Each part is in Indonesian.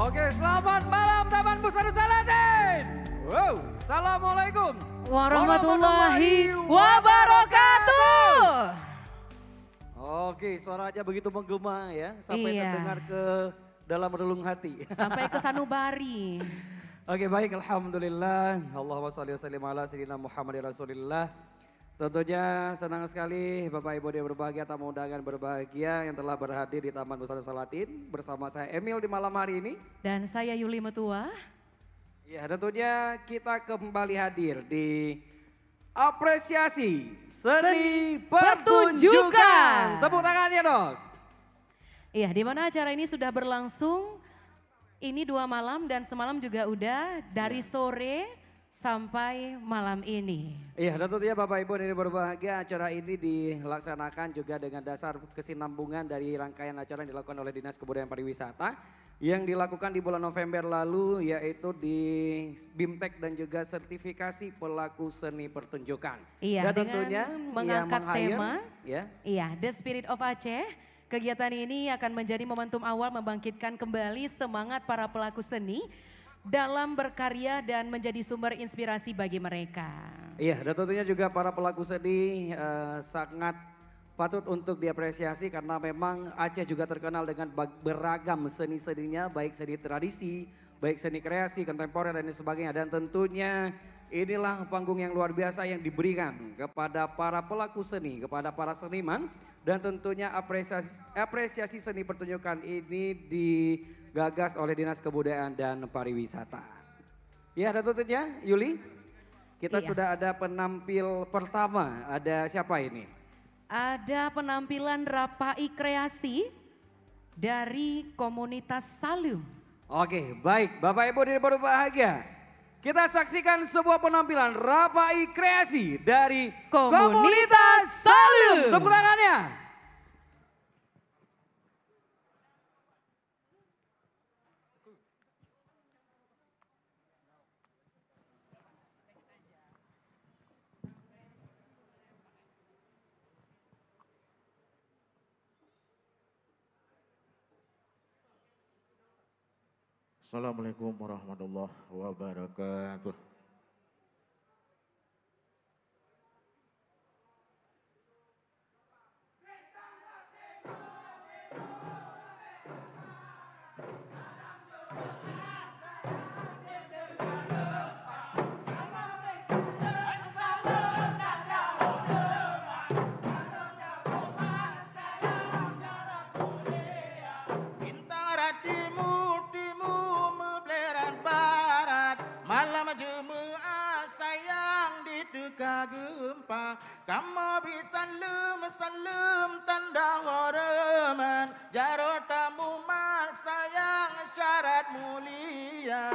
Oke, selamat malam Taman Busana Salatin. Wow, assalamualaikum warahmatullahi wabarakatuh. Oke, suara aja begitu menggema ya, sampai Iya. terdengar ke dalam relung hati. Sampai ke sanubari. Oke, baik, alhamdulillah. Allahumma sholli wa sallim ala sayyidina Muhammad Rasulillah. Tentunya senang sekali Bapak Ibu yang berbahagia, tamu undangan berbahagia yang telah berhadir di Taman Busana Salatin bersama saya Emil di malam hari ini. Dan saya Yuli Metua. Ya, tentunya kita kembali hadir di apresiasi seni pertunjukan. Tepuk tangannya dong. Iya, di mana acara ini sudah berlangsung. Ini 2 malam dan semalam juga udah dari sore sampai malam ini. Iya, dan tentunya Bapak Ibu yang berbahagia, acara ini dilaksanakan juga dengan dasar kesinambungan dari rangkaian acara yang dilakukan oleh Dinas Kebudayaan Pariwisata yang dilakukan di bulan November lalu, yaitu di BIMTEK dan juga sertifikasi pelaku seni pertunjukan. Iya, dan tentunya mengangkat tema, ya. iya, The Spirit of Aceh. Kegiatan ini akan menjadi momentum awal membangkitkan kembali semangat para pelaku seni dalam berkarya dan menjadi sumber inspirasi bagi mereka. Iya, dan tentunya juga para pelaku seni sangat patut untuk diapresiasi karena memang Aceh juga terkenal dengan beragam seni-seninya, baik seni tradisi, baik seni kreasi, kontemporer dan sebagainya. Dan tentunya inilah panggung yang luar biasa yang diberikan kepada para pelaku seni, kepada para seniman. Dan tentunya apresiasi seni pertunjukan ini digagas oleh Dinas Kebudayaan dan Pariwisata. Ya, dan tentunya Yuli, kita sudah ada penampil pertama, ada siapa ini? Ada penampilan Rapai Kreasi dari komunitas Salum. Oke, baik Bapak Ibu yang berbahagia. Kita saksikan sebuah penampilan Rapai Kreasi dari komunitas Salum. Tepuk tangannya. Assalamualaikum warahmatullahi wabarakatuh. Gempa, kamu bisa salam tanda hormat, jarotamu mas sayang syarat mulia.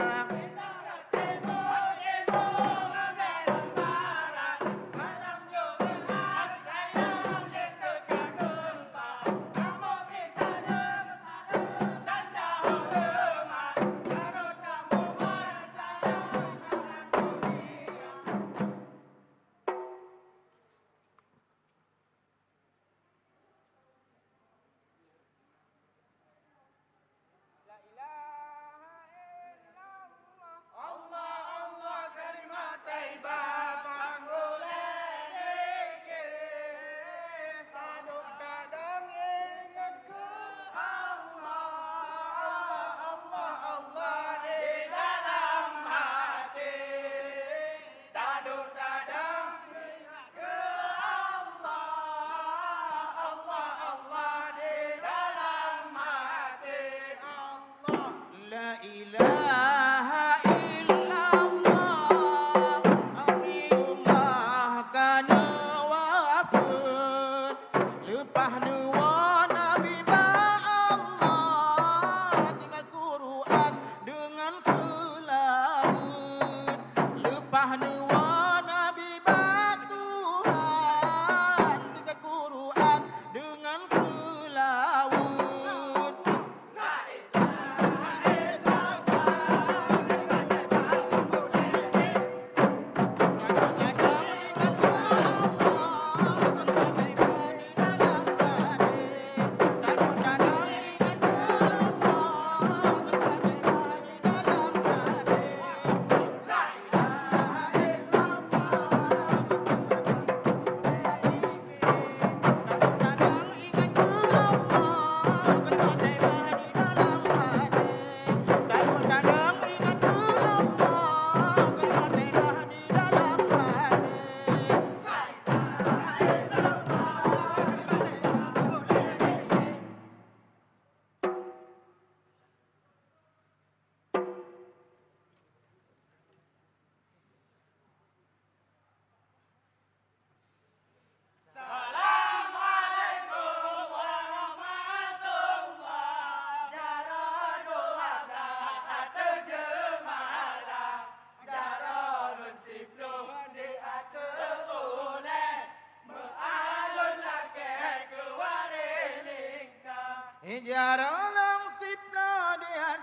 Jarang sipna dia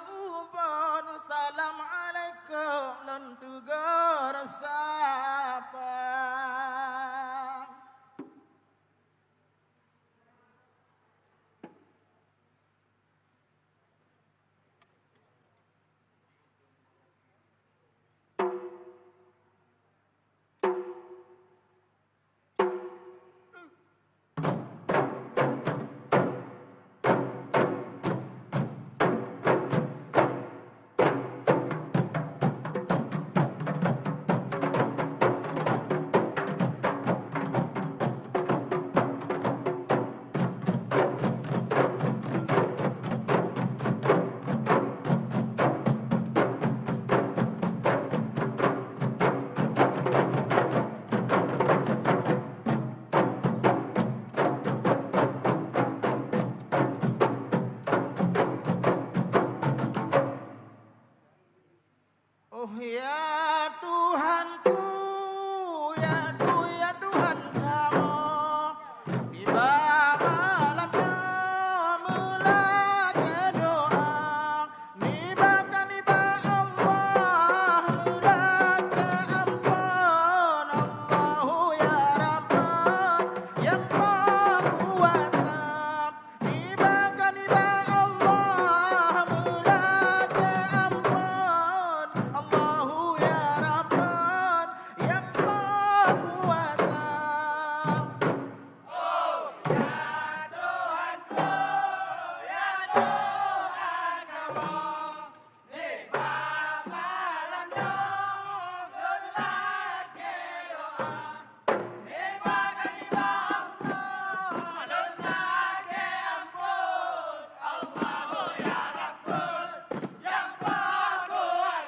ubon salam alaikum lentugar sapa. Oh ya Tuhanku, ya Tuhan kamu, tiba malamnya mulai doa, niba Allah mulai ampun, Allahu ya Rahman yang maha kuasa, niba Allah mulai ampun. Allahu ya Rahman yang maha kuasa. Oh ya Tuhanku, ya Tuhan kamu, tiba malamnya lelaki doa, niba Allah lelaki ampun, Allahu ya Rahman yang maha kuasa.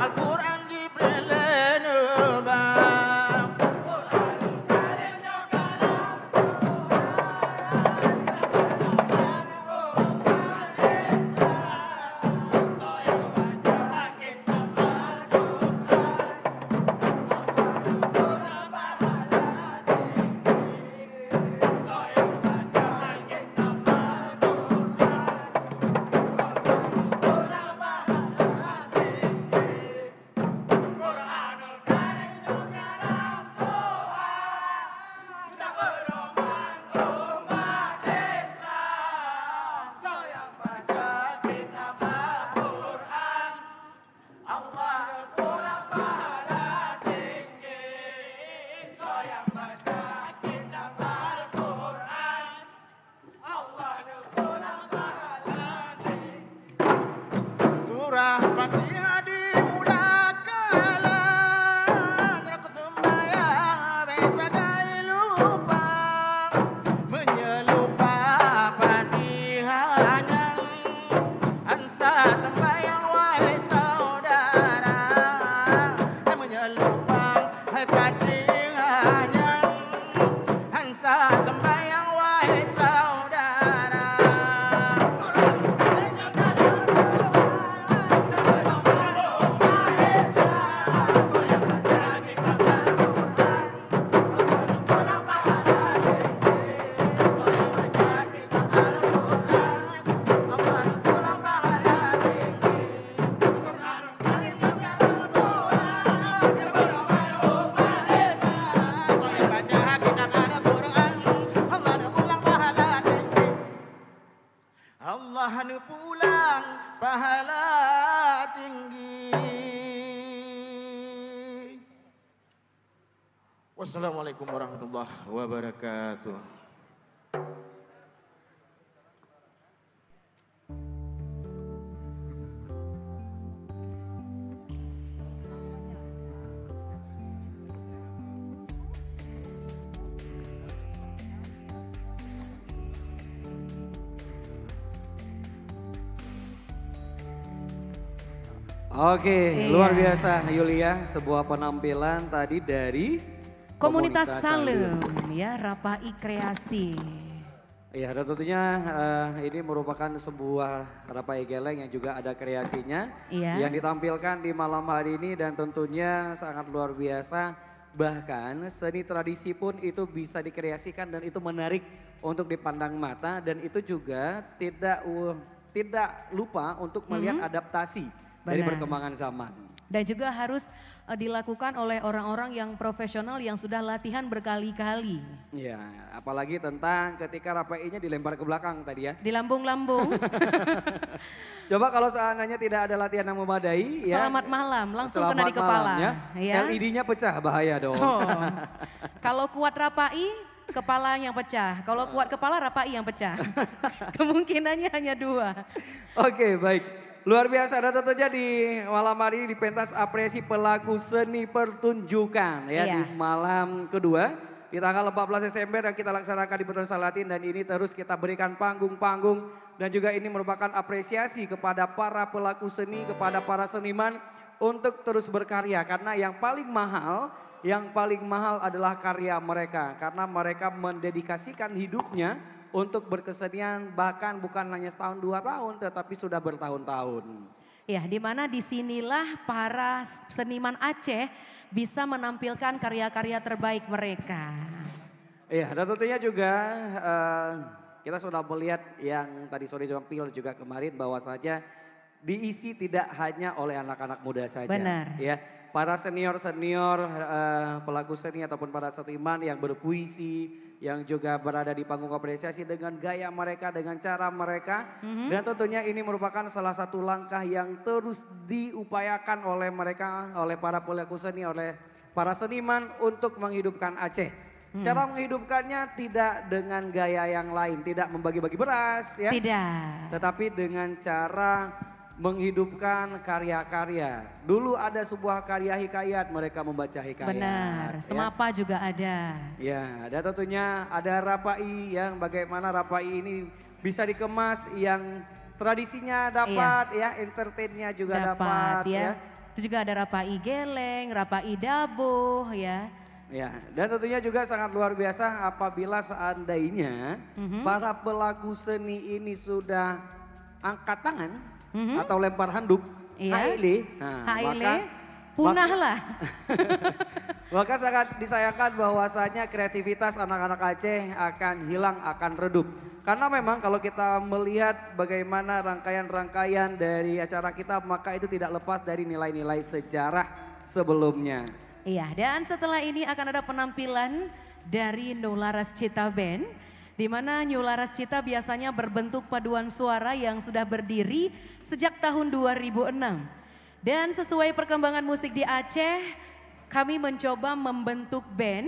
Al-Quran dipelenoban. Surah Fatihah dimulakan, aku sembahyang bisa gaya lupa, menyelupa Fatihahnya, ansa sembahyang wahai saudara, menyelupa hai Fatihahnya, ansa sembahyang wahai saudara. Allah nu pulang pahala tinggi. Wassalamualaikum warahmatullahi wabarakatuh. Oke, Iya. luar biasa Yulia, sebuah penampilan tadi dari Komunitas Salem ya, Rapai Kreasi. Iya, dan tentunya ini merupakan sebuah Rapai Geleng yang juga ada kreasinya Iya. yang ditampilkan di malam hari ini dan tentunya sangat luar biasa. Bahkan seni tradisi pun itu bisa dikreasikan dan itu menarik untuk dipandang mata dan itu juga tidak lupa untuk melihat adaptasi dari Benar. perkembangan zaman. Dan juga harus dilakukan oleh orang-orang yang profesional yang sudah latihan berkali-kali. Ya, apalagi tentang ketika rapainya dilempar ke belakang tadi ya. Di lambung-lambung. Coba kalau seandainya tidak ada latihan yang memadai ya. Selamat malam, langsung Selamat kena di kepala. malam, ya. Ya. LED-nya pecah, bahaya dong. Oh. Kalau kuat Rapai, kepala yang pecah. Kalau kuat kepala, Rapai yang pecah. Kemungkinannya hanya 2. Oke, baik. Luar biasa, dan tentunya di malam hari ini di pentas apresiasi pelaku seni pertunjukan ya Iya. di malam kedua di tanggal 14 Desember yang kita laksanakan di Petrus Salatin dan ini terus kita berikan panggung-panggung dan juga ini merupakan apresiasi kepada para pelaku seni, kepada para seniman untuk terus berkarya karena yang paling mahal adalah karya mereka karena mereka mendedikasikan hidupnya untuk berkesenian bahkan bukan hanya setahun 2 tahun tetapi sudah bertahun-tahun. Ya, di mana disinilah para seniman Aceh bisa menampilkan karya-karya terbaik mereka. Iya, dan tentunya juga kita sudah melihat yang tadi sore juga kemarin bahwa saja diisi tidak hanya oleh anak-anak muda saja. Benar. Ya, para senior-senior pelaku seni ataupun para seniman yang berpuisi, yang juga berada di panggung apresiasi dengan gaya mereka, dengan cara mereka. Dan tentunya ini merupakan salah satu langkah yang terus diupayakan oleh mereka, oleh para pelaku seni, oleh para seniman untuk menghidupkan Aceh. Cara menghidupkannya tidak dengan gaya yang lain, tidak membagi-bagi beras ya. Tidak. Tetapi dengan cara menghidupkan karya-karya. Dulu ada sebuah karya hikayat, mereka membaca hikayat. Benar, ya. semapa juga ada. Ya, dan tentunya ada Rapai yang bagaimana Rapai ini bisa dikemas yang tradisinya dapat ya, entertainnya juga dapat ya. ya. Itu juga ada Rapai Geleng, Rapai Dabo ya. Ya, dan tentunya juga sangat luar biasa apabila seandainya para pelaku seni ini sudah angkat tangan atau lempar handuk, HILE, HILE, punahlah. Maka sangat disayangkan bahwasanya kreativitas anak-anak Aceh akan hilang, akan redup. Karena memang kalau kita melihat bagaimana rangkaian-rangkaian dari acara kita, maka itu tidak lepas dari nilai-nilai sejarah sebelumnya. Iya, dan setelah ini akan ada penampilan dari Nularas Cita Band, di mana Nularas Cita biasanya berbentuk paduan suara yang sudah berdiri sejak tahun 2006. Dan sesuai perkembangan musik di Aceh, kami mencoba membentuk band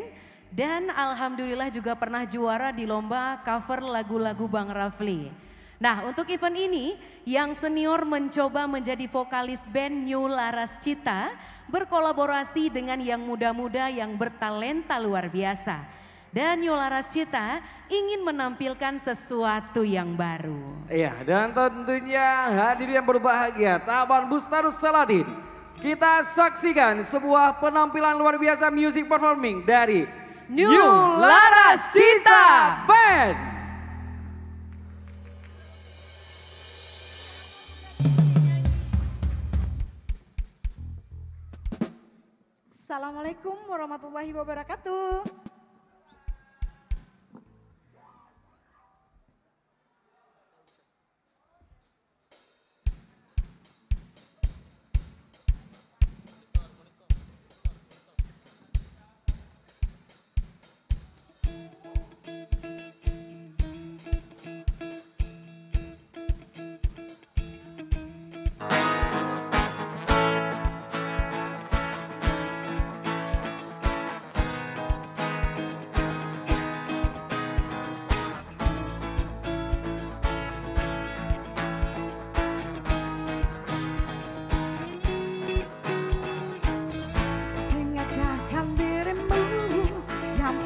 dan alhamdulillah juga pernah juara di lomba cover lagu-lagu Bang Rafli. Nah, untuk event ini yang senior mencoba menjadi vokalis band New Laras Cita, berkolaborasi dengan yang muda-muda yang bertalenta luar biasa. Dan New Laras Cita ingin menampilkan sesuatu yang baru. Iya, dan tentunya hadirin yang berbahagia, Taman Bustarus Saladin. Kita saksikan sebuah penampilan luar biasa music performing dari New Laras Cita Band. Assalamualaikum warahmatullahi wabarakatuh.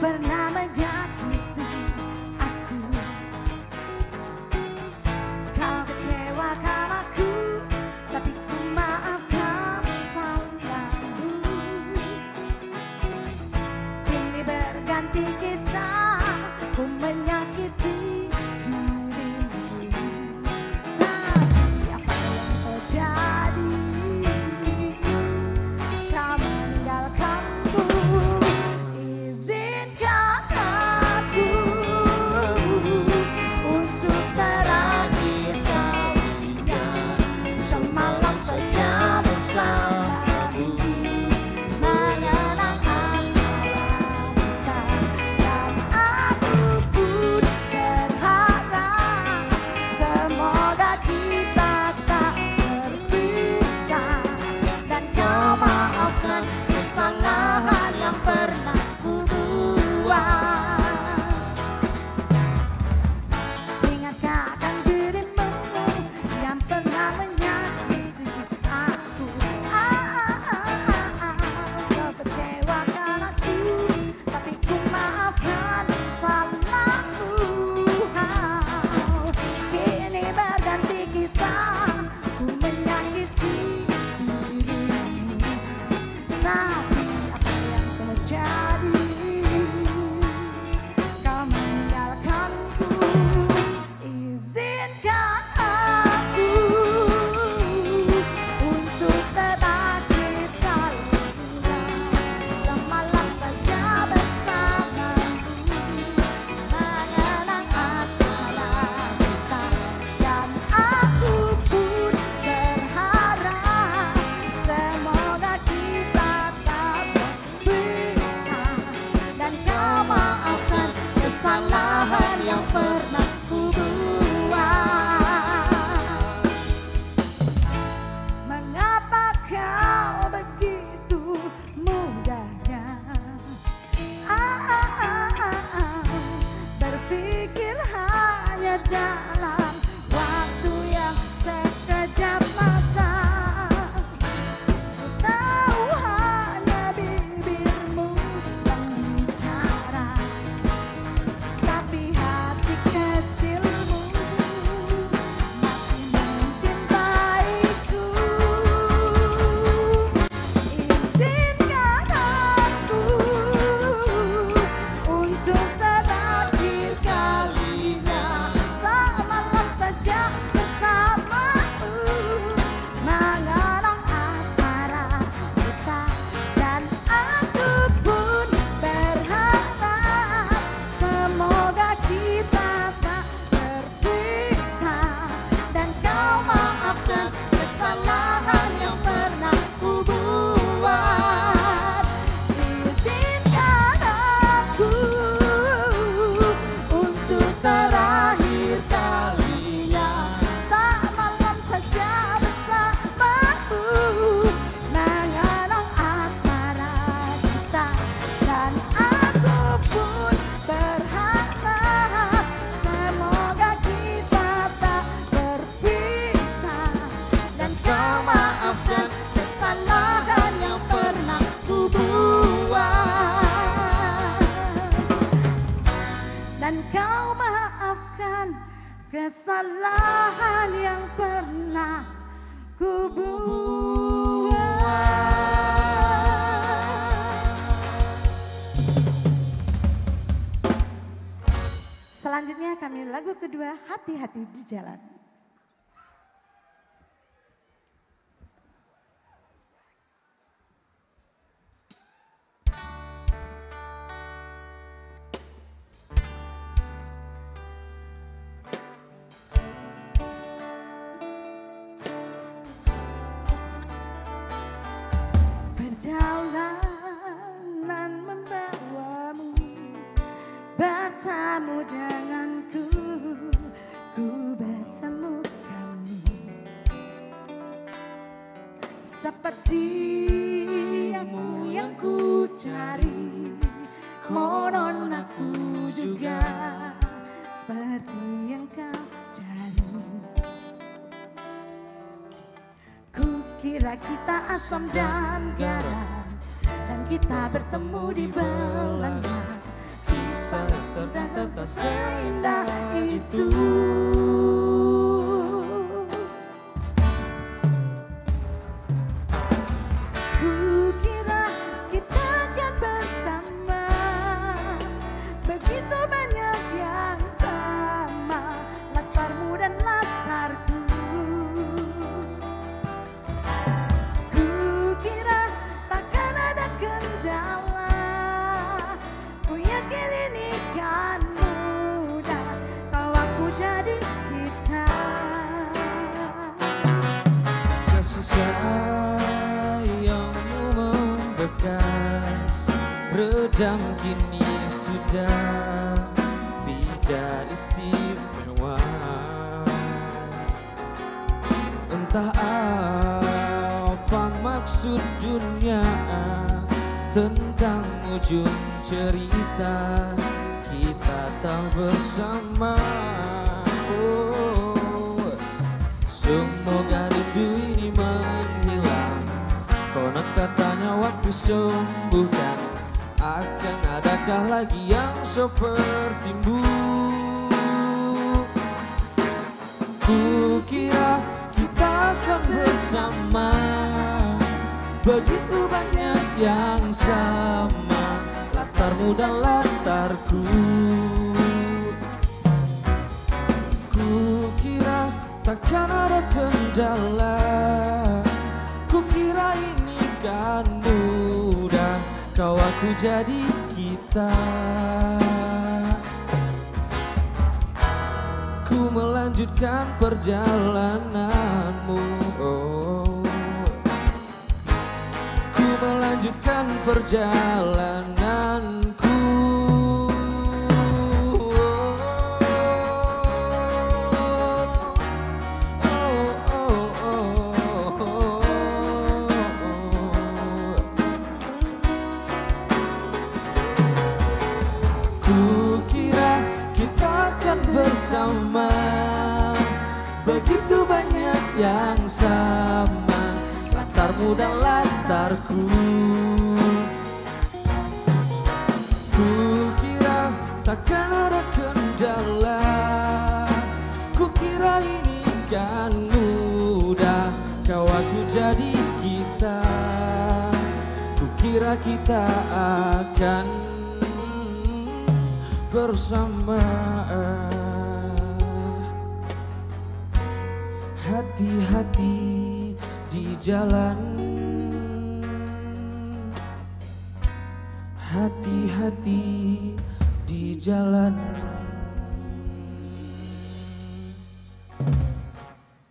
Pernah menyakiti aku, kau kecewakan aku, tapi ku maafkan salahmu. Kini berganti kisah, ku menyakiti dirimu. Tapi apa yang terjadi? Kau meninggalkanku. Kesalahan yang pernah ku buat. Ingatkah akan dirimu yang pernah menyakiti aku? Kau kecewakan aku, tapi ku maafkan salahmu. Kini berganti kisah, ku menyakiti dirimu. Tapi apa yang terjadi? Kau meninggalkanku. Izinkan aku untuk terakhir kali semalam saja bersamamu, mengenang asmara kita. Dan aku pun berharap semoga kita tak berpisah, dan kau maafkan kesalahan yang pernah ku buat. Mengapa kau begitu mudahnya berpikir hanya dalam waktu yang sekejap mata? Tahu hanya bibirmu yang bicara, tapi hati kecilmu masih mencintaiku. dan kau maafkan kesalahan yang pernah ku buat. Selanjutnya kami lagu kedua, Hati-hati di Jalan. Perjalanan membawamu bertemu denganku, ku bertemu kamu. Sepertimu yang ku cari, konon aku juga seperti yang kau cari. Kukira kita asam dan garam, dan kita bertemu di belanga. Kisah ternyata seindah itu. Kukira kita akan bersama, begitu banyak yang sama, latarmu dan latarku. Kukira takkan ada kendala, ku yakin ini kan mudah, kau aku jadi kita. Kasih sayangmu membekas, redam kini sudah pijar istimewa. Entah apa maksud dunia tentang ujung cerita kita tak bersama. Oh, semoga rindu ini menghilang, konon katanya waktu sembuhkan. Akan adakah lagi yang sepertimu? Kukira kita akan bersama, begitu banyak yang sama, latarmu dan latarku. Kukira takkan ada kendala, kukira ini kan mudah, kau aku jadi kita. Ku melanjutkan perjalananmu, oh. Ku melanjutkan perjalananku. Kukira kita akan bersama, begitu banyak yang sama, latarmu dan latarku. Kukira takkan ada kendala, kukira ini kan mudah, kau aku jadi kita. Kukira kita akan bersama. Hati-hati di jalan, hati-hati di jalan.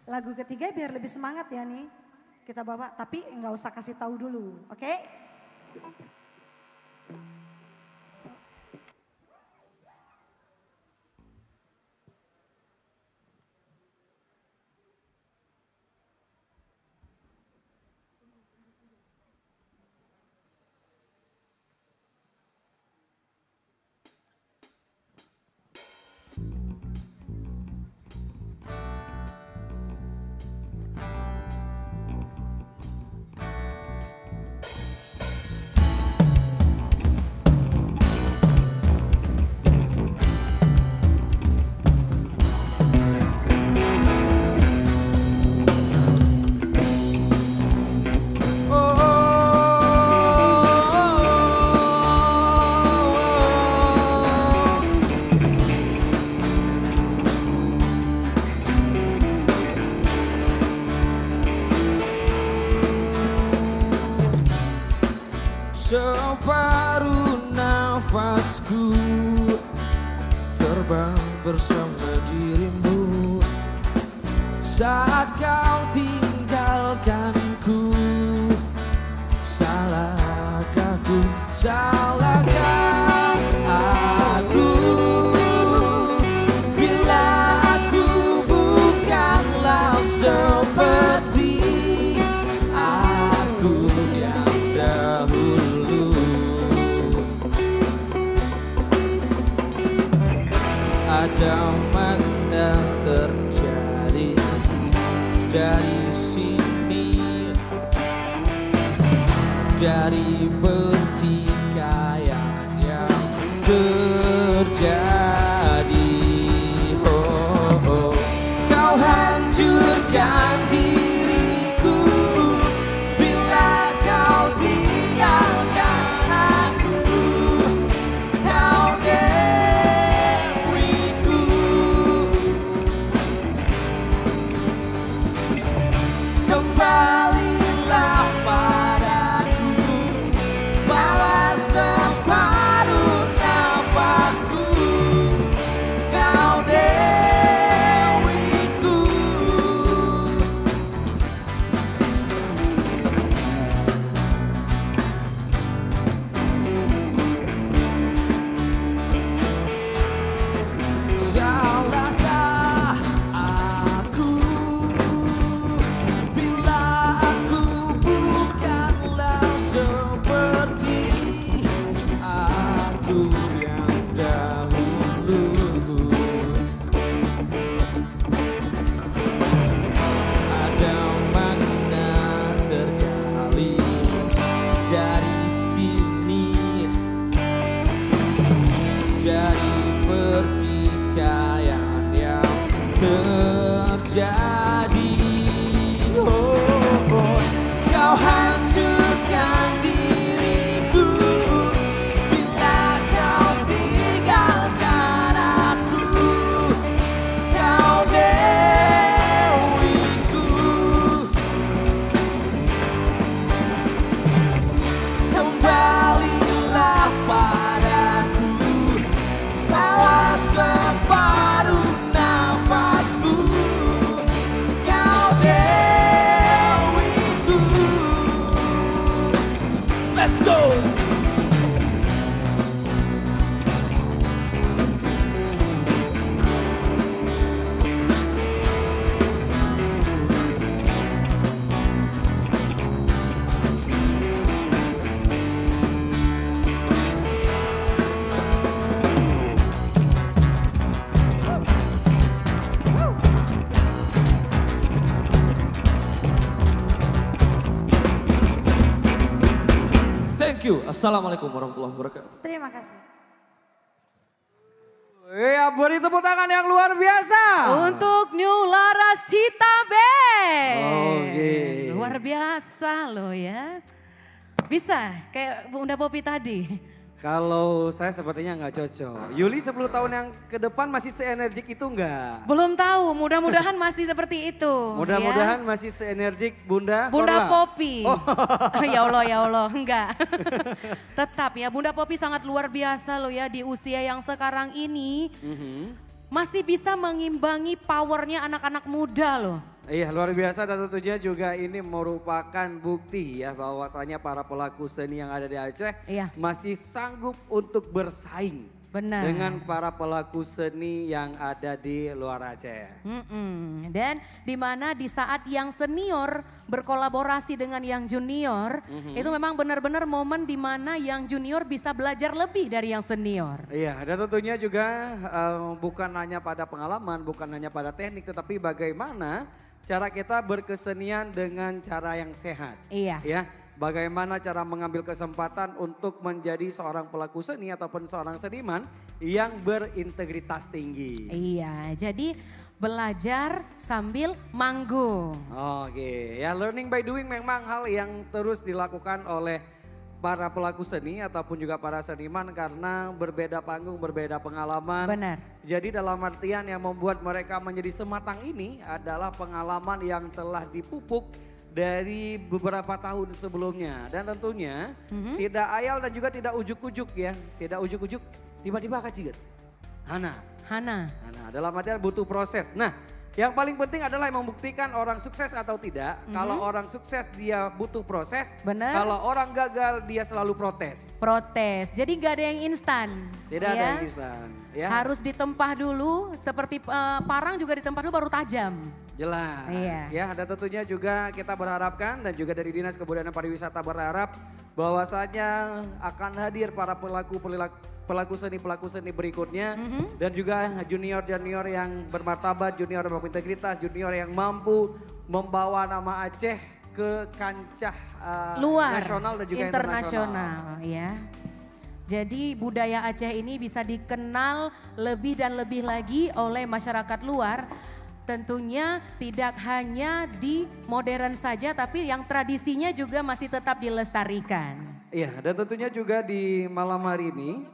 Lagu ketiga biar lebih semangat ya nih kita bawa, tapi nggak usah kasih tahu dulu, oke? aku terbang bersama dirimu saat kau tinggalkanku. Salahkah ku, salahkah aku bila aku bukanlah seperti aku yang dahulu. Ada makna terjadi dari sini, dari pertikaian yang terjadi. Oh, oh. Kau hancurkan diriku bila kau tinggalkan aku. Kau dewiku, kembalilah padaku, bawa separuh nafasku. Kau dewiku. Salahkah aku bila aku bukanlah seperti aku yang dahulu. Ada makna tergali dari sini, dari pertikaian yang terjadi. Oh, oh. Kau hancurkan diriku bila kau tinggalkan aku. Kau dewiku, kembalilah padaku, bawa separuh nafasku. Kau dewiku. Let's go. Thank you. Assalamualaikum warahmatullahi wabarakatuh. Terima kasih. Ya, beri tepuk tangan yang luar biasa. Untuk New Laras Cita Band. Oke. Luar biasa loh ya. Bisa kayak Bunda Popi tadi. Kalau saya sepertinya nggak cocok. Yuli 10 tahun yang ke depan masih seenergik itu nggak? Belum tahu, mudah-mudahan masih seperti itu. Mudah-mudahan ya. masih seenergik Bunda Bunda Korla. Popi. Ya Allah, enggak. Tetap ya, Bunda Popi sangat luar biasa loh ya di usia yang sekarang ini. Masih bisa mengimbangi powernya anak-anak muda loh. Iya, luar biasa dan tentunya juga ini merupakan bukti ya bahwasanya para pelaku seni yang ada di Aceh Iya. masih sanggup untuk bersaing Benar. dengan para pelaku seni yang ada di luar Aceh. Dan di mana di saat yang senior berkolaborasi dengan yang junior, itu memang benar-benar momen di mana yang junior bisa belajar lebih dari yang senior. Iya, dan tentunya juga bukan hanya pada pengalaman, bukan hanya pada teknik, tetapi bagaimana cara kita berkesenian dengan cara yang sehat. Iya. Ya, bagaimana cara mengambil kesempatan untuk menjadi seorang pelaku seni ataupun seorang seniman yang berintegritas tinggi. Iya, jadi belajar sambil manggung. Oke, ya learning by doing memang hal yang terus dilakukan oleh para pelaku seni ataupun juga para seniman karena berbeda panggung, berbeda pengalaman. Benar. Jadi dalam artian yang membuat mereka menjadi sematang ini adalah pengalaman yang telah dipupuk dari beberapa tahun sebelumnya. Dan tentunya tidak ayal dan juga tidak ujuk-ujuk ya. Tidak ujuk-ujuk Tiba-tiba Kak Ciget. Hana. Hana. Nah, dalam artian butuh proses. Nah, yang paling penting adalah membuktikan orang sukses atau tidak. Kalau orang sukses dia butuh proses. Benar. Kalau orang gagal dia selalu protes. Protes. Jadi nggak ada yang instan. Tidak ada yang instan. Ya. Harus ditempah dulu, seperti parang juga ditempah dulu baru tajam. Jelas. Iya. Ya, dan tentunya juga kita berharapkan dan juga dari Dinas Kebudayaan dan Pariwisata berharap bahwasanya akan hadir para pelaku seni berikutnya dan juga junior-junior yang bermartabat, junior yang berintegritas, junior yang mampu membawa nama Aceh ke kancah Luar, nasional dan juga internasional. Ya. Jadi budaya Aceh ini bisa dikenal lebih dan lebih lagi oleh masyarakat luar. Tentunya tidak hanya di modern saja tapi yang tradisinya juga masih tetap dilestarikan. Iya, dan tentunya juga di malam hari ini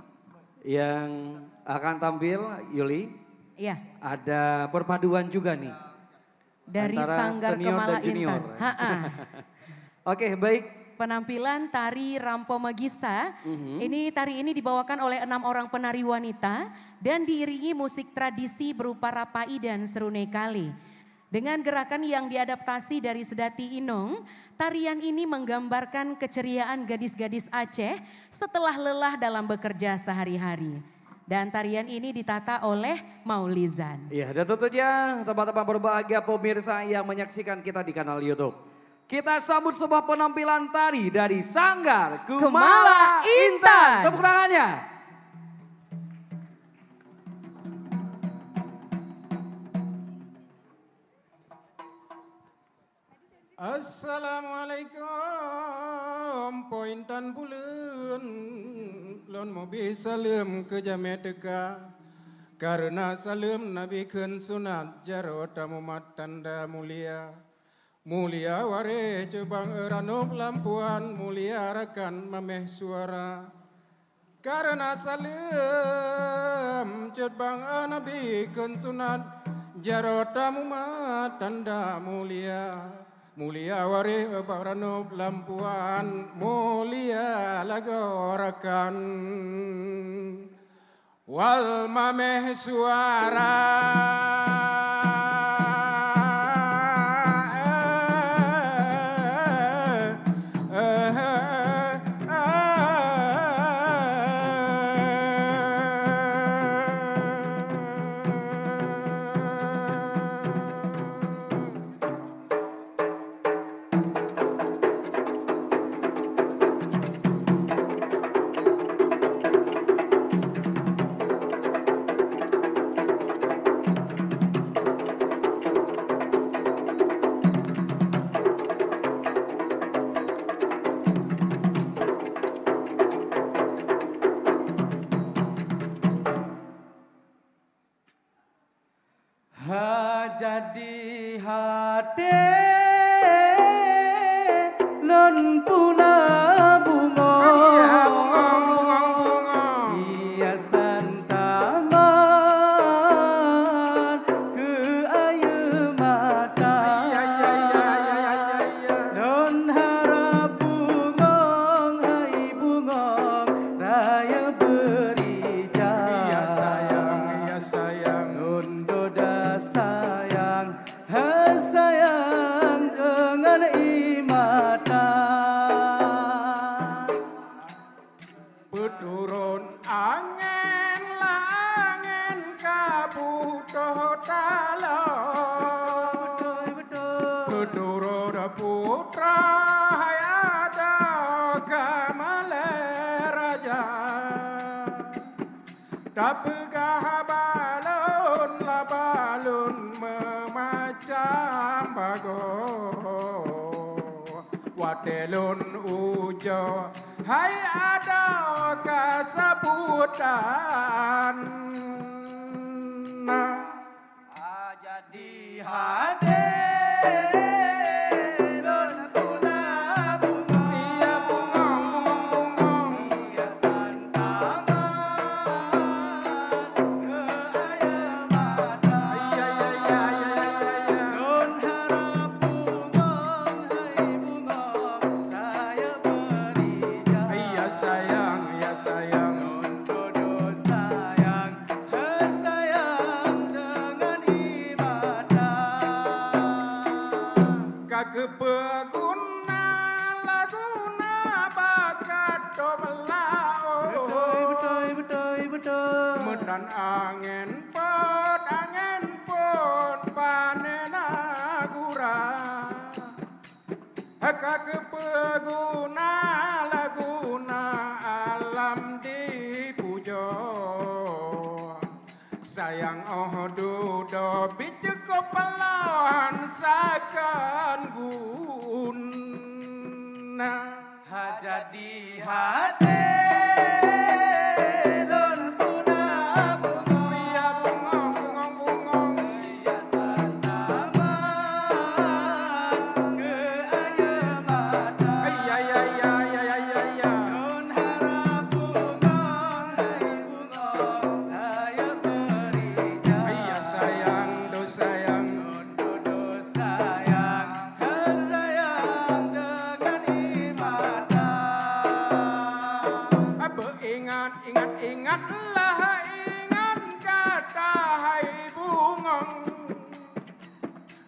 yang akan tampil Yuli, Iya. ada perpaduan juga nih. Dari antara Sanggar senior Kemala dan junior. Intan. Ha-ha. Oke, baik. Penampilan tari Rampo Megisa, ini tari ini dibawakan oleh 6 orang penari wanita dan diiringi musik tradisi berupa rapai dan serunai kali. Dengan gerakan yang diadaptasi dari Sedati Inong, tarian ini menggambarkan keceriaan gadis-gadis Aceh setelah lelah dalam bekerja sehari-hari. Dan tarian ini ditata oleh Maulizan. Iya, dan tentunya teman-teman berbahagia pemirsa yang menyaksikan kita di kanal YouTube. Kita sambut sebuah penampilan tari dari Sanggar Kemala Intan. Tepuk tangannya. Assalamualaikum pointan bulan lon mobi salam ke jame teka karena salam nabi kun sunat jarot tamumat tanda mulia mulia ware cebang eranop lampuan mulia rakan mameh suara karena salam cebang nabi kun sunat jarot tamumat tanda mulia mulia wari baranop lampuan mulia lagorakan wal mameh suara jadi hati lon pula bunga hiasan taman ke air mata lon harap bunga hai bunga raya berija ya sayang lon doda sayang sayang dengan imatan Peturun angin langin kabutuh talon Peturun putra hayada kamale raja Tapegah balon la balon memacam bago Watelun ujo hai ada kasabutan jadi hade lon pula bunga iya bungong hiasan taman ke air mata iya lon harap bunga hai bunga raya berija iya sayang lon dodo sayang kepeguna laguna bakat dobelao. Betul. Medan angin pun panena gura. Haka kepeguna laguna alam dipujo. Sayang dudo bicukup pelawan sakan guna. Jadi hati lon puna bunga. Iya bungong bungong. Iya santama ke ayam mata. Iya iya iya iya iya iya. Nun harap bunga, hai bunga, ayam berinya. Iya sayang do sayang. Dodo sayang, kesayang dengan imata. Ingatlah ingat kata hai bungong.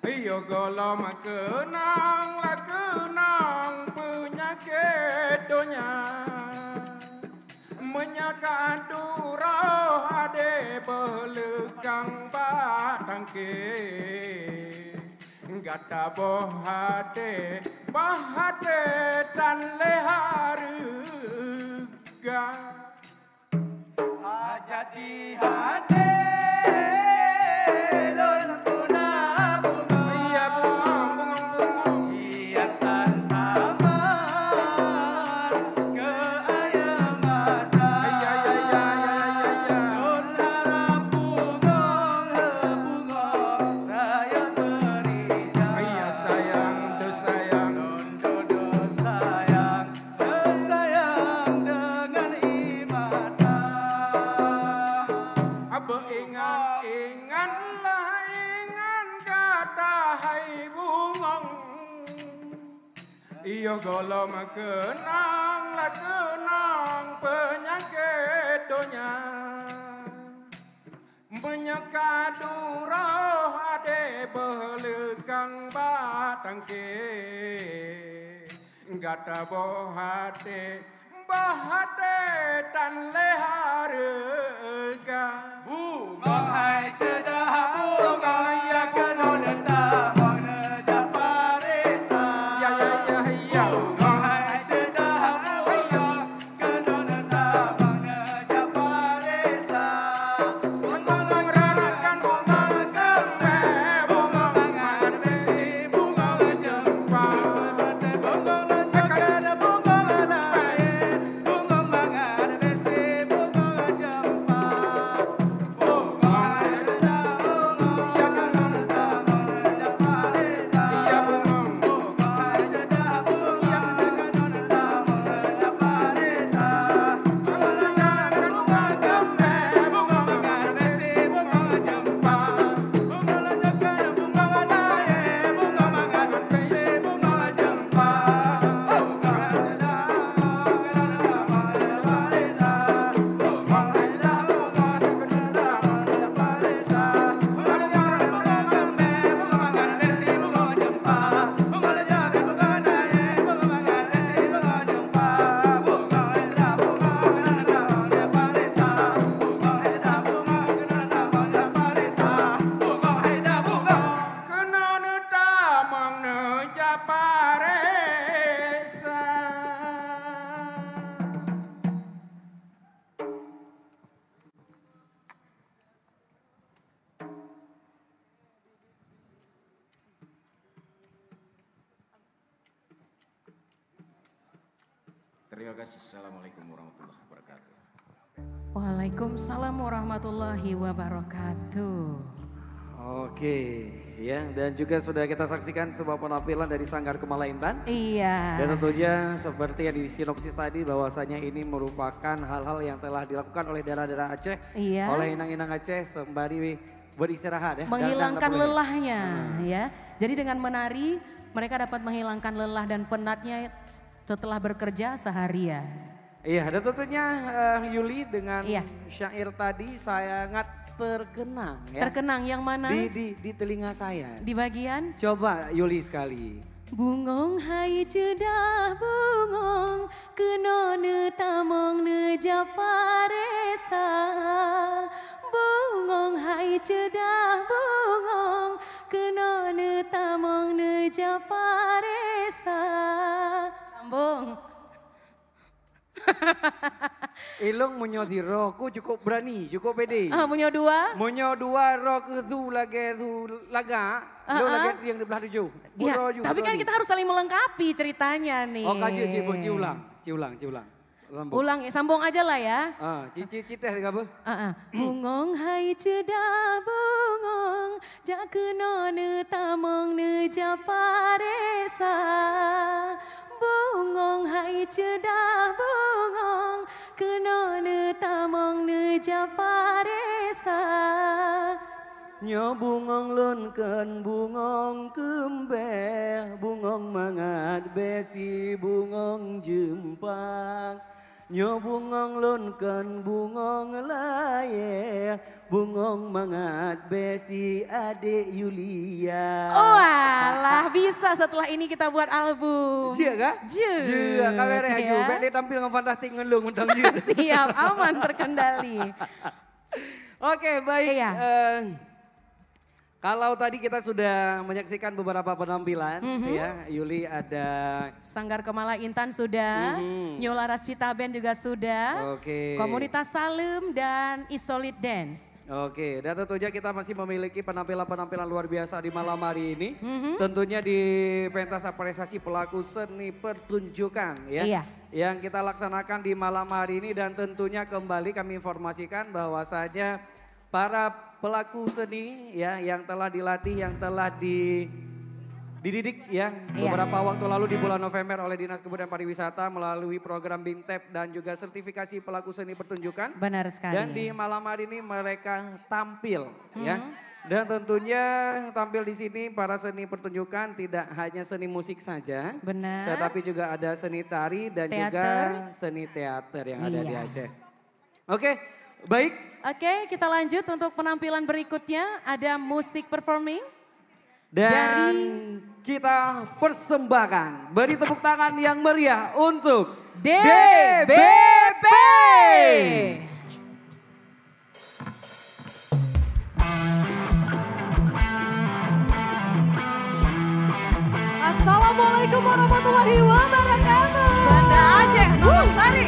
Iyo golom kenang penyakit donya. Menyakan durau ade belekang batang ke. Gata bahade dan leharga. Jadi hati lon puna bunga. Iya bungong. Iya santama ke ayam mata. Iya iya iya iya iya. Nun harap bunga, raya berinya. Iya sayang do sayang. Dodo sayang, kesayang dengan imata. Ingatlah ingat kata hai bungong. Iyo golom kenang penyakit donya. Menyeka durau ade belekang batang ke. Gata bahade dan leharga. Bunga hai cedah bunga ya kena datang meneja parisa. Ya ya ya ya. Bunga hai cedah bunga kena datang meneja parisa. Mengeranakan bunga kembe, bunga mangan besi, bunga Bunga lenyakkan bunga lain, bunga mangan besi, bunga jempa. Bunga hai cedah bunga ya kena datang meneja parisa. iya bungong. Bunga hai cedah bunga ya kena datang meneja parisa. Mengeranakan bunga kembe, bunga mangan besi, bunga jempa. Bunga lenyakkan bunga lain, bunga mangan besi, bunga jempa. Bunga hai cedah bunga kena datang meneja parisa. Bunga hai cedah bunga kena datang meneja parisa. Bunga lenyakkan bunga kembe, bunga mangan besi, bunga jempa. Bunga lenyakkan bunga lain, bunga mangan besi, bunga jempa. Bunga hai cedah bunga kena datang meneja parisa. Bunga hai cedah bunga kena datang meneja parisa. Bunga hai cedah bunga. Kena netamang neja paresa. Terima kasih. Assalamualaikum warahmatullahi wabarakatuh. Waalaikumsalam warahmatullahi wabarakatuh. Oke, ya, dan juga sudah kita saksikan sebuah penampilan dari Sanggar Kumala Intan. Iya. Dan tentunya seperti yang di sinopsis tadi bahwasanya ini merupakan hal-hal yang telah dilakukan oleh daerah-daerah Aceh, Iya. oleh inang-inang Aceh sembari beristirahat ya. Menghilangkan Dan lelahnya ya. Jadi dengan menari mereka dapat menghilangkan lelah dan penatnya setelah bekerja seharian. Iya, dan tentunya Yuli dengan Iya. syair tadi sangat terkenang ya. Terkenang yang mana? Di telinga saya. Di bagian Coba Yuli sekali. Bungong hai cedah bungong keno ne tamong ne japaresa. Bungong hai cedah bungong keno ne tamong ne japaresa. Sambung. Ilung munyo zero, ku cukup berani, cukup pede. Punya dua. Munyo dua ro ke tu laga, lo lagi yang di belah tujuh. Ya, Buro juga tapi kan berani. kita harus saling melengkapi ceritanya nih. Oh kaji sih, ciulang. Sambung. Ulang, sambung aja lah ya. Citeh apa? Bungong hai cedah bungong jak keno ne tamong ne japaresa. Bungong hai cedah bungong keno ne tamong ne japaresa. Nyo bungong lun kan bungong kembe, bungong mangat besi bungong jempang. Nyo bungong lun kan bungong laye, bungong mangat besi adik Yulia. Oh alah, bisa setelah ini kita buat album. Jia kah? Jia, kamera ya. aku. Baik dia tampil dengan fantastik ngelung undang jia. Siap, aman terkendali. Oke, baik. Iya. Kalau tadi kita sudah menyaksikan beberapa penampilan, ya, Yuli ada. Sanggar Kemala Intan sudah, New Laras Cita Band juga sudah, Oke. Komunitas Salem dan Isolid Dance. Oke, dan tentunya kita masih memiliki penampilan-penampilan luar biasa di malam hari ini. Tentunya di pentas apresiasi pelaku seni pertunjukan ya. Iya. Yang kita laksanakan di malam hari ini dan tentunya kembali kami informasikan bahwasanya para pelaku seni ya yang telah dilatih, yang telah dididik ya beberapa waktu lalu di bulan November oleh Dinas Kebudayaan Pariwisata melalui program Bintep dan juga sertifikasi pelaku seni pertunjukan. Benar sekali. Dan di malam hari ini mereka tampil ya. Dan tentunya tampil di sini para seni pertunjukan tidak hanya seni musik saja. Benar. Tetapi juga ada seni tari dan Teater. juga seni teater yang ada di Iya. Aceh. Oke, baik. Oke, kita lanjut untuk penampilan berikutnya. Ada musik performing. Dan kita persembahkan, beri tepuk tangan yang meriah untuk DBP. Assalamualaikum warahmatullahi wabarakatuh. Banda Aceh, Taman Sari.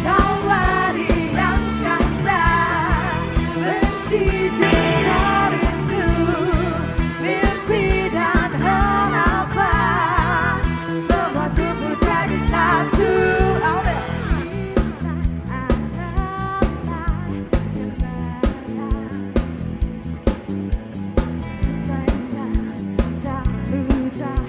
Tawari yang canda, benci juga rindu, mimpi dan harapan, semua tumbuh jadi satu. Tak mudah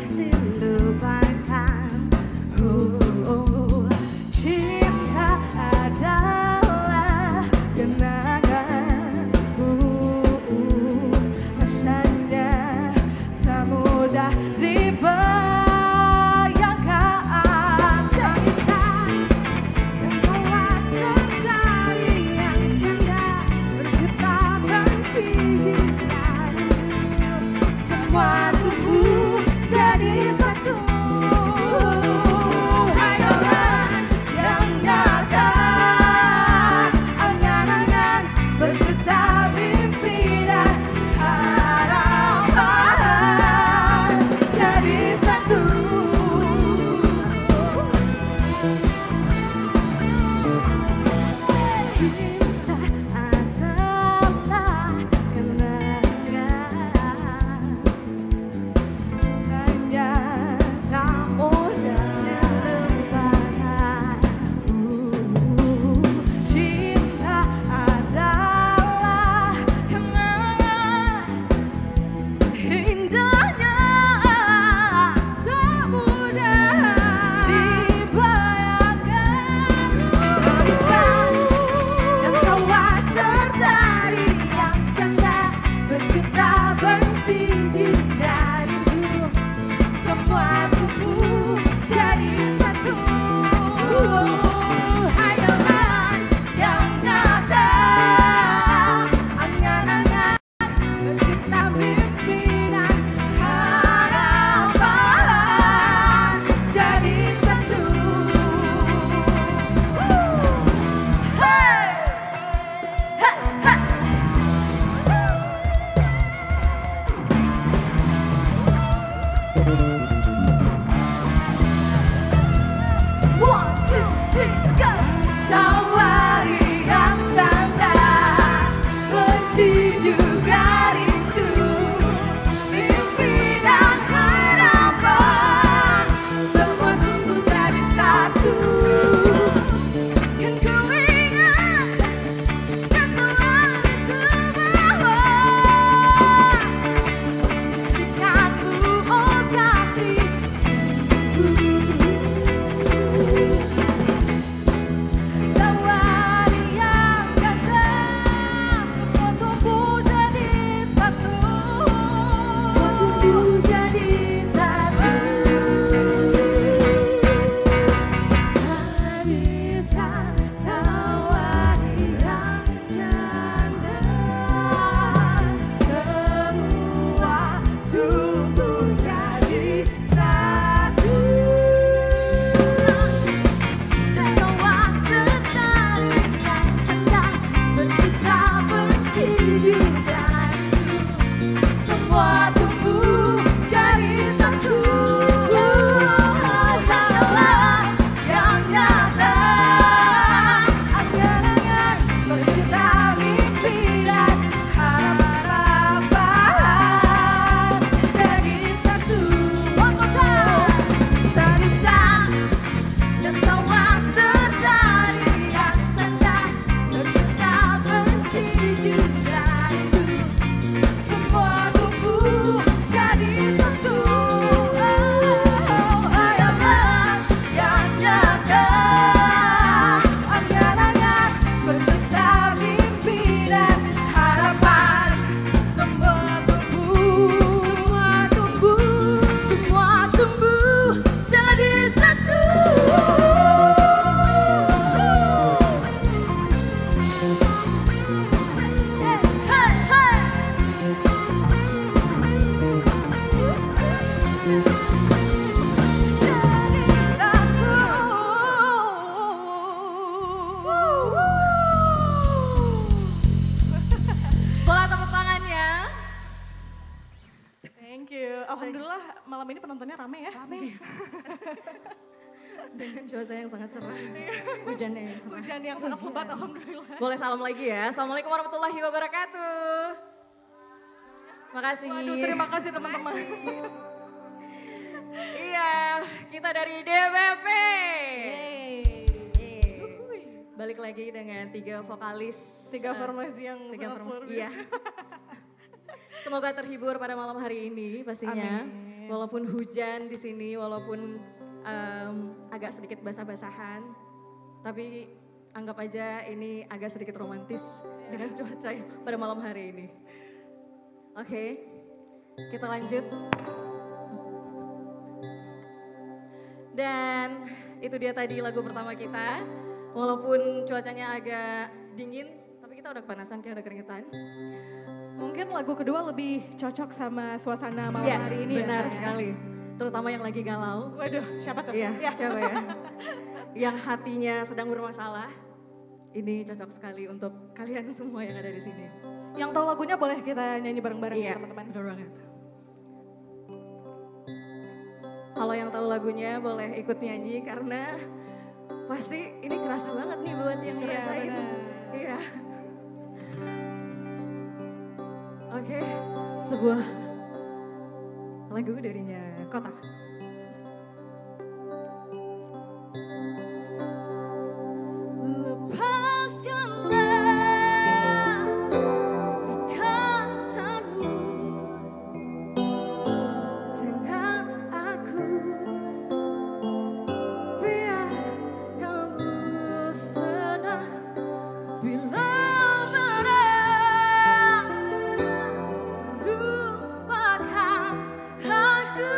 malam ini penontonnya rame ya. Rame. Dengan cuaca yang sangat cerah. Hujannya yang cerah. Hujan yang sangat lebat alhamdulillah. Boleh salam lagi ya. Assalamualaikum warahmatullahi wabarakatuh. Makasih. Waduh, terima kasih teman-teman. Iya, kita dari DBP. Balik lagi dengan 3 vokalis. 3 formasi yang sangat luar biasa. Iya. Semoga terhibur pada malam hari ini pastinya. Amin. Walaupun hujan di sini, walaupun agak sedikit basah-basahan, tapi anggap aja ini agak sedikit romantis dengan cuaca pada malam hari ini. Oke, kita lanjut. Dan itu dia tadi lagu pertama kita. Walaupun cuacanya agak dingin, tapi kita udah kepanasan, kayak udah keringetan. Mungkin lagu kedua lebih cocok sama suasana malam Iya, hari ini benar ya. sekali. Terutama yang lagi galau. Waduh, siapa tuh? Iya, Ya. siapa ya? Yang hatinya sedang bermasalah. Ini cocok sekali untuk kalian semua yang ada di sini. Yang tahu lagunya boleh kita nyanyi bareng-bareng Iya, ya teman-teman. benar banget. Kalau yang tahu lagunya boleh ikut nyanyi karena pasti ini kerasa banget nih buat yang ngerasain. benar. Iya. Oke, sebuah lagu darinya Kota. Lepaskanlah ikatanmu dengan aku, biar kamu senang bila berat melupakan aku.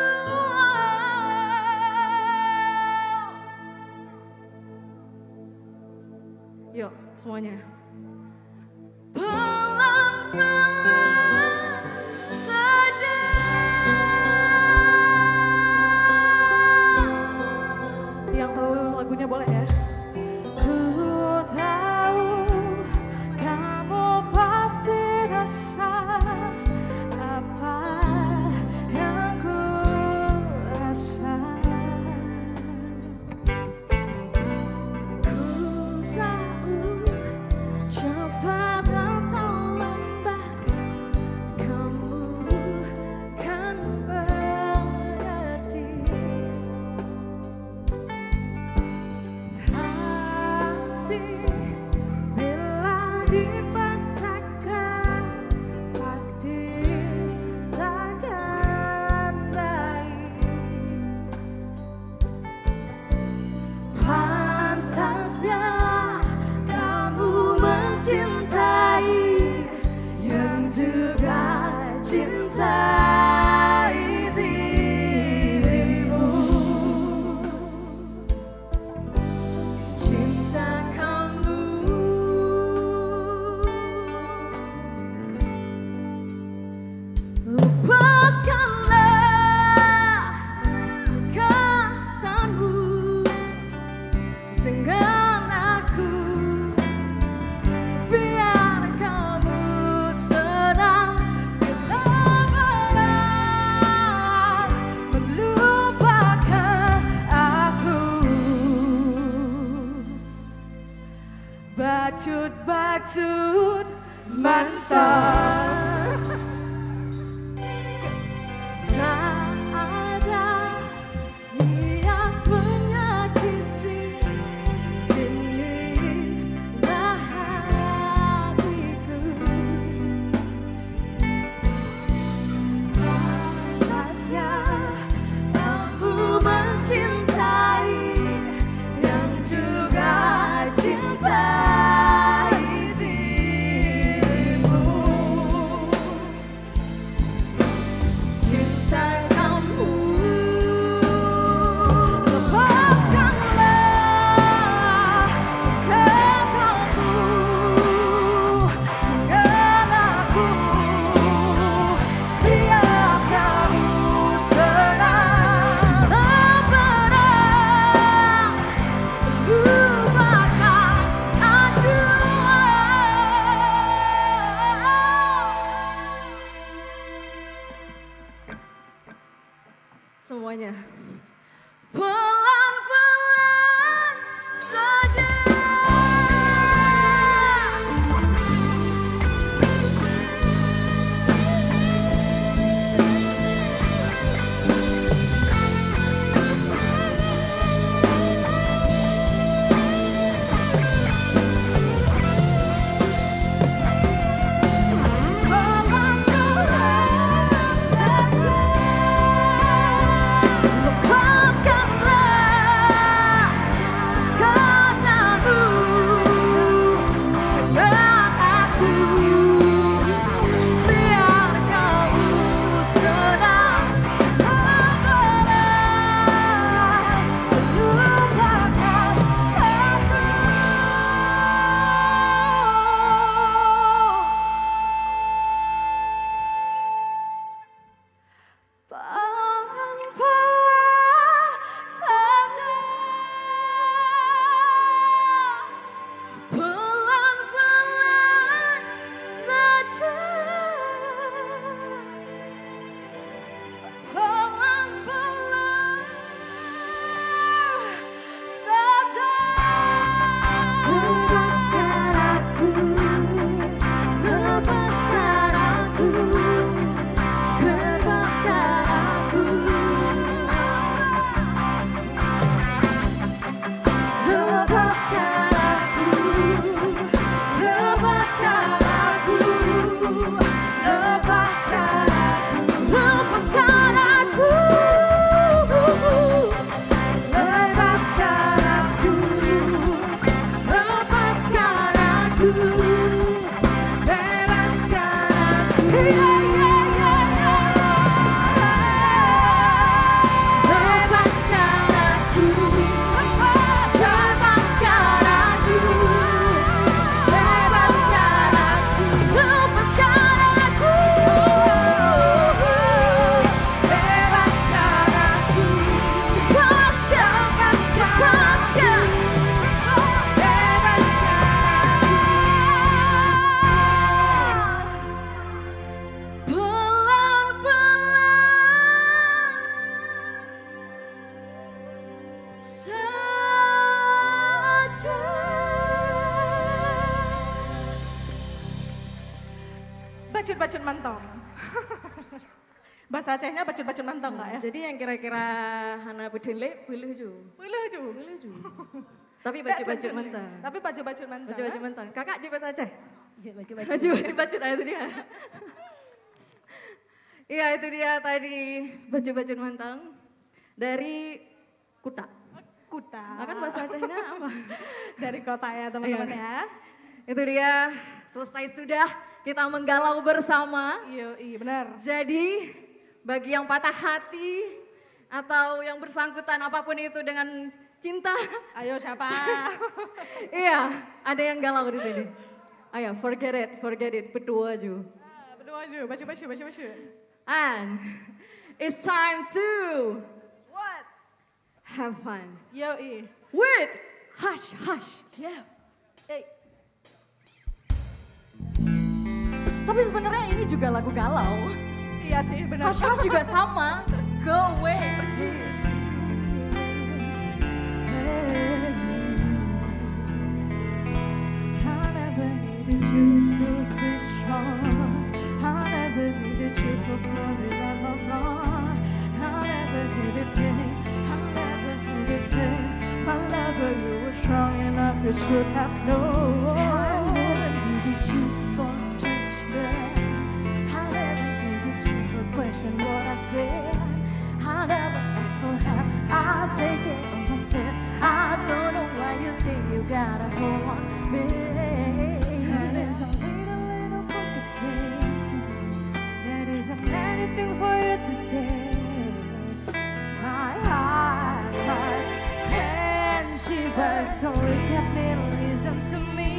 Yuk semuanya. Pelan-pelan saja. Yang tahu lagunya boleh ya. Ku tahu kamu pasti rasa apa yang ku rasa. Ku tahu cepat atau lambat kamu kan mengerti. Hati bila dipaksakan pasti takkan baik. Pantasnya kamu mencintai yang juga cintai dirimu. Cinta kamu lepaskanlah ikatanmu dengan aku, biar kamu senang bila berat Melupakan aku. Bacut-bacut mantan. tak ada niat menyakiti. Inilah hatiku. Pantasnya kamu mencintai yang juga cintai dirimu. semuanya. Pelan-pelan saja. Bacun-bacun mantong. Bahasa Acehnya bacun-bacun mantong nggak ya? Jadi yang kira-kira Hana Bedele, boleh ju. Boleh ju. Boleh ju. Tapi baju-baju mentang. Tapi baju-baju mantong. Baju-baju mentang. Kakak juga bahasa Aceh? Baju-baju. Baju-baju, itu dia. Iya itu dia tadi baju-baju mentang dari Kuta. Kuta. Akan bahasa Acehnya apa? Dari kota ya teman-teman ya. Itu dia, selesai sudah kita menggalau bersama. Iya benar. Jadi bagi yang patah hati atau yang bersangkutan apapun itu dengan cinta. Ayo siapa? Iya, ada yang galau di sini. Ayo, forget it, berdua aja. Berdua aja, baca. And it's time to What? have fun. Yoi. With Hush. Yeah. Hey. Tapi sebenarnya ini juga lagu galau. Iya sih benar. Hush juga sama. Go away, pergi. I never needed you to be strong. I never needed you for glory that was wrong. I never needed pain. I never needed pain. My lover, you were strong enough. You should have known. I never needed you for judgment. I never needed you for question what I spent. I never asked for help. I take it on myself. I don't know why you think you got a hold on me. And it's a little conversation. There isn't anything for you to say. My heart's hard and she was so look at me, listen to me.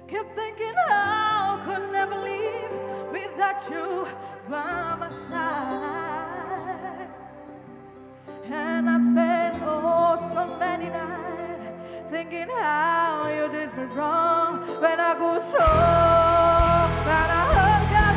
Keep thinking how could never leave without you by my side. And I spent oh so many nights thinking how you did me wrong when I go strong, when I hurt God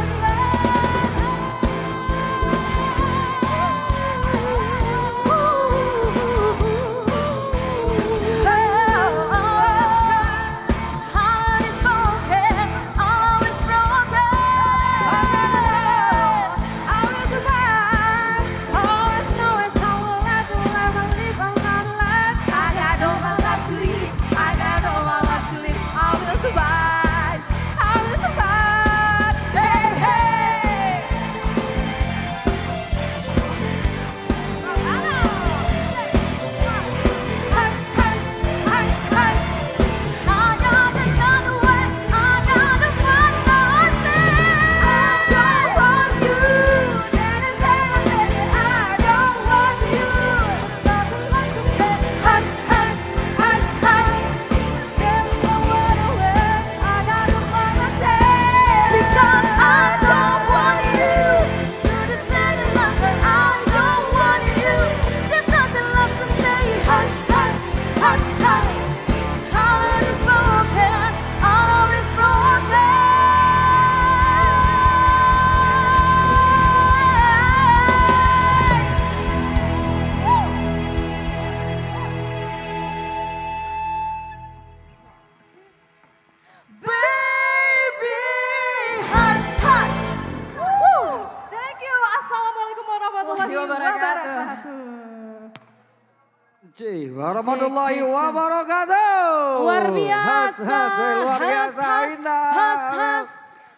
warahmatullahi wabarakatuh. Luar biasa. Luar biasa indah. Has.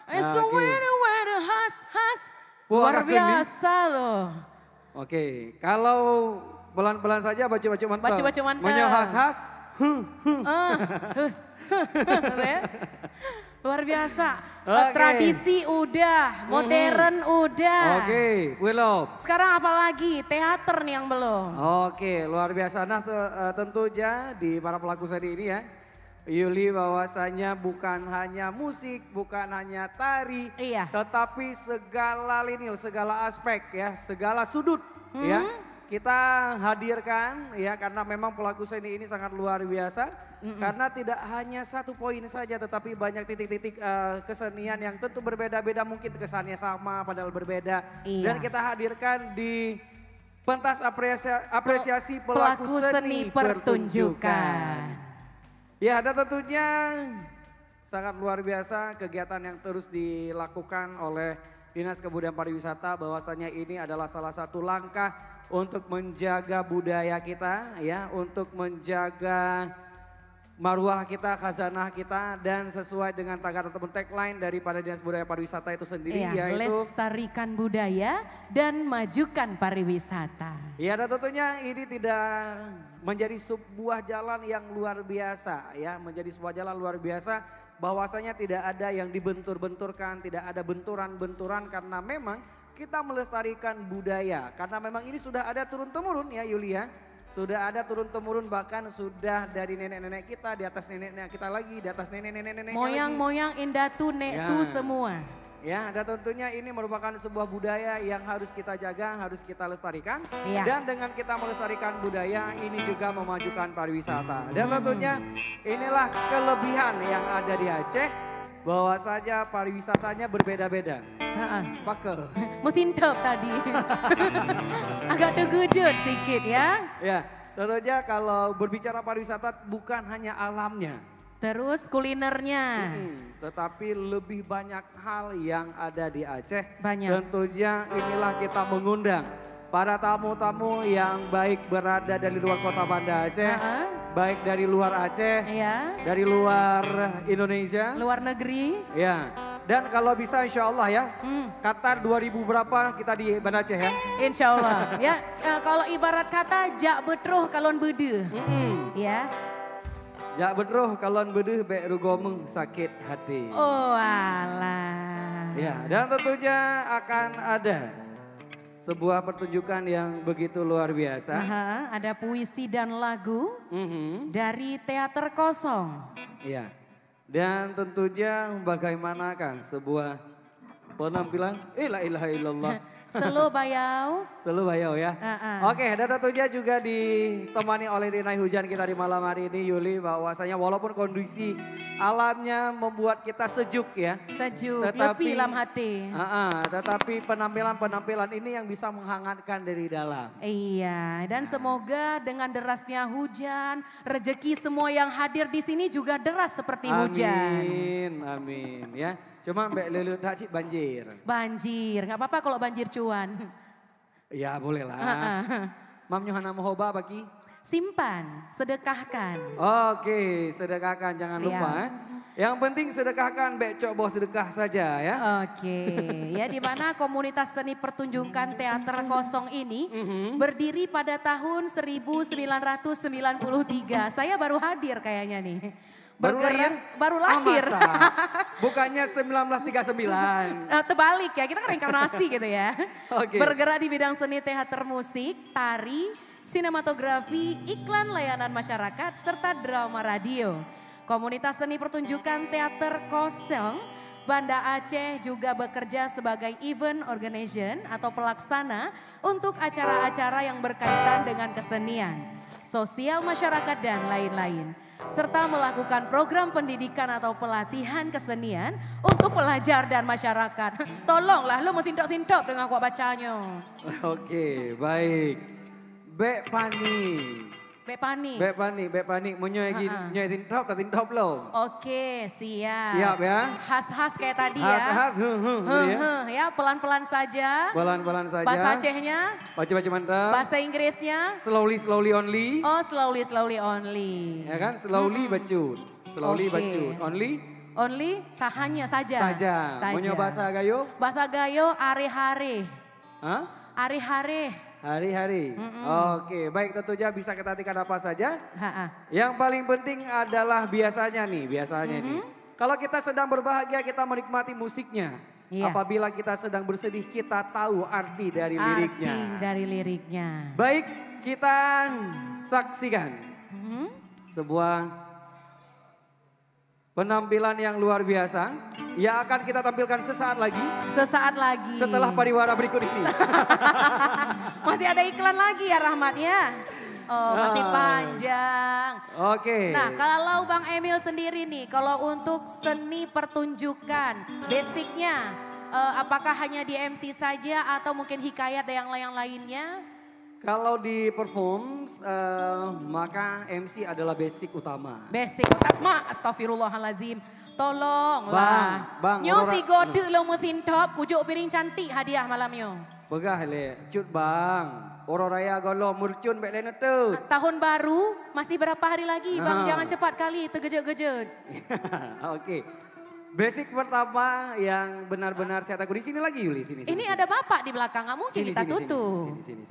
Oke. Has. Luar Luar biasa loh. Oke, kalau pelan-pelan saja baca-baca mantap. Baca-baca mantap. Menyohas-has. Hus. Luar biasa. Oke. Tradisi udah, modern udah. Oke, belum. Sekarang apa lagi? Teater nih yang belum. Oke, luar biasa. Nah, tentu aja di para pelaku seni ini ya, Yuli bahwasanya bukan hanya musik, bukan hanya tari, Iya. tetapi segala lini, segala aspek ya, segala sudut ya. Kita hadirkan ya karena memang pelaku seni ini sangat luar biasa. Karena tidak hanya satu poin saja tetapi banyak titik-titik kesenian yang tentu berbeda-beda, mungkin kesannya sama padahal berbeda. Iya. Dan kita hadirkan di pentas apresiasi pelaku seni pertunjukan. Ya, dan tentunya sangat luar biasa kegiatan yang terus dilakukan oleh Dinas Kebudayaan Pariwisata, bahwasanya ini adalah salah satu langkah untuk menjaga budaya kita ya, untuk menjaga marwah kita, khazanah kita, dan sesuai dengan tagar ataupun tagline daripada Dinas Budaya Pariwisata itu sendiri Iya, yaitu lestarikan budaya dan majukan pariwisata. ya, dan tentunya ini tidak menjadi sebuah jalan yang luar biasa ya, menjadi sebuah jalan luar biasa bahwasanya tidak ada yang dibentur-benturkan, tidak ada benturan-benturan karena memang kita melestarikan budaya, karena memang ini sudah ada turun-temurun ya Yulia. Sudah ada turun-temurun, bahkan sudah dari nenek-nenek kita, di atas nenek-nenek kita lagi, di atas nenek-nenek Moyang-moyang indatu nektu Ya. semua. Ya, dan tentunya ini merupakan sebuah budaya yang harus kita jaga, harus kita lestarikan. Iya. Dan dengan kita melestarikan budaya, ini juga memajukan pariwisata. Dan tentunya inilah kelebihan yang ada di Aceh, bahwa saja pariwisatanya berbeda-beda. Pakel. Mutintep tadi. Agak terkejut sedikit ya. Ya, tentunya kalau berbicara pariwisata bukan hanya alamnya. Terus kulinernya. Tetapi lebih banyak hal yang ada di Aceh. Banyak. Tentunya inilah kita mengundang para tamu-tamu yang baik berada dari luar kota Banda Aceh, baik dari luar Aceh, Iya. dari luar Indonesia. Luar negeri. Ya, dan kalau bisa insya Allah ya, Qatar 2000 berapa kita di Banda Aceh ya. Insya Allah. Ya, kalau ibarat kata jak betruh kalon bede. Ya. Ya bedroh kalon bedeh bek rugomeng sakit hati. Oh alah. Ya, dan tentunya akan ada sebuah pertunjukan yang begitu luar biasa. Ada puisi dan lagu Mhm. dari Teater Kosong. Iya. Dan tentunya bagaimanakah sebuah penampilan? La ilaha illallah. Selo bayau. Selalu bayau ya. Ah. Oke, dan tentunya juga ditemani oleh Rinai Hujan kita di malam hari ini Yuli, bahwasanya walaupun kondisi alamnya membuat kita sejuk ya. Sejuk, Tetapi- lebih dalam hati. Tetapi penampilan-penampilan ini yang bisa menghangatkan dari dalam. Iya, dan semoga dengan derasnya hujan, rezeki semua yang hadir di sini juga deras seperti hujan. Amin, amin ya. Cuma Mbak Lelu tak cik banjir. Banjir, nggak apa-apa kalau banjir cuan. Ya boleh lah. Ah. Mam Yohana Mohoba bagi. Simpan, sedekahkan. Oke, sedekahkan jangan Siap. lupa. Yang penting sedekahkan, Mbak Cok Bos sedekah saja ya. Oke, ya di mana komunitas seni pertunjukan teater kosong ini Mhm. berdiri pada tahun 1993. Saya baru hadir kayaknya nih. Baru lahir? Baru lahir. Ah, masa? Bukannya 1939. Terbalik ya, kita kan reinkarnasi gitu ya. Oke. Bergerak di bidang seni teater musik, tari, sinematografi, iklan layanan masyarakat, serta drama radio. Komunitas seni pertunjukan teater kosong Banda Aceh juga bekerja sebagai event organization atau pelaksana untuk acara-acara yang berkaitan dengan kesenian, sosial masyarakat dan lain-lain. Serta melakukan program pendidikan atau pelatihan kesenian untuk pelajar dan masyarakat. Tolonglah lo mau tindak-tindak dengan aku bacanya. Oke, baik. Bek Pani. Bek Pani. Bek Pani. Mau nyoetin top, datin top lo. Oke, siap. Siap ya. Khas-khas kayak tadi ya. Has, ya. Ya, pelan-pelan saja. Pelan-pelan saja. Bahasa Acehnya, Baca-baca mantap. bahasa Inggrisnya. Slowly only. Oh, slowly only. Ya kan, slowly bacut. Slowly Oke. bacut. Only hanya saja. Saja. Mau nyoba bahasa Gayo? Bahasa Gayo are-hare. Hah? Are-hare. Hari-hari. Oke, baik, tentunya bisa kita artikan apa saja. Ha-ha. Yang paling penting adalah biasanya nih. Kalau kita sedang berbahagia, kita menikmati musiknya. Iya. Apabila kita sedang bersedih, kita tahu arti dari liriknya. Arti dari liriknya. Baik, kita saksikan Mhm. sebuah penampilan yang luar biasa yang akan kita tampilkan sesaat lagi Sesaat lagi. setelah pariwara berikut ini. Masih ada iklan lagi ya Rahmat ya? Oh, masih Ah. panjang. Oke. Nah, kalau Bang Emil sendiri nih, kalau untuk seni pertunjukan, basicnya apakah hanya di MC saja atau mungkin hikayat dan yang lainnya? Kalau di perform, maka MC adalah basic utama. Basic utama, astagfirullahalazim. Tolonglah. Bang, Nyo Aurora- si gode lo mesin top, kujuk piring cantik hadiah malamnya. Begah le, cut bang. Orang raya golo murcun bek lena tu. Tahun baru, masih berapa hari lagi Bang? Ah. Jangan cepat kali, tergejut-gejut. Oke. Basic pertama yang benar-benar saya takut di sini lagi Yuli, sini. Ini ada bapak di belakang, nggak mungkin kita tutup. Sini.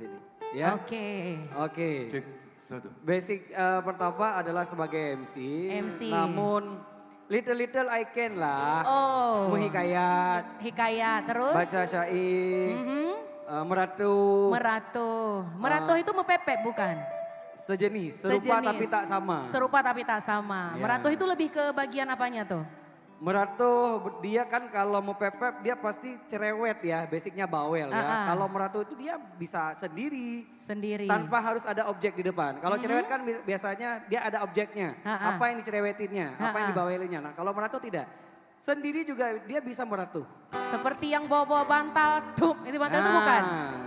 Ya. Oke. Oke. Basic pertama adalah sebagai MC. MC. Namun little I can lah. Oh. Menghikayat, Hikayat, terus? baca syair, Mhm. meratu, Meratuh itu mepepet bukan? sejenis, serupa Sejenis. tapi tak sama. Serupa tapi tak sama. Ya. Meratuh itu lebih ke bagian apanya tuh? Meratu dia kan kalau mau pepep dia pasti cerewet ya, basicnya bawel ya. Ah. Kalau meratu itu dia bisa sendiri Sendiri. tanpa harus ada objek di depan. Kalau cerewet kan biasanya dia ada objeknya, Ah. apa yang dicerewetinnya, apa yang Ah. dibawelinnya. Nah kalau meratu tidak, sendiri juga dia bisa meratu. Seperti yang bawa bantal, dup, itu bantal itu bukan?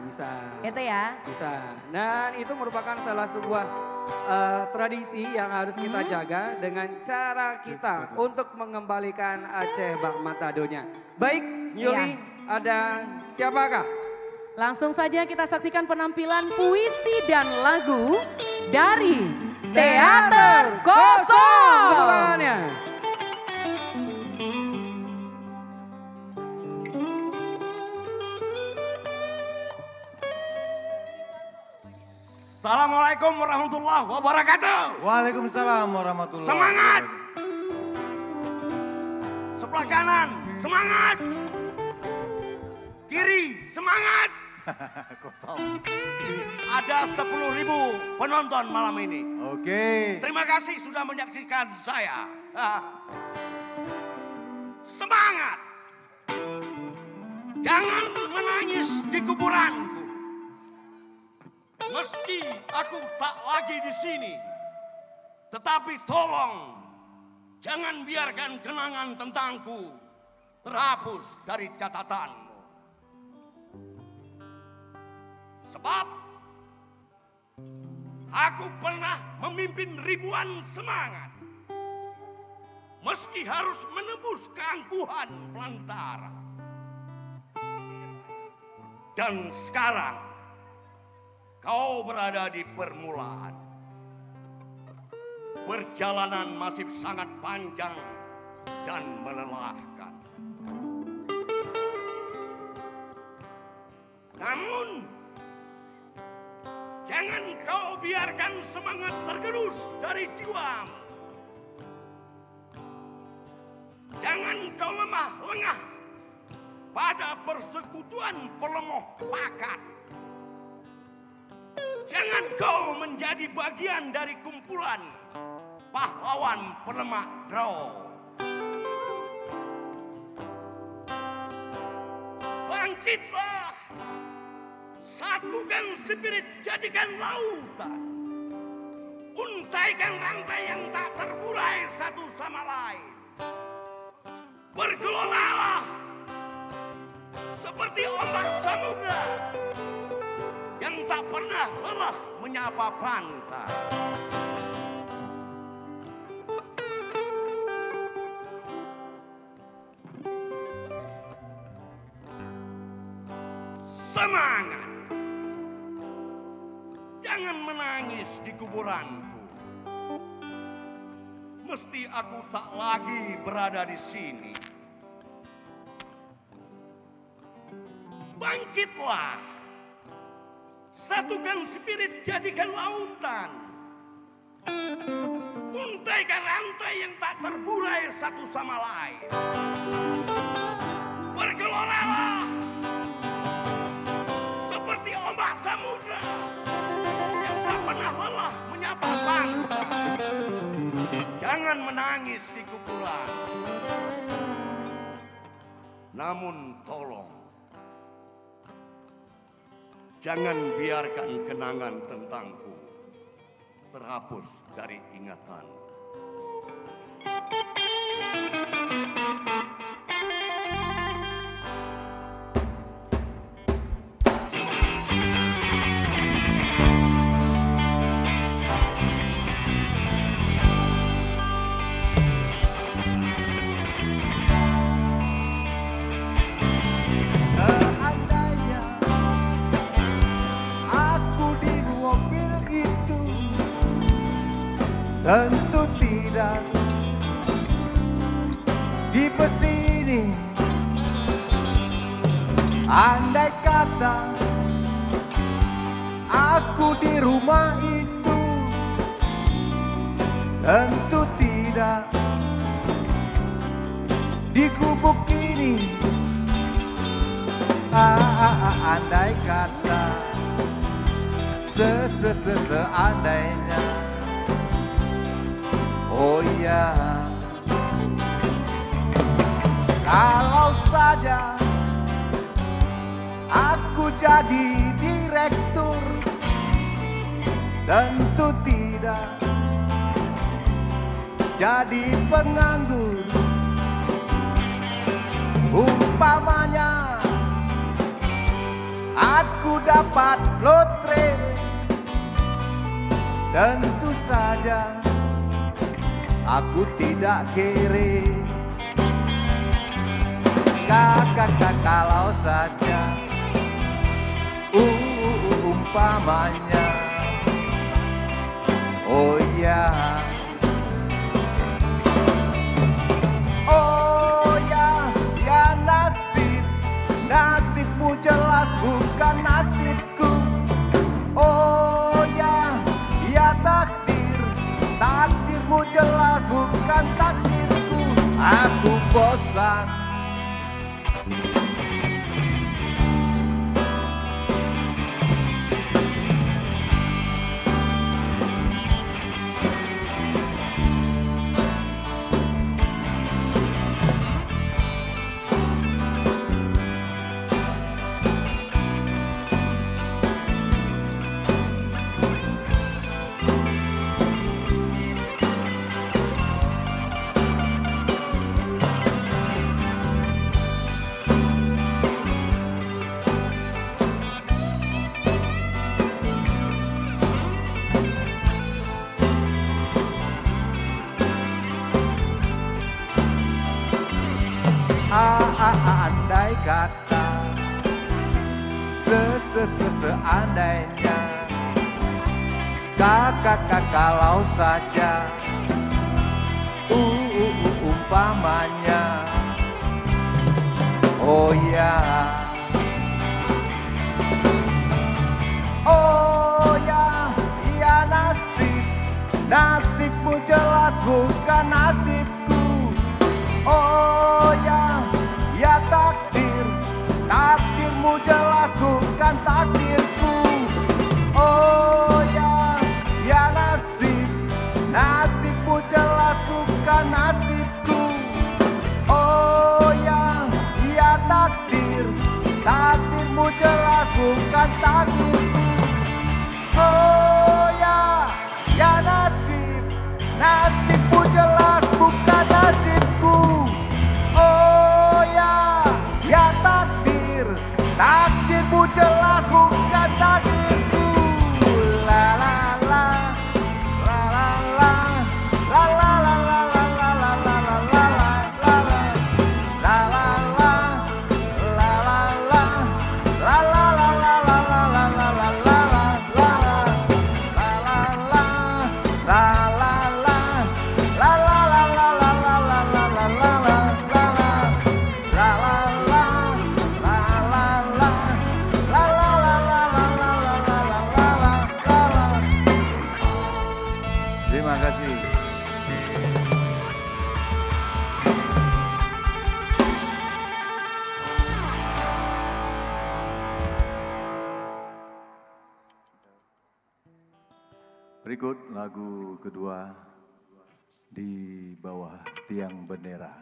Bisa. Itu ya? Bisa. Dan itu merupakan salah sebuah tradisi yang harus kita jaga dengan cara kita untuk mengembalikan Aceh Bak Matadonya. Baik, Yuli, ada siapakah? Langsung saja kita saksikan penampilan puisi dan lagu dari Teater Kosong. Ketukannya. Assalamualaikum warahmatullahi wabarakatuh. Waalaikumsalam warahmatullahi Semangat. wabarakatuh. Sebelah kanan, semangat. Kiri, semangat. Kosong. Ada 10.000 penonton malam ini. Oke. Terima kasih sudah menyaksikan saya. Jangan menangis di kuburanku. Meski aku tak lagi di sini, tetapi tolong jangan biarkan kenangan tentangku terhapus dari catatanmu. Sebab aku pernah memimpin ribuan semangat, meski harus menembus keangkuhan belantara. Dan sekarang kau berada di permulaan. Perjalanan masih sangat panjang dan melelahkan. Namun, jangan kau biarkan semangat tergerus dari jiwamu. Jangan kau lemah lengah pada persekutuan pelemoh pakat. Jangan kau menjadi bagian dari kumpulan pahlawan pelemak draw. Bangkitlah, satukan spirit, jadikan lautan. Untaikan rantai yang tak terburai satu sama lain. Bergeloralah seperti ombak samudra yang tak pernah lelah menyapa pantai. Semangat! Jangan menangis di kuburanku. Mesti aku tak lagi berada di sini. Bangkitlah, satukan spirit, jadikan lautan. Untaikan rantai yang tak terburai satu sama lain. Bergeloralah seperti ombak samudra yang tak pernah lelah menyapa pantai. Jangan menangis di kuburan. Namun tolong, jangan biarkan kenangan tentangku terhapus dari ingatan. Tentu tidak di bus ini. Andai kata aku di rumah itu, tentu tidak di gubuk ini. Andai kata seandainya. Oh ya, kalau saja aku jadi direktur, tentu tidak jadi penganggur. Umpamanya aku dapat lotre, tentu saja aku tidak kere. Kakak kalau saja umpamanya. Oh ya, oh ya, ya nasibmu jelas bukan nasibku. Oh ya, ya takdirmu jelas bukan takdirku. Aku bosan Andai kata seandainya kakak kalau saja umpamanya. Oh ya, oh ya, ya nasibmu jelas bukan nasibku. Oh ya, ya takdirmu jelas bukan takdirku. Oh ya, ya nasibmu jelas bukan nasibku. Oh ya, ya takdirmu jelas bukan takdirku. Oh ya, ya nasibmu jelas bukan nasibku. Oh ya, ya takdirmu jelas bukan takdirku. La la la, la la la, la la la la la la la la la la la la la la Terima kasih. Berikut lagu kedua, Di Bawah Tiang Bendera.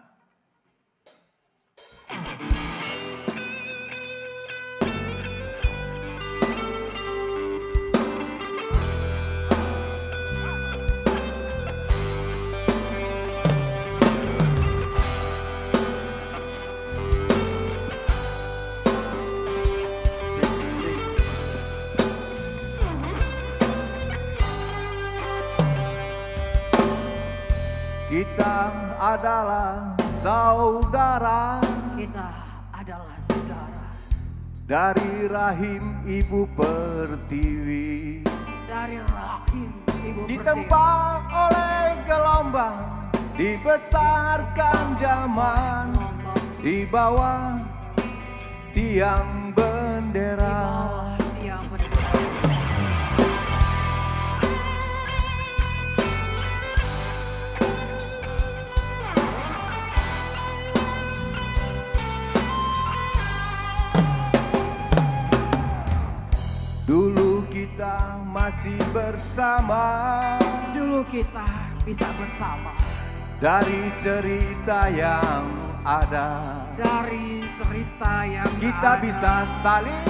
Kita adalah saudara. Kita adalah saudara. Dari rahim Ibu Pertiwi. Dari rahim Ibu Pertiwi. Ditempa oleh gelombang, dibesarkan zaman di bawah tiang bendera. Dulu kita masih bersama. Dulu kita bisa bersama. Dari cerita yang ada. Dari cerita yang kita ada. bisa saling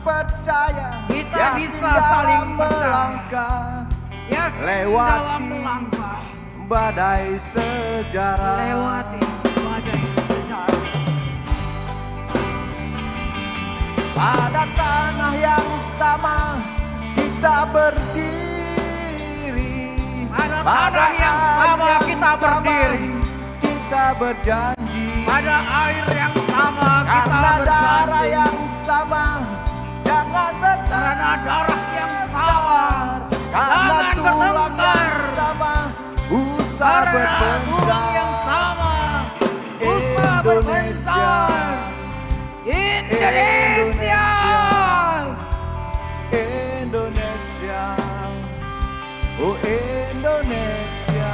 percaya. Kita bisa saling melangkah. Yakin lewati dalam melangkah. Badai sejarah. Lewati badai sejarah. Pada tanah yang sama kita berdiri. Pada tanah yang sama kita berdiri. Kita berjanji. Pada air yang sama kita karena berjanji. darah yang sama jangan bertengkar. Karena darah yang sama karena jangan tulang bertengkar. yang sama usah Karena berpencar. tulang yang sama usah berpencar. Indonesia, Indonesia, oh Indonesia.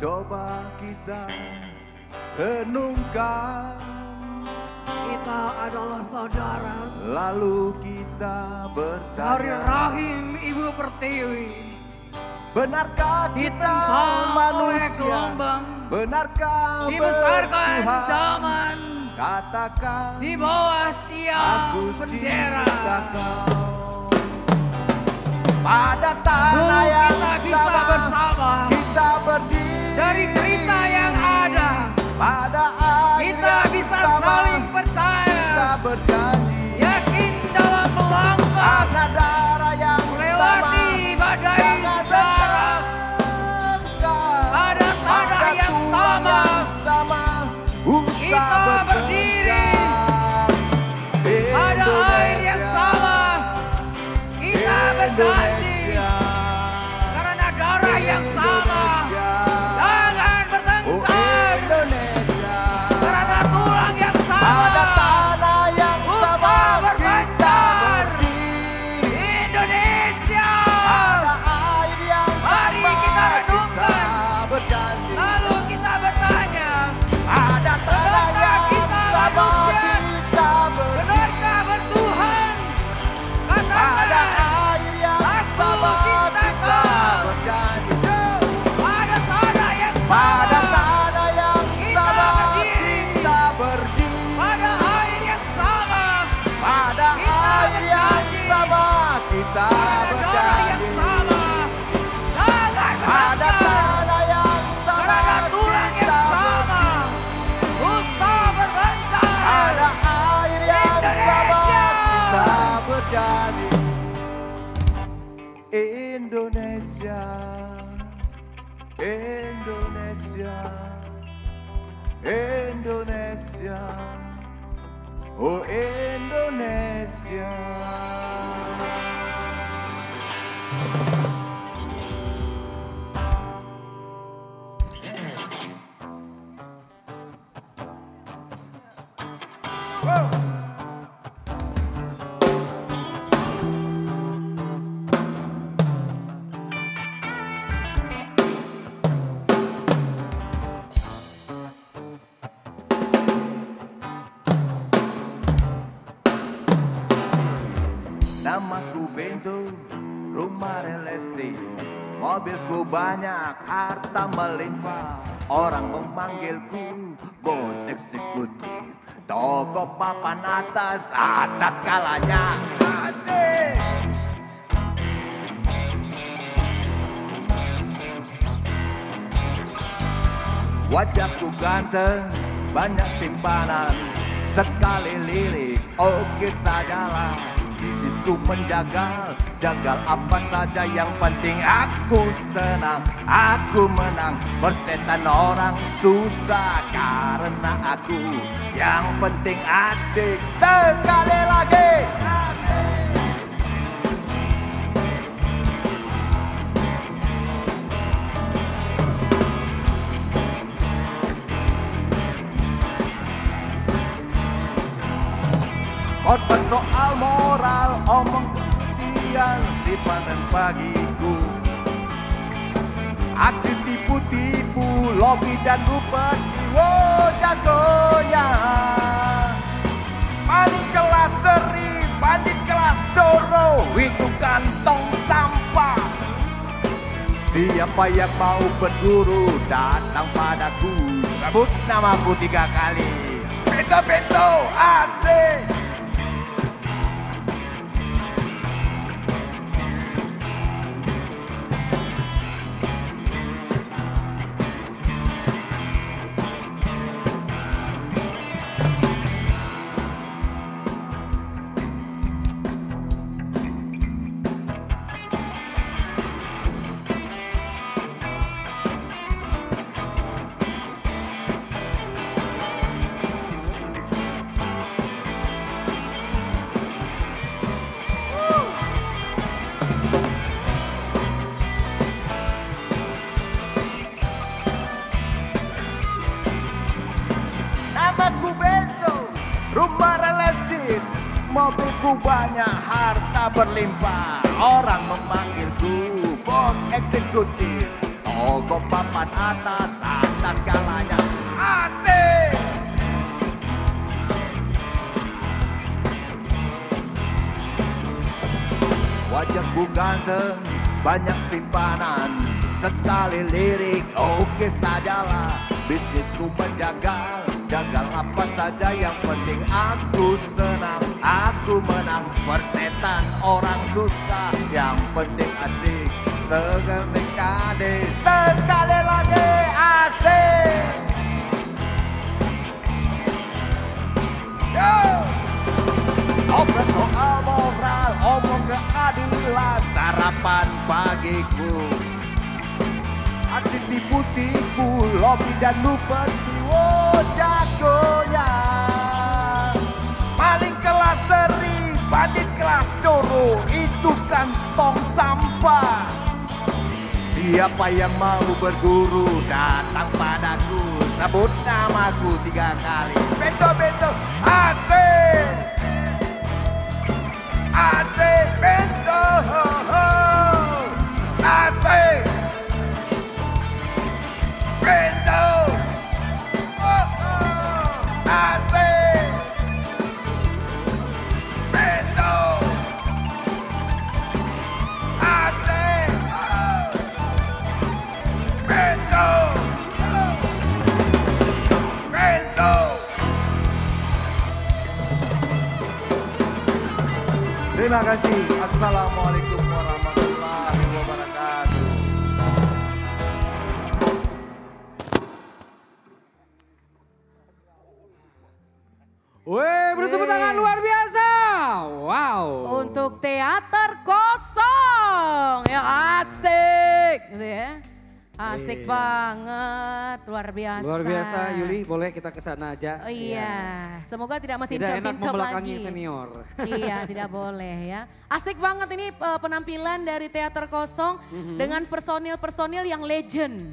Coba kita renungkan, Kita adalah saudara lalu kita dari bertanya, rahim Ibu Pertiwi. benarkah kita Ditentang oleh manusia? gelombang, Benarkah dibesarkan bertuhan? zaman, Katakan di bawah tiang aku bendera. cinta kau. Pada Dulu tanah yang kita bisa sama bersama kita berdiri. dari cerita yang ada. Pada air Kita yang bisa sama saling percaya, kita berjanji. yakin dalam melangkah, Karena darah yang sama melewati badai jangan sejarah. bertengkar. Pada tanah yang sama, sama kita berdiri. Pada air yang sama, kita berjanji. Karena darah yang sama, jangan bertengkar. Karena tulang yang Pada sama, tanah yang sama Usaha kita berpencar. berdiri. Indonesia. Pada air yang Mari sama kita renungkan. kita berjanji. Lalu kita bertanya, Ada tanah benarkah yang kita sama manusia? kita berdiri. Benarkah bertuhan? Ada Katakan, air yang aku sama cinta kita kau. berjanji. pada tanah yang Pada sama, tanah yang Kita sama berdiri. kita berdiri. pada air yang sama, Pada Kita air yang berjanji. sama kita pada darah yang berjanji. sama. Jangan Pada bertengkar. tanah yang sama Karena tulang yang kita sama, usaha berpencar. Ada air yang sama kita berjanji. Indonesia, Indonesia, Indonesia, oh Indonesia. Namaku Bento, rumah relesti, mobilku banyak, harta melimpah. Orang memanggilku bos eksekutif, toko papan atas kalanya. Asik. Wajahku ganteng, banyak simpanan, sekali lirik, oke sajalah. Bisnisku menjagal, jagal apa saja yang penting aku senang, aku menang. Persetan orang susah karena aku yang penting asik. Sekali lagi. Khotbah soal moral, omong kemudian sifat dan bagiku. Aksi tipu-tipu, lobby dan upeti, wow jagonya. Paling kelas seri, bandit kelas coro, itu kantong sampah. Siapa yang mau berguru, datang padaku. Sebut namaku 3 kali. Bento, asik. Namaku Bento, rumah relestin, mobilku banyak, harta berlimpah. Orang memanggilku bos eksekutif, toko papan atas Wajahku ganteng, banyak simpanan, sekali lirik oke sajalah. Bisnisku menjagal, gagal apa saja yang penting aku senang. Aku menang, persetan orang susah, yang penting asik. Sekali lagi asik. Yo! Obrol soal moral, omong keadilan, sarapan pagiku. Aksi tipu-tipu, lobby dan lupeti, oh jagonya. Maling kelas seri, bandit kelas coro, itu kantong sampah. Siapa yang mau berguru, datang padaku, sebut namaku 3 kali. Bento, asik. Asik, bento, asik. Bento, asik. Bento, asik. Bento, bento. Terima kasih. Assalamualaikum warahmatullahi wabarakatuh. Weh, beri tepuk tangan luar biasa. Wow. Untuk teater kosong. Ya asik. Gitu ya. Asik banget, luar biasa. Luar biasa, Yuli, boleh kita ke sana aja? Oh, iya, semoga tidak mati Tidak enak top membelakangi lagi. senior. Iya, tidak boleh ya. Asik banget ini penampilan dari teater kosong dengan personil-personil yang legend.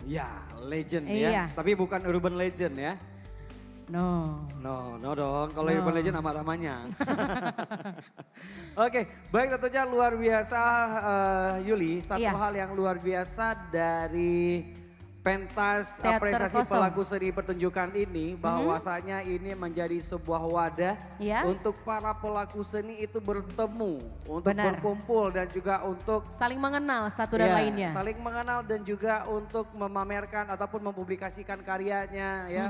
Ya, legend Iya. ya. Tapi bukan urban legend ya. No. No dong. Kalau No. urban legend nama-namanya. Oke, baik tentunya luar biasa Yuli. Satu Iya. hal yang luar biasa dari pentas Teater apresiasi kosong. pelaku seni pertunjukan ini, bahwasanya ini menjadi sebuah wadah Iya. untuk para pelaku seni itu bertemu, untuk Benar. berkumpul dan juga untuk Saling mengenal satu dan ya, lainnya. saling mengenal dan juga untuk memamerkan ataupun mempublikasikan karyanya ya.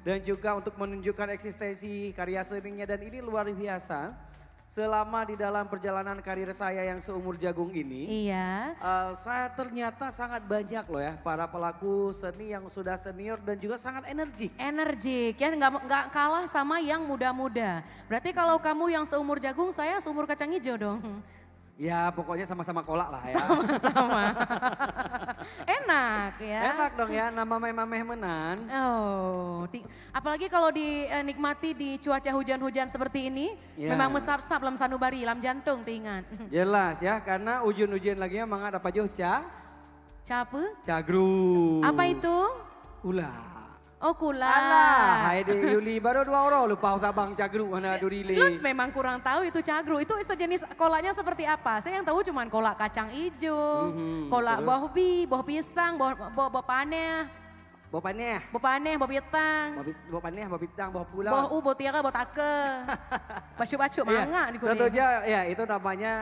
Dan juga untuk menunjukkan eksistensi karya seninya, dan ini luar biasa. Selama di dalam perjalanan karir saya yang seumur jagung ini, Iya. saya ternyata sangat banyak loh ya para pelaku seni yang sudah senior dan juga sangat energik. Energik ya, nggak kalah sama yang muda-muda. Berarti kalau kamu yang seumur jagung, saya seumur kacang hijau dong. Ya pokoknya sama-sama kolak lah ya. Sama-sama. Enak ya. Enak dong ya, nama memameh menan. Oh, apalagi kalau dinikmati di cuaca hujan-hujan seperti ini, Ya. memang mesap-sap lam sanubari, lam jantung tingan. Jelas ya, karena ujung-ujung lagi memang ada apa Johca? Cape? Cagru. Apa itu? Ulah. Oh kula. Alah, hai de Yuli baru 2 orang lupa sabang cagru mana durile. Lu memang kurang tahu itu cagru, itu sejenis kolaknya seperti apa? Saya yang tahu cuma kolak kacang hijau, kolak terus? buah pisang, buah paneh, Bopaneh, buah pitang, bopaneh, bopitang, buah pulau. buah buah tiara, buah take. Bacuk-bacuk manga di kuning. Tentunya ya itu namanya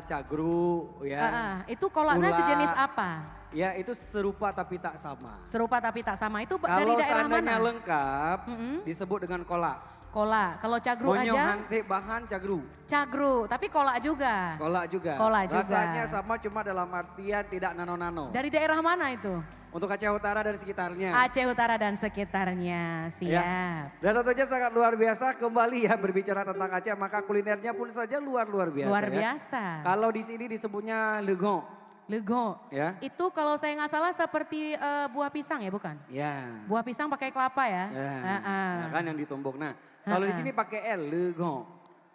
cagru ya. Itu kolaknya Gula. sejenis apa? Ya itu serupa tapi tak sama. Serupa tapi tak sama. Itu dari Kalau daerah seandainya mana? lengkap disebut dengan kolak. Kolak. Kalau cagru Monyo aja? hantik bahan cagru. Cagru, tapi kolak juga. Kolak juga. Kolak juga. Rasanya sama cuma dalam artian tidak nano-nano. Dari daerah mana itu? Untuk Aceh Utara dan sekitarnya. Aceh Utara dan sekitarnya. Siap. Ya. Dan tentunya sangat luar biasa kembali ya berbicara tentang Aceh, maka kulinernya pun saja luar biasa. Luar ya. biasa. Kalau di sini disebutnya legong. Lego. Ya. Itu kalau saya nggak salah seperti buah pisang ya bukan? Ya. Buah pisang pakai kelapa ya? Ya. Ah. Nah, kan yang ditumbuk. Nah, kalau di sini pakai L, legong.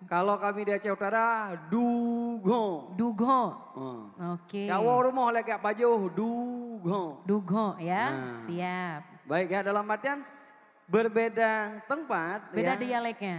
Kalau kami di Aceh Utara, dugong. Dugo. Hmm. Oke. Jawa rumah lagi baju dugong. Dugo ya, Nah. siap. Baik ya, dalam artian berbeda tempat. Beda ya. dialeknya.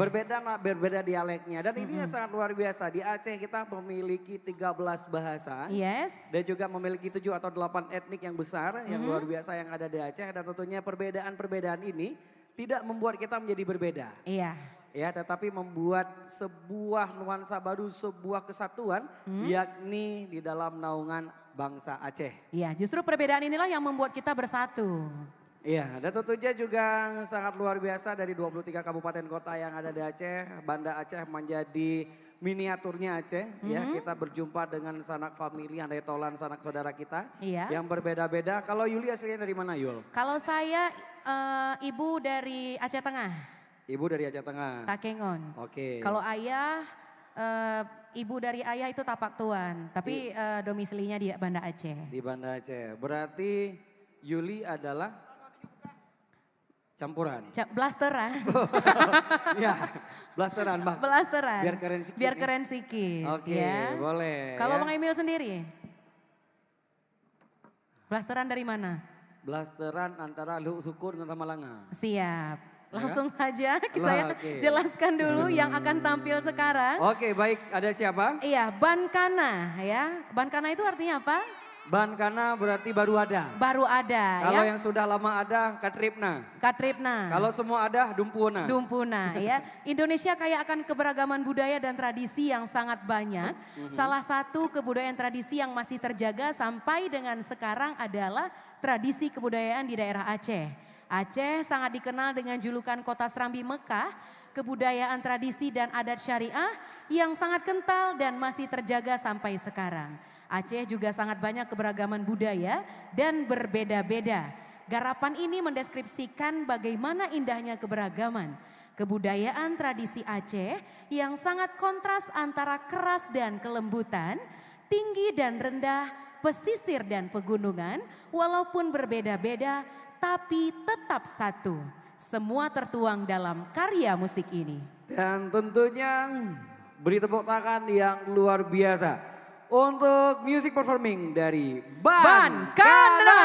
Berbeda dialeknya. Dan ini sangat luar biasa. Di Aceh kita memiliki 13 bahasa. Yes. Dan juga memiliki 7 atau 8 etnik yang besar, yang luar biasa yang ada di Aceh. Dan tentunya perbedaan-perbedaan ini tidak membuat kita menjadi berbeda. Iya. ya, tetapi membuat sebuah nuansa baru, sebuah kesatuan, yakni di dalam naungan bangsa Aceh. Iya, justru perbedaan inilah yang membuat kita bersatu. Iya, dan tentunya juga sangat luar biasa dari 23 kabupaten kota yang ada di Aceh, Banda Aceh menjadi miniaturnya Aceh. Ya, kita berjumpa dengan sanak famili, andai tolan sanak saudara kita Iya. yang berbeda-beda. Kalau Yuli aslinya dari mana, Yul? Kalau saya ibu dari Aceh Tengah, Ibu dari Aceh Tengah. Takengon. Oke. Kalau ayah, ibu dari ayah itu Tapak Tuan, tapi domisilinya di Banda Aceh. Di Banda Aceh. Berarti Yuli adalah campuran. Blasteran. Iya, blasteran, Mbak. Blasteran. Biar keren sikit. Biar keren sikit. Oke, ya. boleh. Kalau ya. Bang Emil sendiri? Blasteran dari mana? Blasteran antara Luhuk Sukur dengan Tamalanga. Siap. Langsung saja Lah, saya oke. jelaskan dulu yang akan tampil sekarang. Oke, baik. Ada siapa? Iya, Bankana ya. Bankana itu artinya apa? Bankana berarti baru ada. Baru ada Kalau ya. yang sudah lama ada, Katripna. Katripna. Kalau semua ada, Dumpuna. Dumpuna ya. Indonesia kaya akan keberagaman budaya dan tradisi yang sangat banyak. Salah satu kebudayaan tradisi yang masih terjaga sampai dengan sekarang adalah tradisi kebudayaan di daerah Aceh. Aceh sangat dikenal dengan julukan kota Serambi Mekah, kebudayaan tradisi dan adat syariah yang sangat kental dan masih terjaga sampai sekarang. Aceh juga sangat banyak keberagaman budaya dan berbeda-beda. Garapan ini mendeskripsikan bagaimana indahnya keberagaman kebudayaan tradisi Aceh yang sangat kontras antara keras dan kelembutan, tinggi dan rendah, pesisir dan pegunungan, walaupun berbeda-beda tapi tetap satu. Semua tertuang dalam karya musik ini. Dan tentunya beri tepuk tangan yang luar biasa untuk music performing dari Bankana.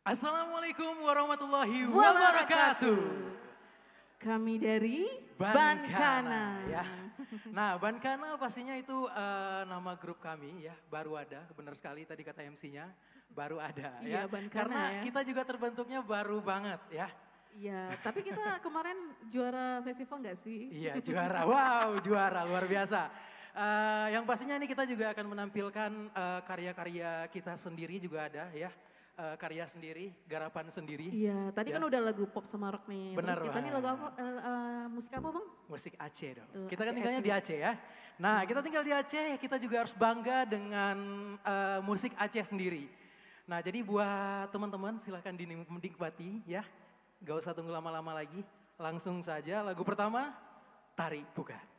Assalamualaikum warahmatullahi wabarakatuh. Kami dari Bankana. Bankana. Ya. Nah, Bankana pastinya itu nama grup kami ya, baru ada, benar sekali tadi kata MC-nya, baru ada ya. Iya, Bankana Karena ya. kita juga terbentuknya baru banget ya. Iya, tapi kita kemarin juara festival nggak sih? Iya, juara. Wow, juara luar biasa. Yang pastinya ini kita juga akan menampilkan karya-karya kita sendiri juga ada ya. Karya sendiri, garapan sendiri. Iya, tadi Ya. kan udah lagu pop sama rock nih. Benar Terus kita nih banget. lagu apa, musik apa bang? Musik Aceh dong. Tuh, Kita kan Aceh tinggalnya di Aceh ya. Nah, kita tinggal di Aceh, kita juga harus bangga dengan musik Aceh sendiri. Nah, jadi buat teman-teman silahkan dinikmati ya. Gak usah tunggu lama-lama lagi. Langsung saja lagu pertama, Tari Pukat.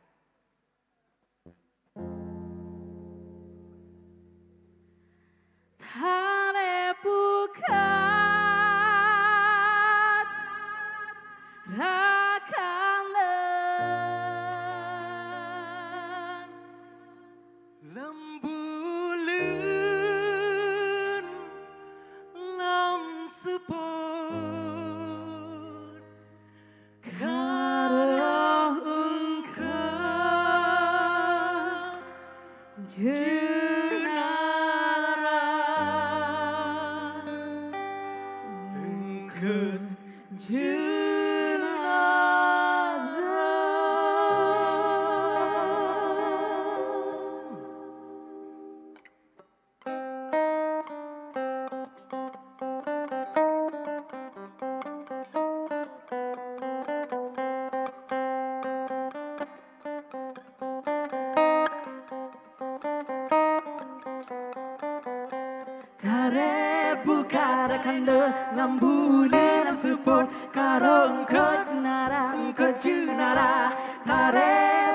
Tare pukat rakamlen Lembu support Karena engkau jenara, engkau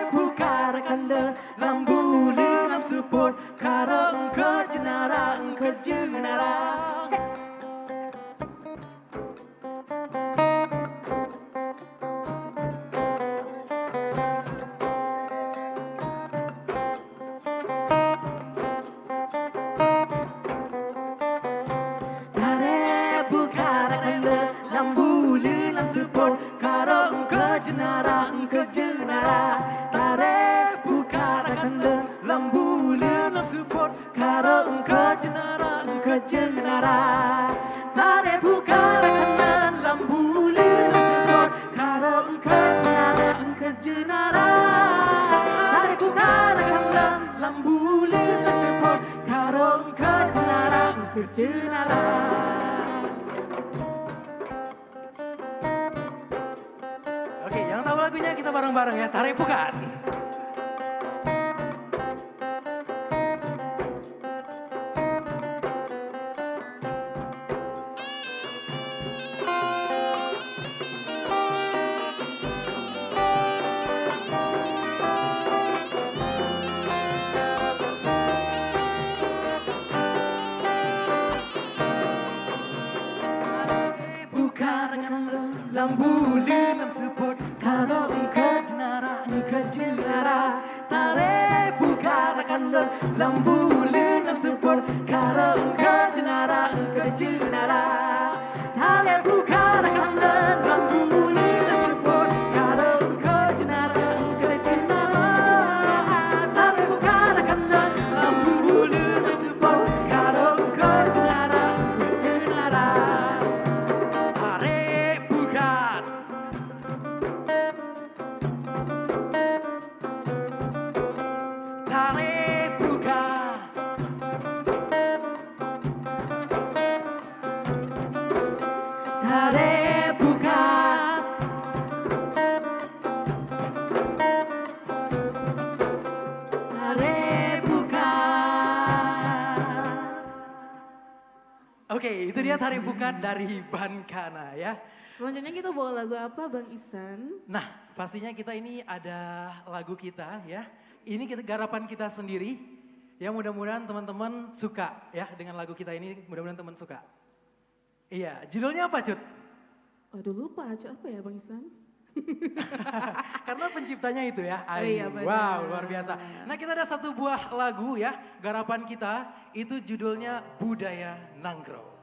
Tare bukara kanda lambuli lam support karo engkau jenara Tare bukara kanda lambuli lam support karo engkau jenara Tare bukara kanda lambuli lam support karo engkau jenara Tare bukara kanda lambuli lam support karo engkau jenara Tare bukara kanda lambuli lam support karo engkau jenara Oke, yang tahu lagunya kita bareng-bareng ya, Tare Bukan. Lambuli lam support karo engkau jenara Tare bukara kanda lambuli lam support karo engkau jenara Tare bukara kanda lambuli lam support karo engkau jenara Tare bukara kanda lambuli lam support karo engkau jenara Oke, itu dia Tare Bukan dari Bankana ya. Selanjutnya kita bawa lagu apa Bang Isan? Nah, pastinya kita ini ada lagu kita ya. Ini kita garapan kita sendiri. Ya mudah-mudahan teman-teman suka ya dengan lagu kita ini. Mudah-mudahan teman suka. Iya, judulnya apa Cut? Aduh lupa, apa ya Bang Isan? Karena penciptanya itu ya. Oh iya, benar. Wow, luar biasa. Nah, kita ada satu buah lagu ya, garapan kita. Itu judulnya Budaya Nanggrow.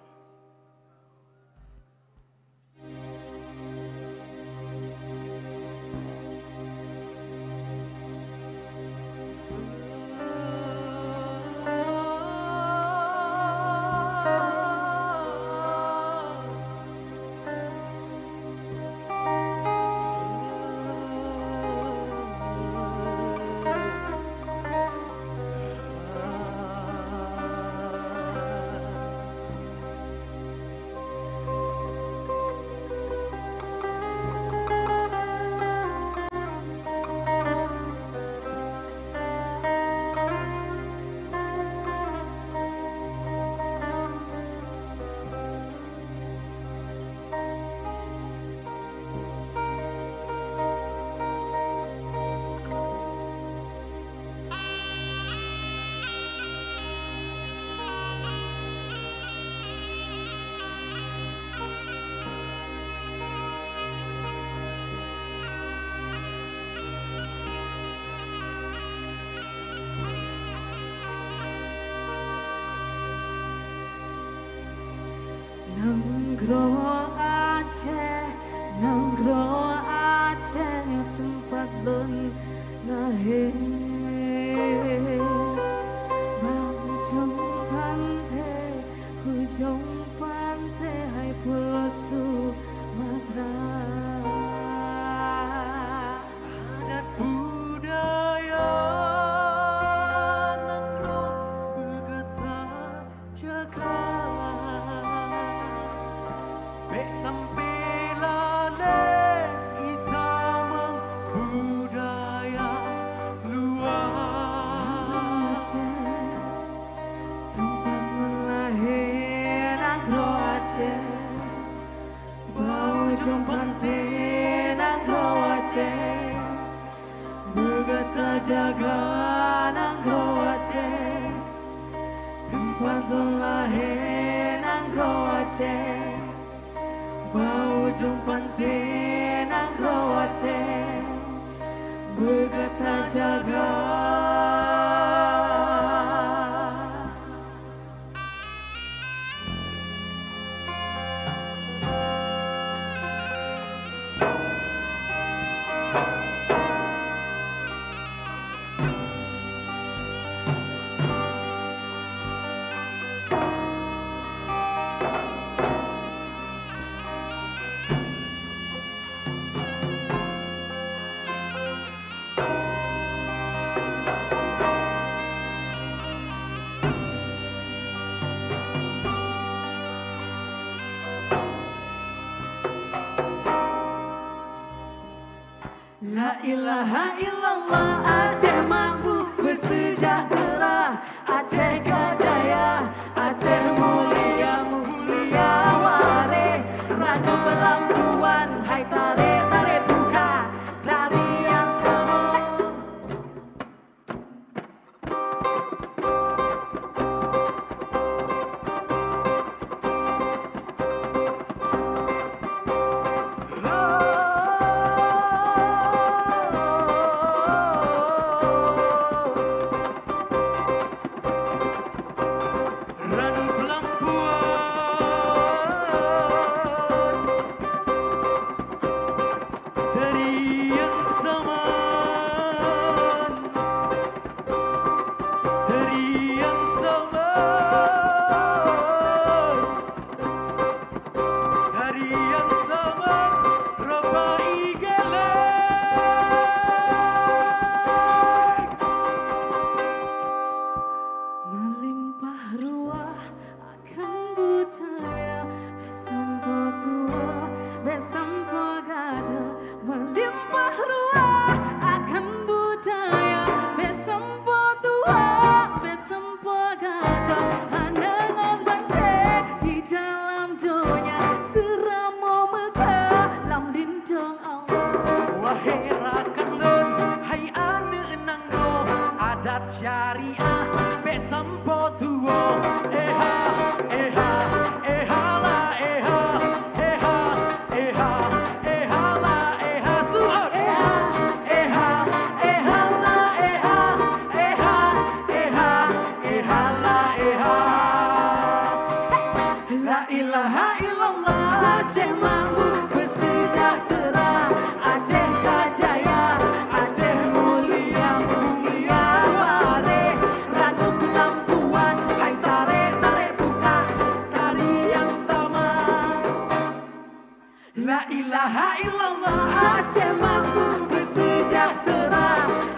Nanggro Aceh, Nanggro Acehnya tempat lun lahir. Ujung pantai, hai pulau Sumatera. Adat budaya Nanggro begetar jaga. Bek sampai lale hitam budaya luar. Tempat melahir Nanggro Aceh. Ujung pantai Nanggro Aceh. Begetar jaga Nanggro Aceh. Tempat lahir Nanggro Aceh. Ujung pantai Nanggro Aceh. Begetar jaga. La ilaha illallah, Aceh mampu bersejahtera, Aceh kejaya, Aceh mulia mulia ware, Ratu Pelampuan, hai tarik tarik buka, tarian semua. Ranu Pelampuan, tarian saman, tarian saman, tarian saman, Robai geleng. Melimpah ruah akan budaya, besampo tua, besampo gada. Melimpah ruah akan budaya, besampo tua, besampo gada. Anangan banteng di dalam dunia, seramo megah lam lindung Allah. Wahai rakan lun, hai ane Nanggro, adat syariah besampo tuwo. Eha, eha, eha la eha, eha, eha, eha la eha suat. Eha, eha, eha la eha, eha, eha, eha la eha. La ilaha illallah, Aceh mampu bersejahtera, Aceh kejaya, Aceh mulia mulia ware, Ratu Pelampuan, hai tarik tarik buka, tarian sama. La ilaha illallah, Aceh mampu bersejahtera,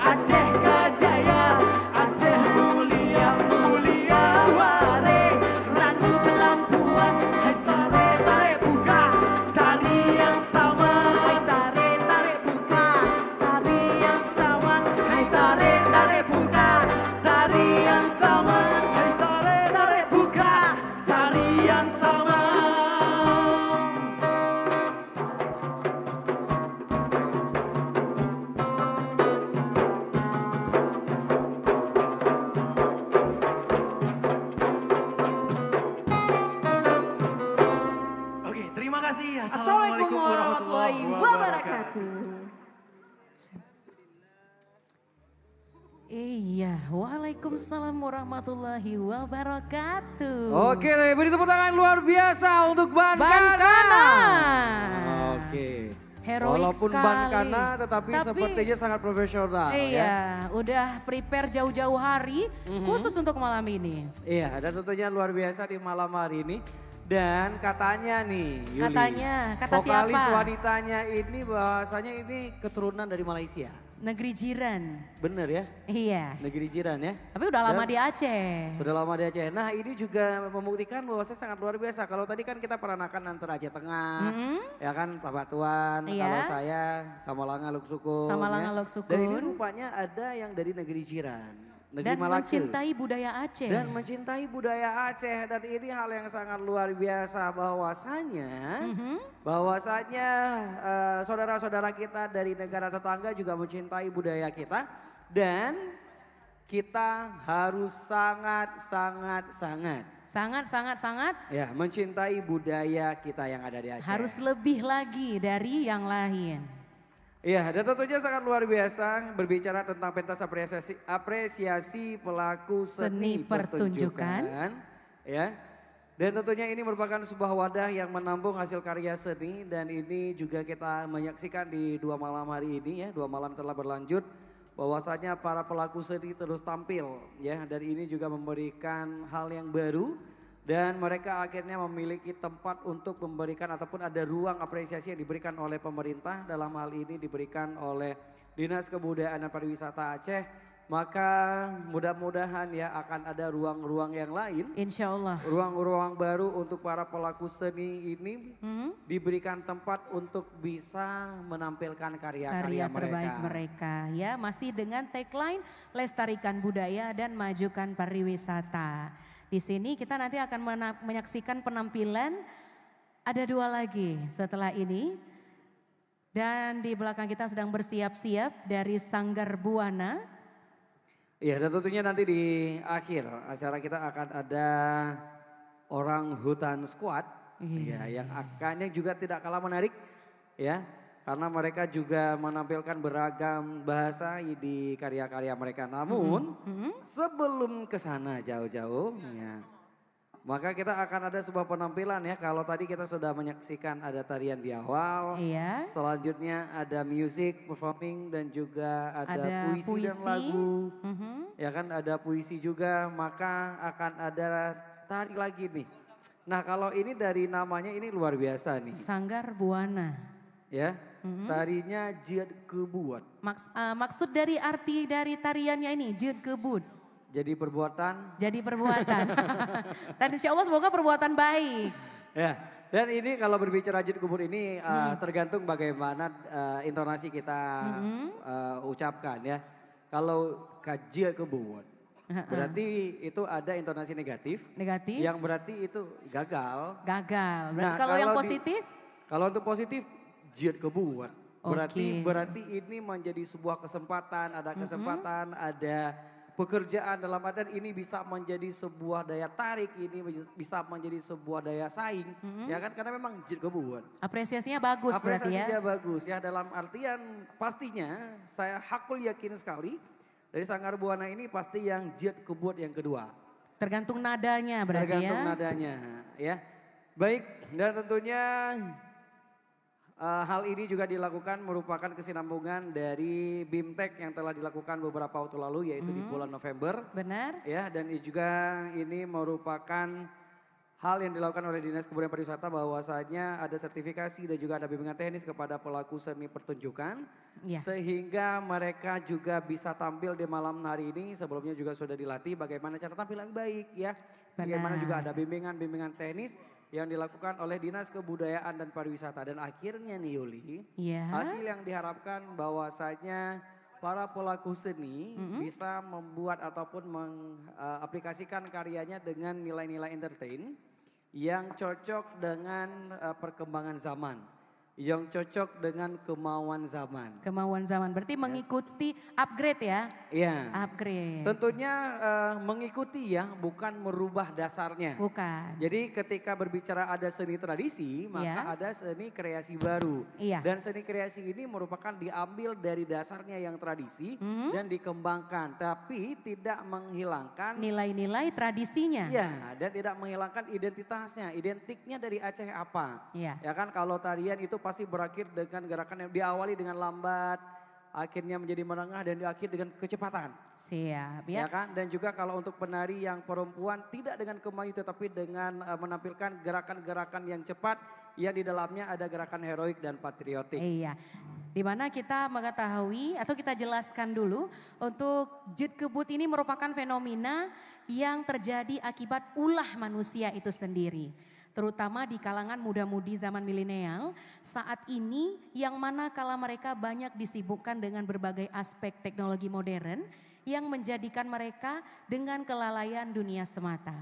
Aceh kejaya, Aceh mulia mulia ware, Ratu Pelampuan, hai tarik tarik buka, tarian sama. Hai tarik tarik buka, tarian sama. Hai tarik tarik buka, tarian sama. Hai tarik tarik buka, tarian sama. Oke, terima kasih. Assalamualaikum warahmatullahi wabarakatuh. Iya, waalaikumsalam warahmatullahi wabarakatuh. Oke, beri tepuk tangan luar biasa untuk Bankana. Bankana. Oke. Heroik Walaupun sekali. Bankana tetapi sepertinya sangat profesional ya. Iya, udah prepare jauh-jauh hari khusus untuk malam ini. Iya, dan tentunya luar biasa di malam hari ini. Dan katanya nih, Yuli, Kata vokalis siapa? wanitanya ini bahwasanya ini keturunan dari Malaysia. Negeri jiran. Bener ya? Iya. Negeri jiran ya. Tapi udah lama Dan di Aceh. Sudah lama di Aceh. Nah ini juga membuktikan bahwa saya sangat luar biasa. Kalau tadi kan kita peranakan antara Aceh Tengah, ya kan Tabatuan. Iya. Kalau saya Samalanga Luksukun. Samalanga ya. Luksukun. Dan ini rupanya ada yang dari negeri jiran. Negeri Dan Malaka. mencintai budaya Aceh. Dan mencintai budaya Aceh. Dan ini hal yang sangat luar biasa bahwasanya saudara-saudara kita dari negara tetangga juga mencintai budaya kita. Dan kita harus sangat ya mencintai budaya kita yang ada di Aceh. harus lebih lagi dari yang lain. Iya, dan tentunya sangat luar biasa berbicara tentang pentas apresiasi pelaku seni Seni pertunjukan. pertunjukan. Ya, dan tentunya ini merupakan sebuah wadah yang menampung hasil karya seni dan ini juga kita menyaksikan di 2 malam hari ini ya, 2 malam telah berlanjut. Bahwasanya para pelaku seni terus tampil ya, dan ini juga memberikan hal yang baru. Dan mereka akhirnya memiliki tempat untuk memberikan ataupun ada ruang apresiasi yang diberikan oleh pemerintah. Dalam hal ini diberikan oleh Dinas Kebudayaan dan Pariwisata Aceh. Maka mudah-mudahan ya akan ada ruang-ruang yang lain. Insya Allah. Ruang-ruang baru untuk para pelaku seni ini diberikan tempat untuk bisa menampilkan karya-karya Karya terbaik mereka ya, masih dengan tagline lestarikan budaya dan majukan pariwisata. Di sini kita nanti akan menyaksikan penampilan, ada 2 lagi setelah ini. Dan di belakang kita sedang bersiap-siap dari Sanggar Buana. Iya, dan tentunya nanti di akhir acara kita akan ada orang hutan squad. Iya. Ya, yang juga tidak kalah menarik ya. Karena mereka juga menampilkan beragam bahasa di karya-karya mereka. Namun sebelum ke sana jauh-jauh ya, maka kita akan ada sebuah penampilan ya. Kalau tadi kita sudah menyaksikan ada tarian di awal. Iya. Selanjutnya ada music, performing dan juga ada puisi dan puisi. lagu. Ya kan ada puisi juga, maka akan ada tari lagi nih. Nah kalau ini dari namanya ini luar biasa nih. Sanggar Buana. Ya, tarinya Jid Kebut. Maksud dari arti dari tariannya ini, Jid Kebut. Jadi perbuatan. Jadi perbuatan. Dan insya Allah semoga perbuatan baik. Ya, dan ini kalau berbicara Jid Kebut ini tergantung bagaimana intonasi kita ucapkan ya. Kalau Jid Kebut berarti itu ada intonasi negatif. Negatif. Yang berarti itu gagal. Gagal. Nah, Kalau yang kalau positif? Kalau untuk positif Jid Kebuat. Oke. Berarti ini menjadi sebuah kesempatan, ada kesempatan, ada pekerjaan dalam artian ini bisa menjadi sebuah daya tarik, ini bisa menjadi sebuah daya saing, ya kan karena memang Jid Kebuat. Apresiasinya bagus berarti ya. Apresiasinya bagus ya dalam artian pastinya saya hakul yakin sekali dari Sanggar Buana ini pasti yang Jid Kebuat yang kedua. Tergantung nadanya berarti Tergantung ya. nadanya ya. Baik, dan tentunya hal ini juga dilakukan merupakan kesinambungan dari BIMTEK yang telah dilakukan beberapa waktu lalu yaitu di bulan November. Benar. Ya, dan juga ini merupakan hal yang dilakukan oleh Dinas Kebudayaan Pariwisata bahwasanya ada sertifikasi dan juga ada bimbingan teknis kepada pelaku seni pertunjukan. Ya. Sehingga mereka juga bisa tampil di malam hari ini. Sebelumnya juga sudah dilatih bagaimana cara tampil yang baik ya. Bagaimana juga ada bimbingan teknis yang dilakukan oleh Dinas Kebudayaan dan Pariwisata. Dan akhirnya nih Yuli, hasil yang diharapkan bahwasanya para pelaku seni bisa membuat ataupun mengaplikasikan karyanya dengan nilai-nilai entertain yang cocok dengan perkembangan zaman. yang cocok dengan kemauan zaman. Kemauan zaman, berarti mengikuti upgrade ya? Iya. Upgrade. Tentunya mengikuti ya, bukan merubah dasarnya. Bukan. Jadi ketika berbicara ada seni tradisi, maka Iya. ada seni kreasi baru. Iya. Dan seni kreasi ini merupakan diambil dari dasarnya yang tradisi dan dikembangkan. Tapi tidak menghilangkan Nilai-nilai tradisinya. ya, dan tidak menghilangkan identitasnya, identiknya dari Aceh apa. Iya. Ya kan kalau tarian itu pasti berakhir dengan gerakan yang diawali dengan lambat, akhirnya menjadi menengah dan diakhiri dengan kecepatan. Siap Ya ya. kan? Dan juga kalau untuk penari yang perempuan tidak dengan kemayu tetapi dengan menampilkan gerakan-gerakan yang cepat yang di dalamnya ada gerakan heroik dan patriotik. Iya. Dimana kita mengetahui atau kita jelaskan dulu untuk Jid Kebut ini merupakan fenomena yang terjadi akibat ulah manusia itu sendiri. Terutama di kalangan muda-mudi zaman milenial saat ini yang mana kala mereka banyak disibukkan dengan berbagai aspek teknologi modern yang menjadikan mereka dengan kelalaian dunia semata.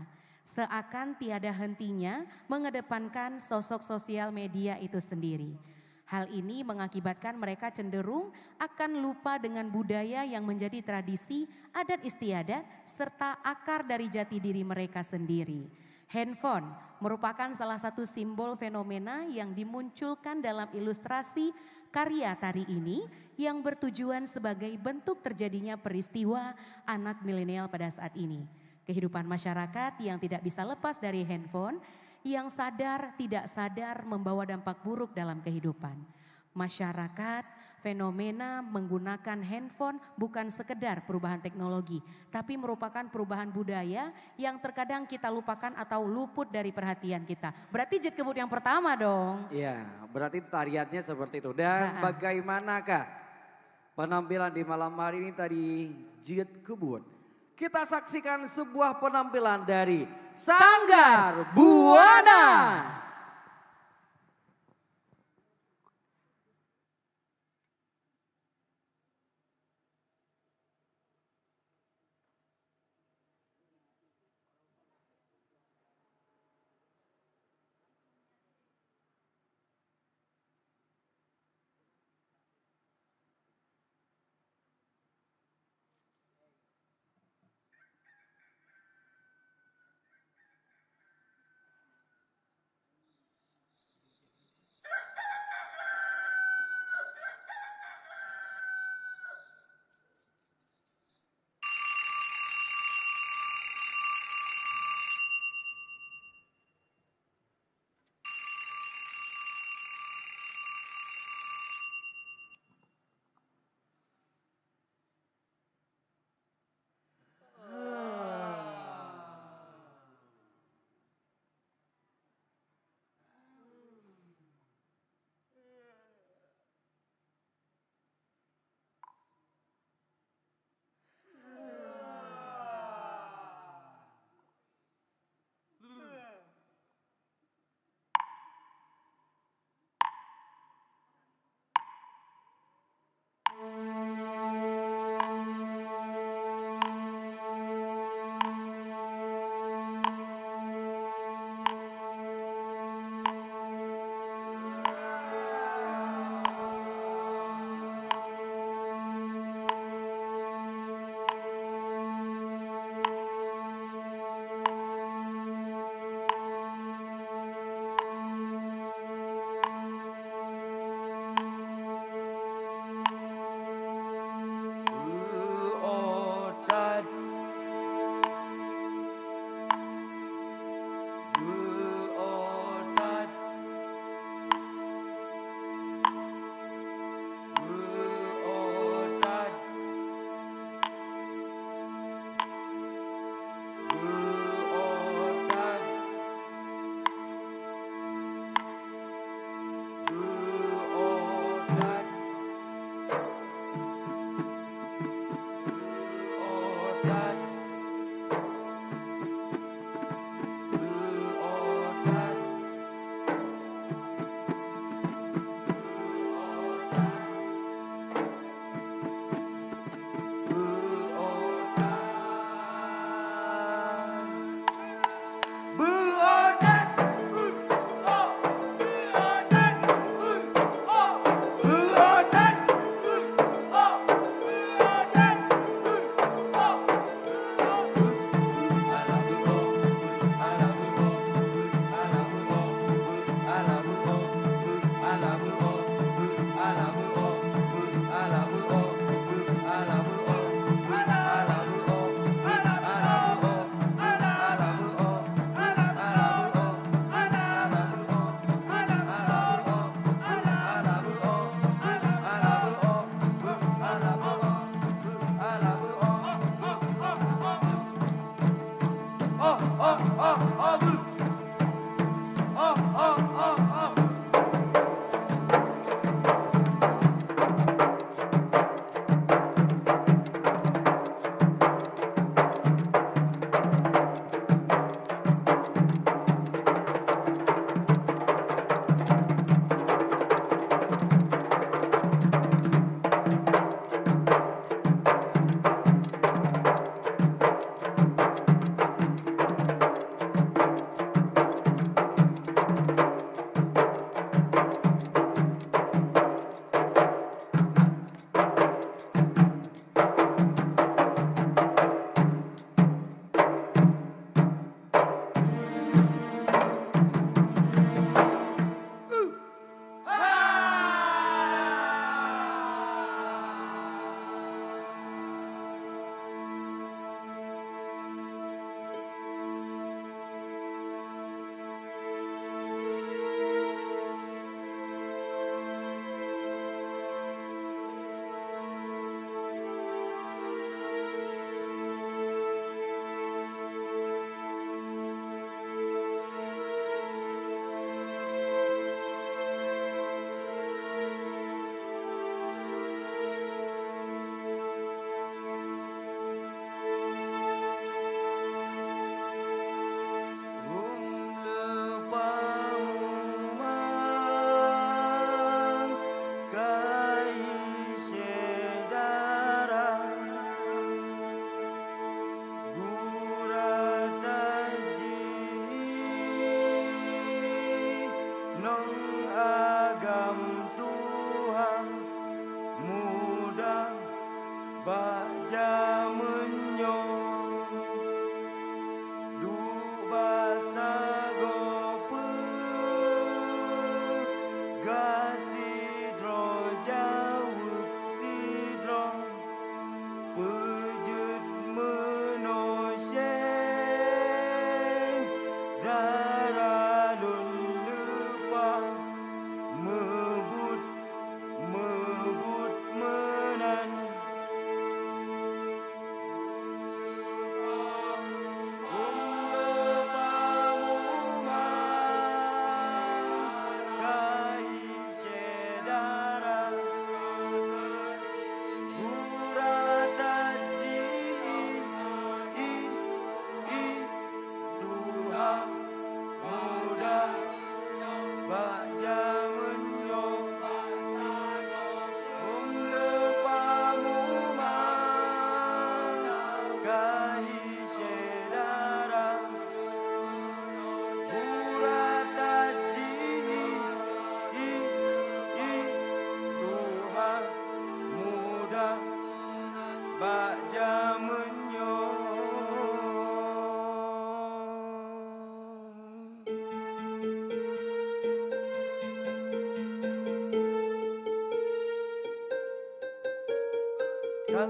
Seakan tiada hentinya mengedepankan sosok sosial media itu sendiri. Hal ini mengakibatkan mereka cenderung akan lupa dengan budaya yang menjadi tradisi, adat istiadat, serta akar dari jati diri mereka sendiri. Handphone merupakan salah satu simbol fenomena yang dimunculkan dalam ilustrasi karya tari ini yang bertujuan sebagai bentuk terjadinya peristiwa anak milenial pada saat ini. Kehidupan masyarakat yang tidak bisa lepas dari handphone, yang sadar tidak sadar membawa dampak buruk dalam kehidupan. Masyarakat, fenomena menggunakan handphone bukan sekedar perubahan teknologi, tapi merupakan perubahan budaya yang terkadang kita lupakan atau luput dari perhatian kita. Berarti Jid Kebut yang pertama dong. Iya, berarti tariannya seperti itu. Dan bagaimanakah penampilan di malam hari ini tadi Jid Kebut? Kita saksikan sebuah penampilan dari Sanggar Buana.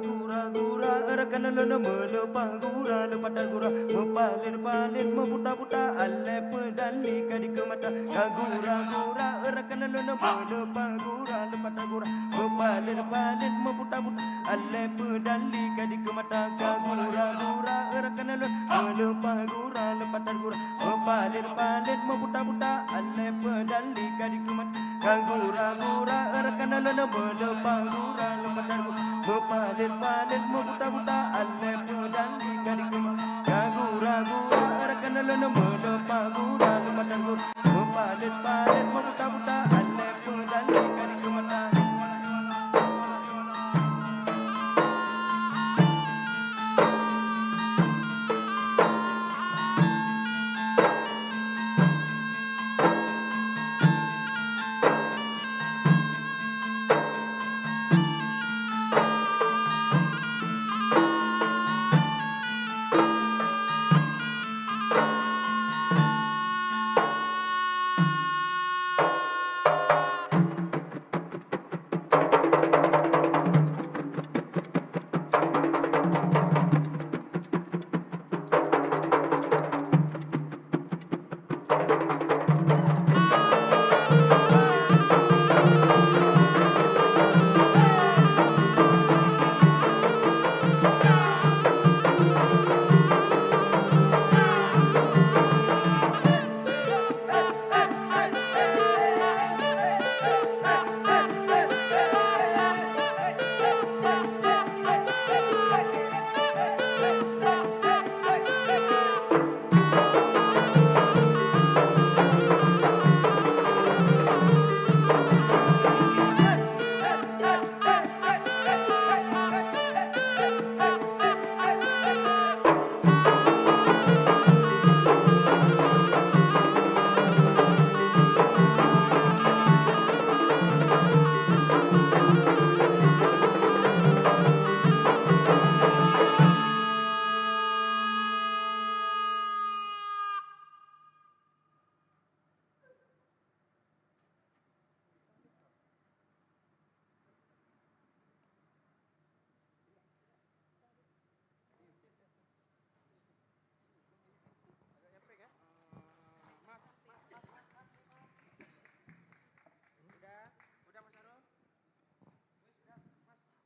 Gura-gura rekan lele melepah gura lepas dan gura mepalir-palir mebuta-buta alai pedali kadi ke mata gura-gura rekan lele melepah gura lepas dan gura mepalir-palir mebuta-buta alai pedali kadi ke mata gura-gura rekan lele melepah gura lepas dan gura mepalir-palir mebuta-buta alai pedali kadi ke mata gura-gura rekan lele melepah gura lepas dan gura mepalir-palir mebuta-buta alai pedali kadi ke mata gura-gura rekan lele melepah gura lepas dan gura mepalir-palir mebuta-buta alai pedali kadi ke mata.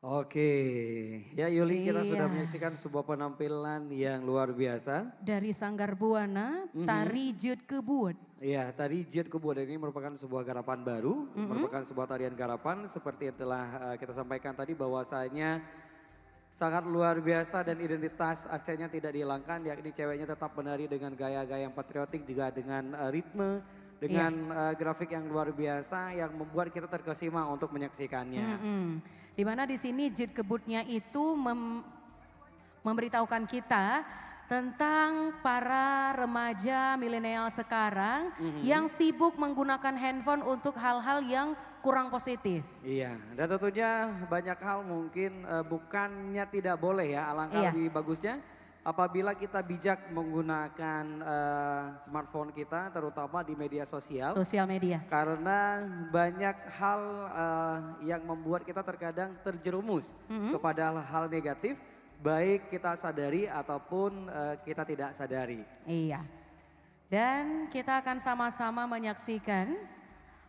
Oke, ya Yuli kita sudah Iya. menyaksikan sebuah penampilan yang luar biasa. Dari Sanggar Buana, tari Jut Kebut. Iya, tadi Jet Kebun ini merupakan sebuah garapan baru, merupakan sebuah tarian garapan seperti yang telah kita sampaikan tadi bahwasanya sangat luar biasa dan identitas Acehnya tidak dihilangkan, yakni ceweknya tetap menari dengan gaya-gaya yang patriotik juga dengan ritme, dengan grafik yang luar biasa yang membuat kita terkesima untuk menyaksikannya. Di mana di sini Jut Kebutnya itu memberitahukan kita tentang para remaja milenial sekarang yang sibuk menggunakan handphone untuk hal-hal yang kurang positif. Iya, dan tentunya banyak hal mungkin bukannya tidak boleh ya, alangkah lebih bagusnya apabila kita bijak menggunakan smartphone kita terutama di media sosial. Sosial media. Karena banyak hal yang membuat kita terkadang terjerumus kepada hal-hal negatif, baik kita sadari ataupun kita tidak sadari. Iya. Dan kita akan sama-sama menyaksikan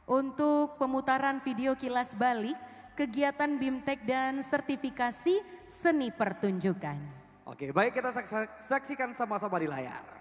untuk pemutaran video kilas balik kegiatan BIMTEK dan sertifikasi seni pertunjukan. Oke, baik kita saksikan sama-sama di layar.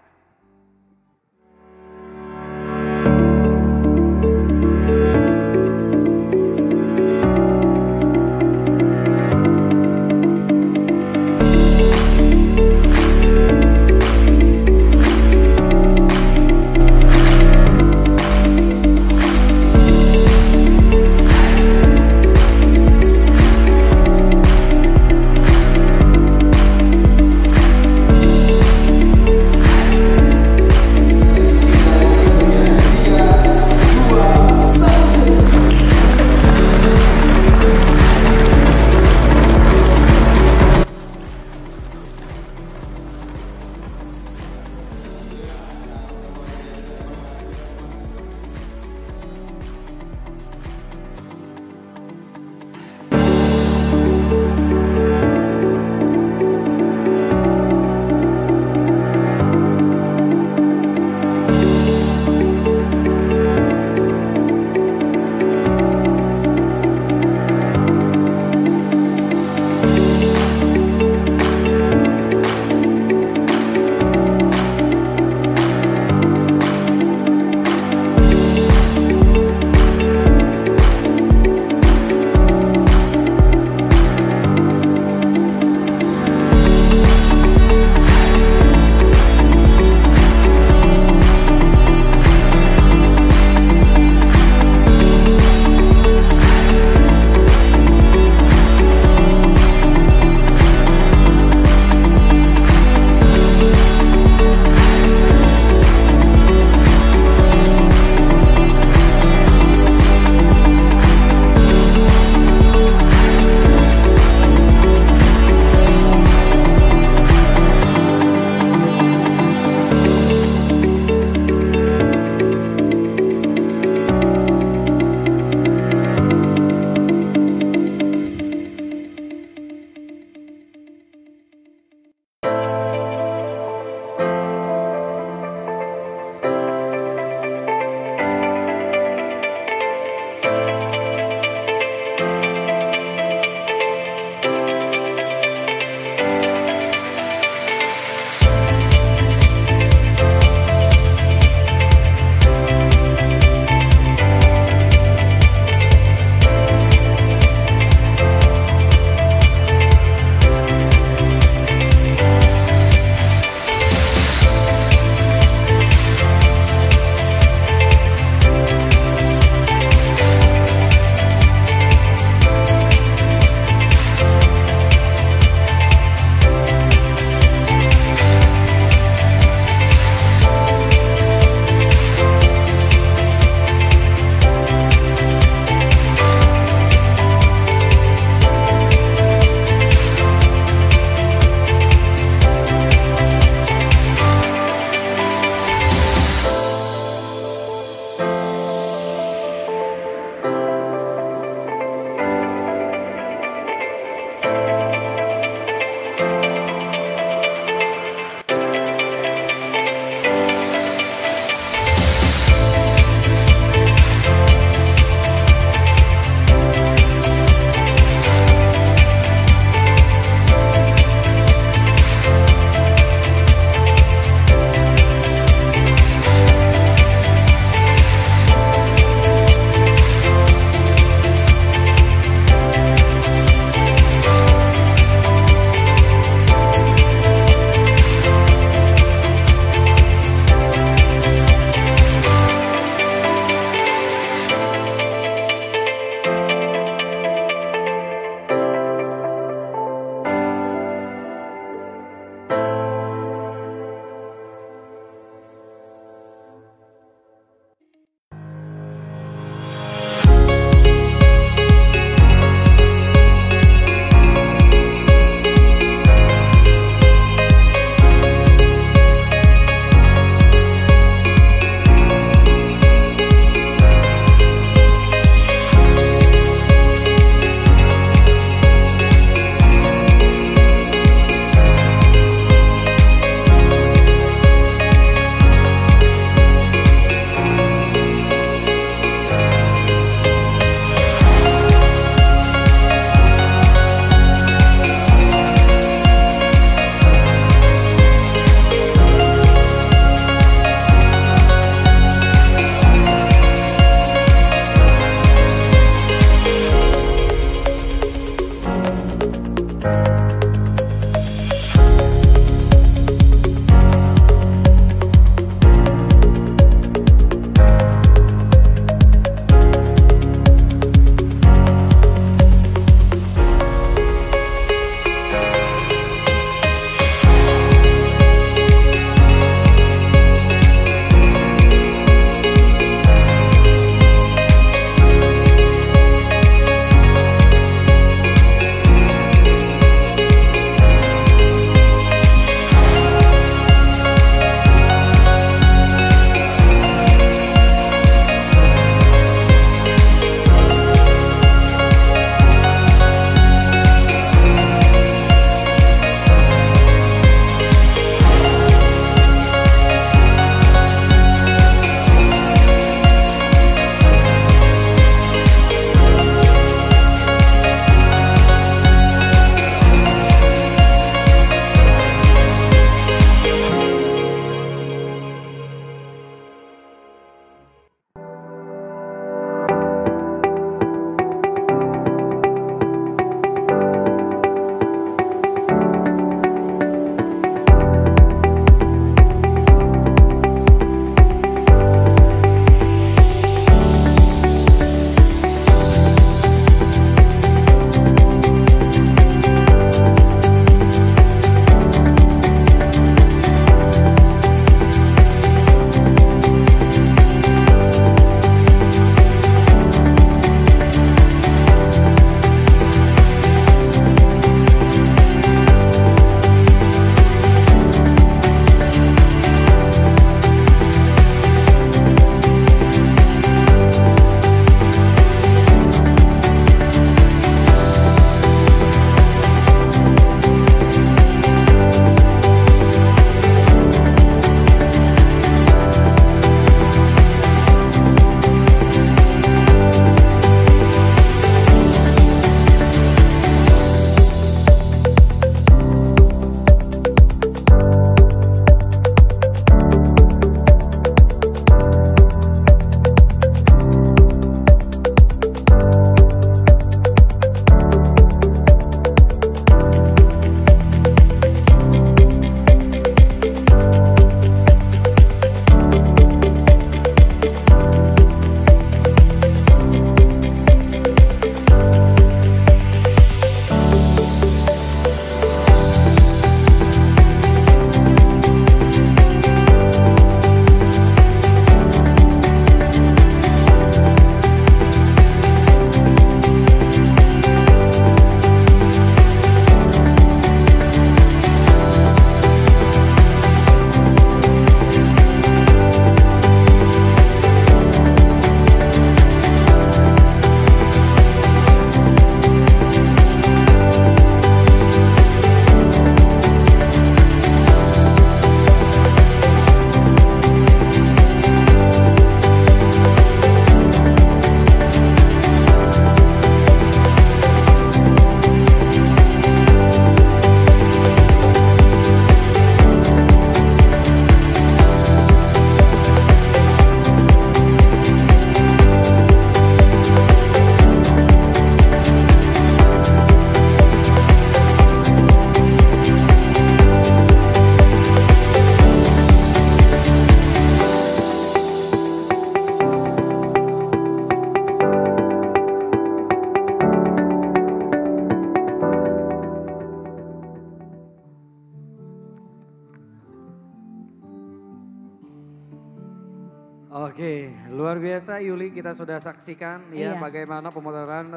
Luar biasa Yuli, kita sudah saksikan ya Iya. bagaimana pemotoran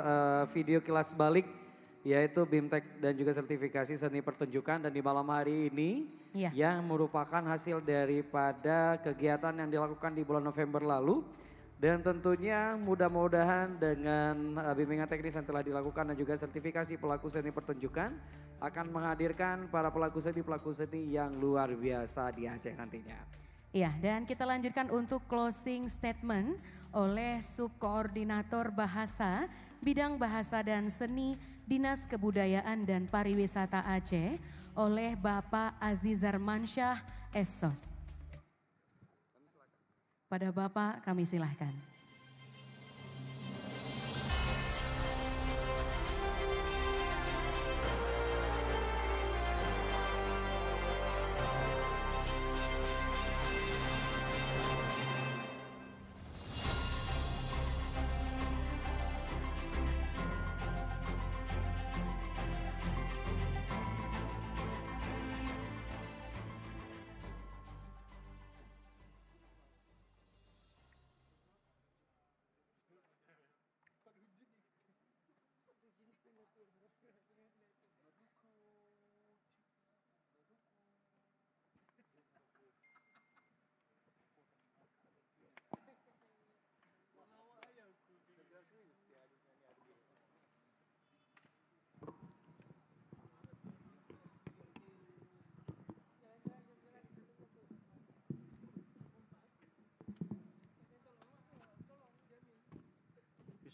video kilas balik yaitu BIMTEK dan juga sertifikasi seni pertunjukan, dan di malam hari ini Iya. yang merupakan hasil daripada kegiatan yang dilakukan di bulan November lalu. Dan tentunya mudah-mudahan dengan bimbingan teknis yang telah dilakukan dan juga sertifikasi pelaku seni pertunjukan akan menghadirkan para pelaku seni yang luar biasa di Aceh nantinya. Iya, dan kita lanjutkan untuk closing statement oleh Subkoordinator Bahasa, Bidang Bahasa dan Seni, Dinas Kebudayaan dan Pariwisata Aceh oleh Bapak Azizar Mansyah Esos. Pada Bapak kami silahkan.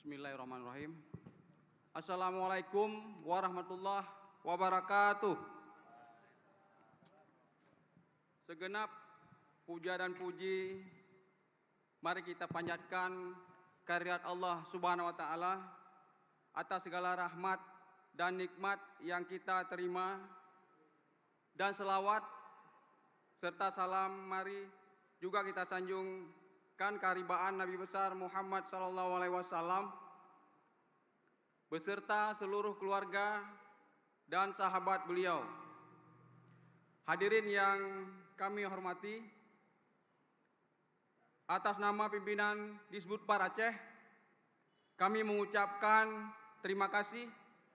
Bismillahirrahmanirrahim. Assalamualaikum warahmatullahi wabarakatuh. Segenap puja dan puji mari kita panjatkan kehadirat Allah Subhanahu wa taala atas segala rahmat dan nikmat yang kita terima, dan selawat serta salam mari juga kita sanjungkan keharibaan Nabi besar Muhammad SAW beserta seluruh keluarga dan sahabat beliau. Hadirin yang kami hormati, atas nama pimpinan Disbudpar Aceh, kami mengucapkan terima kasih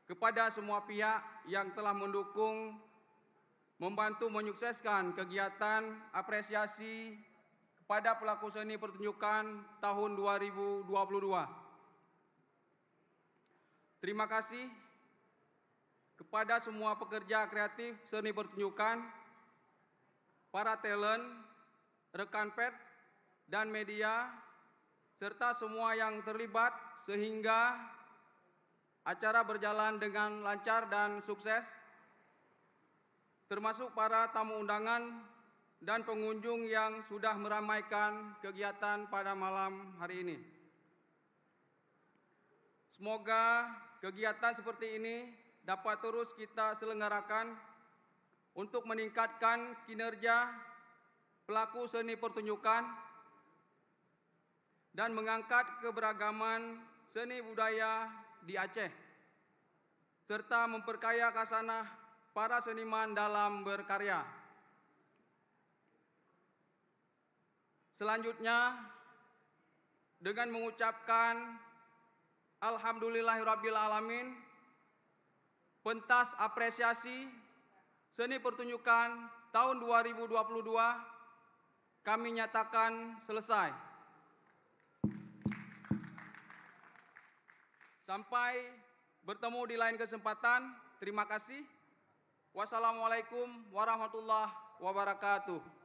kepada semua pihak yang telah mendukung, membantu menyukseskan kegiatan apresiasi kepada pelaku seni pertunjukan tahun 2022. Terima kasih kepada semua pekerja kreatif seni pertunjukan, para talent, rekan pers dan media, serta semua yang terlibat sehingga acara berjalan dengan lancar dan sukses, termasuk para tamu undangan dan pengunjung yang sudah meramaikan kegiatan pada malam hari ini. Semoga kegiatan seperti ini dapat terus kita selenggarakan untuk meningkatkan kinerja pelaku seni pertunjukan dan mengangkat keberagaman seni budaya di Aceh, serta memperkaya khasanah para seniman dalam berkarya. Selanjutnya, dengan mengucapkan Alhamdulillahirrabbilalamin, pentas apresiasi seni pertunjukan tahun 2022 kami nyatakan selesai. Sampai bertemu di lain kesempatan. Terima kasih. Wassalamualaikum warahmatullahi wabarakatuh.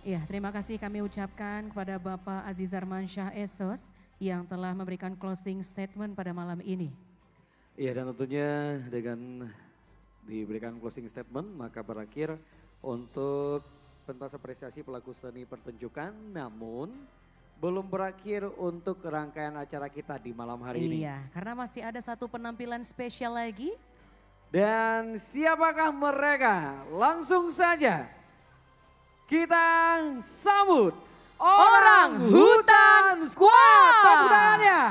Ya, terima kasih kami ucapkan kepada Bapak Azizar Mansyah Esos yang telah memberikan closing statement pada malam ini. Iya, dan tentunya dengan diberikan closing statement maka berakhir untuk pentas apresiasi pelaku seni pertunjukan, namun belum berakhir untuk rangkaian acara kita di malam hari ini. Iya, karena masih ada satu penampilan spesial lagi. Dan siapakah mereka? Langsung saja kita sambut Orang Hutan Squad. Tepuk tangannya.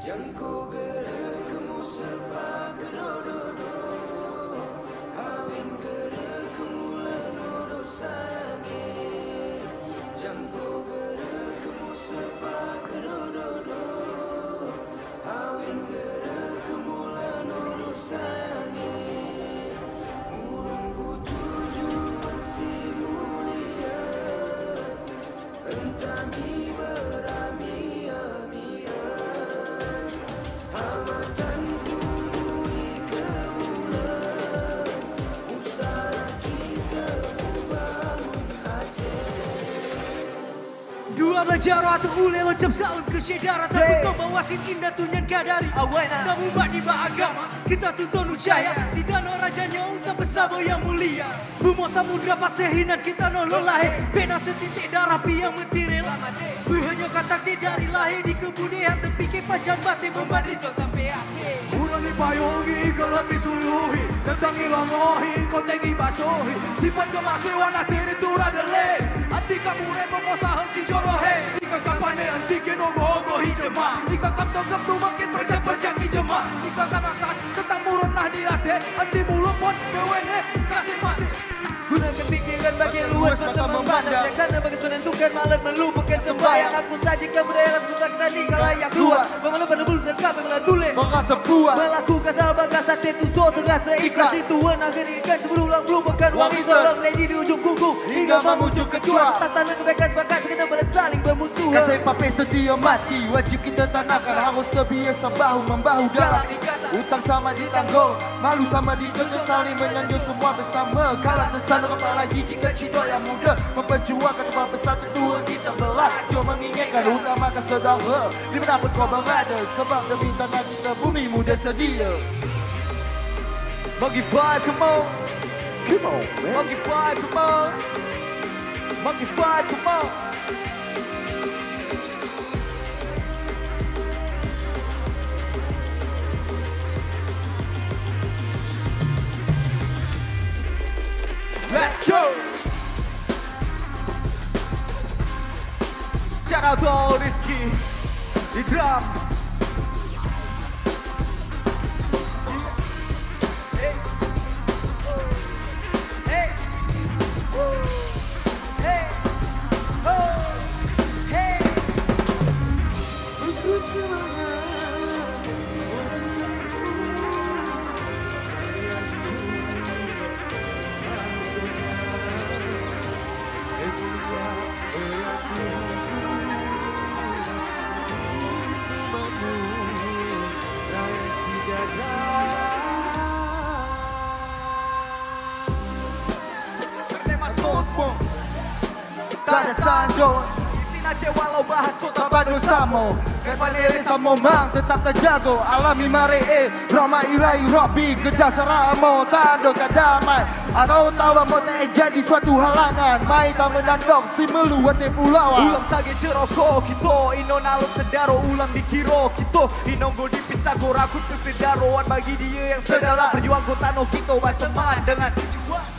Jangko gerak kemu serba gedododo, hawin gerak kemu lenodo sange. Jangko gerak kemu serba gedododo, hawin gerak kemu lenodo sange. Murungku tujuan si mulia, entah di berami. Dua belajar atau ule locap saun ke syedara tapi kau bawasin indah tunyan kadari awena kamu bak di agama kita tuntun ujaya di danau rajanya utam bersama yang mulia bumo samudra pasehinan kita nololahe pena setitik darah yang mentirel buhanyo katak di dari lahir di kebudian tepi ke pajam bate membanding sampai akhir Urang dipayogi gelap disuluhi tentang ilangohi kau tegi basohi sifat kemasih warna tiri turadele hati kamu repokosa si jorohe Ika kapane anti kenogogo hijema Ika kap togap tu makin percak-percak hijema Ika kap atas tentang murunah dilatih anti mulut pun bewene kasih mati Gunakan pikiran bagi luas mata memandang Jaksana bagi menentukan malam melupakan sembahyang Aku saja kebudayaan susah tadi kalayak dua Mengeluh pada bulusan kami melatule Merasa puas Melakukan salah bagasa tetu so terasa ikhlas Itu wenang dirikan sebelum melupakan wangi Sorong lady di ujung kuku hingga memujuk kecuali Tatanan kebaikan sepakat kita saling bermusuhan Kasih papai sedia mati Wajib kita tanamkan harus terbiasa bahu-membahu dalam ikatan Utang sama ditanggung Malu sama dituntut saling menyanjung semua bersama Kalah tersana apalagi jika cinta yang muda Memperjuangkan tempat bersatu dua kita belah Cuma mengingatkan utamakan saudara Dimanapun kau berada Sebab demi tanah kita bumi muda sedia Monkey vibe come on Come on man Monkey vibe come on Monkey vibe come on Let's go! Shout out to all Rizky di drum. Hey. Hey. Hey. Oh. Hey. Kada sanjo Sinace walau bahas sota badu samo Kepanere samo mang tetap terjago Alami mare Rama ilahi Rabbi Kedasa ramo Tando kadamai Atau tawa mau tak jadi suatu halangan Mai tak menandok si melu wate pulawan Ulang sage jeroko Kito ino naluk sedaro Ulang dikiro Kito inonggo dipisah Gorakut kesedaroan Bagi dia yang sedalam Berjuang kota no Kito Baseman dengan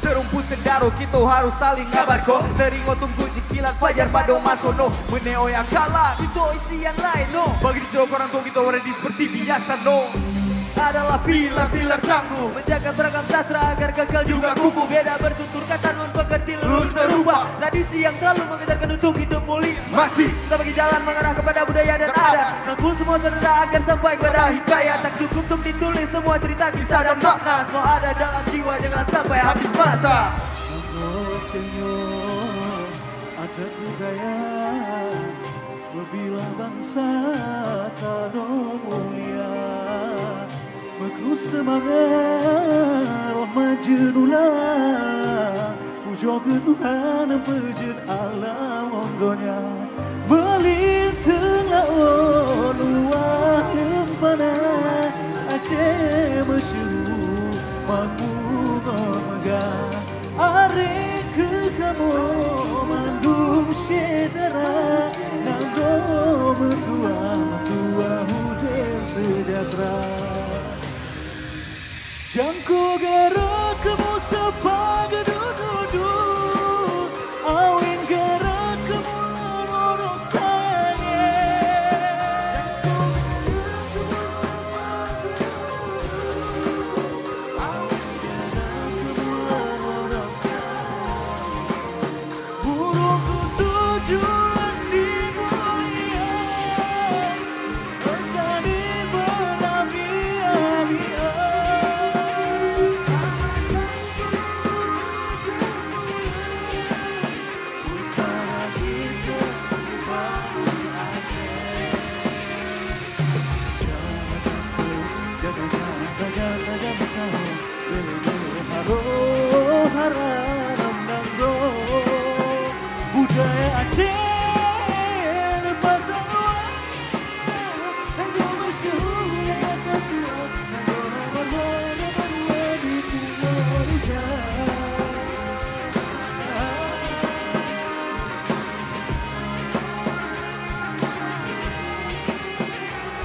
Serumput sendaro kita harus saling ngabar kok Teringo tunggu cikilan fajar pada masono Meneo yang kalah itu isi yang lain no Bagi disuruh orang tua kita ready seperti biasa no Adalah pilar-pilar tangguh Menjaga beragam sastra agar gagal juga kuku Beda bertutur kata non pengerti lulus serubah Tradisi yang selalu mengejarkan untuk hidup mulia masih Sebagai jalan mengarah kepada budaya dan adat. Rangkul semua saudara agar sampai kepada hikayat. Tak cukup untuk ditulis semua cerita kisah dan makna. Semua ada dalam jiwa, jangan sampai habis masa. Ada budaya Bila bangsa tado mulia Meku semangat roh majenula Pujo ke Tuhan pejut alam onggonya Melintang laon luah lempana Aceh masyur mangmungon megah Are ke kamu mandung sejarah Nando mentua hudem sejahtera Jangko gerak kamu sebagai dudu Awin gerak kamu lorong budaya Aceh lepas luar Nanggo masyhur yang tertua Nanggo nomor-nomor berdua di timur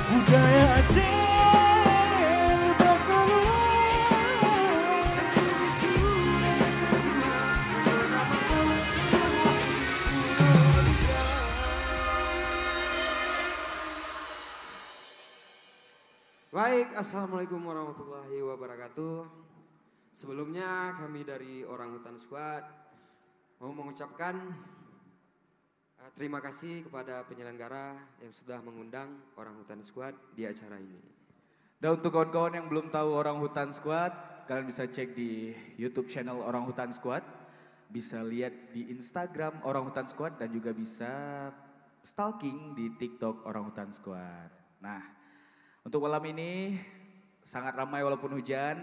budaya Aceh Baik, Assalamualaikum warahmatullahi wabarakatuh. Sebelumnya kami dari Orang Hutan Squad mau mengucapkan terima kasih kepada penyelenggara yang sudah mengundang Orang Hutan Squad di acara ini. Dan untuk kawan-kawan yang belum tahu Orang Hutan Squad, kalian bisa cek di YouTube channel Orang Hutan Squad, bisa lihat di Instagram Orang Hutan Squad dan juga bisa stalking di TikTok Orang Hutan Squad. Nah, untuk malam ini sangat ramai walaupun hujan.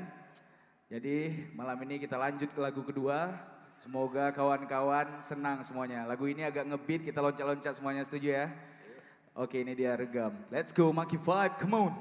Jadi malam ini kita lanjut ke lagu kedua. Semoga kawan-kawan senang semuanya. Lagu ini agak ngebeat, kita loncat-loncat semuanya, setuju ya? Oke, ini dia Regam. Let's go Monkey Vibe, come on.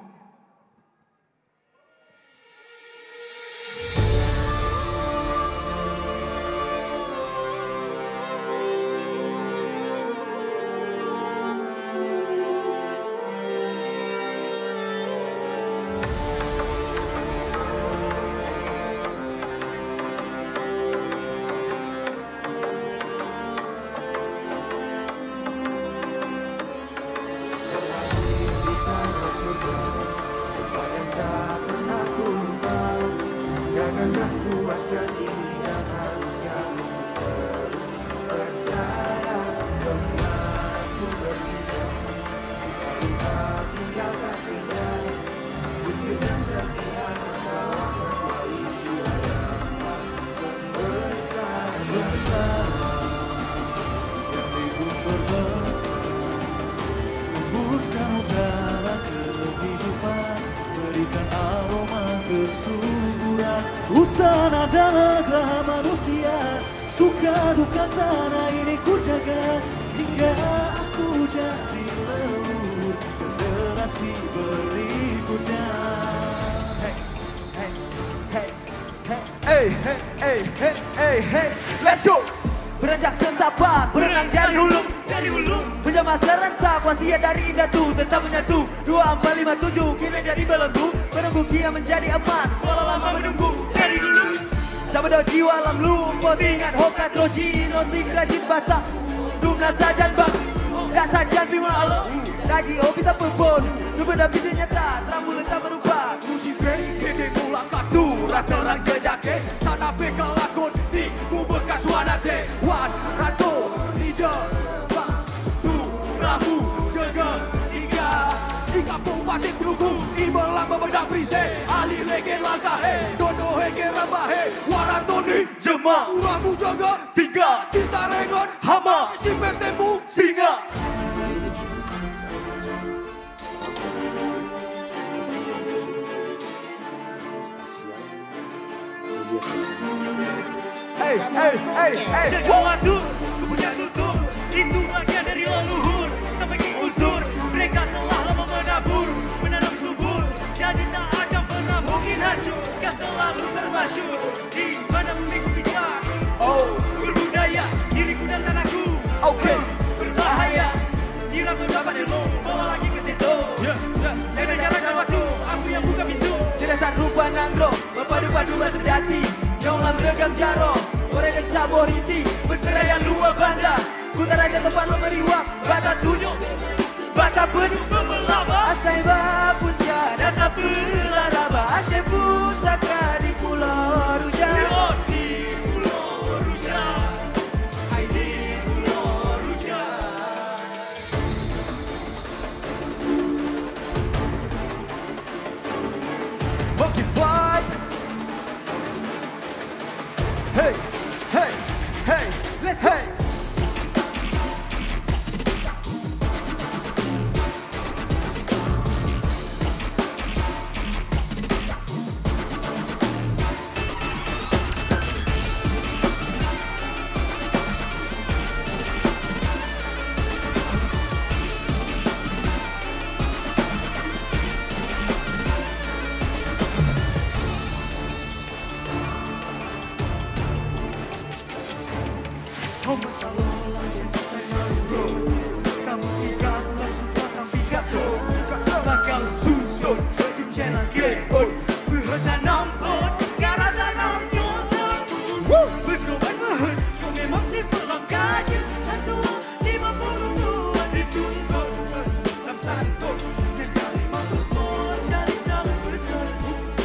Hutan adalah manusia, suka duka tanah ini ku jaga hingga aku jadi leluhur generasi berikutnya. Hey, hey, hey, hey, hey, hey, hey, hey, hey, let's go. Beranjak setapak, berenang dari hulu, menjamah serentak, wasiat dari Indatu tetap menyatu. 2457 kini jadi belenggu, menunggu kia menjadi emas, walau lama menunggu dari dulu. Sabda jiwa lam lumpur, ingat hokat loji, no rajin basah, dumna sajan bang, tak sajan bima Allah. Lagi hobi tak berbon, berbeda bisa nyata, rambut tak berubah. Rusi beri, kede mula katu, terang jejake, tanah bekal lakon, di ku bekas wanate, wan, rato, nijo, bang, tu, Yang brise Ali legen langkah Dodo hege rambahe Waratoni Jema Uramu jaga Tiga Kita rengon Hama Simpetemu Singa Hey, hey, hey, hey. Jaga waktu, ku punya tutur. Itu bagian dari leluhur. Sampai ke usur, mereka telah lama menabur, menanam subur. Jadi tak akan pernah mungkin hancur. Kau selalu termasyur di mana bumi ku bicara. Oh, berbudaya, diriku dan tanahku. Okay. Berbahaya, kira ku dapat ilmu, bawa lagi ke situ. Jaga jarak dan waktu, aku yang buka pintu. Jenasan rupa nanggro, berpadu-padu bersedati. Nyonglah meregam jaro, orang dan saboriti. Berseraya luar banda, Kutaraja tempat lo meriwak. Bata tunjuk, bata penuh memelaba. Asai bapunca, data belaraba. Asai pusaka di Pulau Ruja. Di Pulau Ruja, hai di Pulau Ruja. Monkey vibe. Hey, hey, hey, let's hey.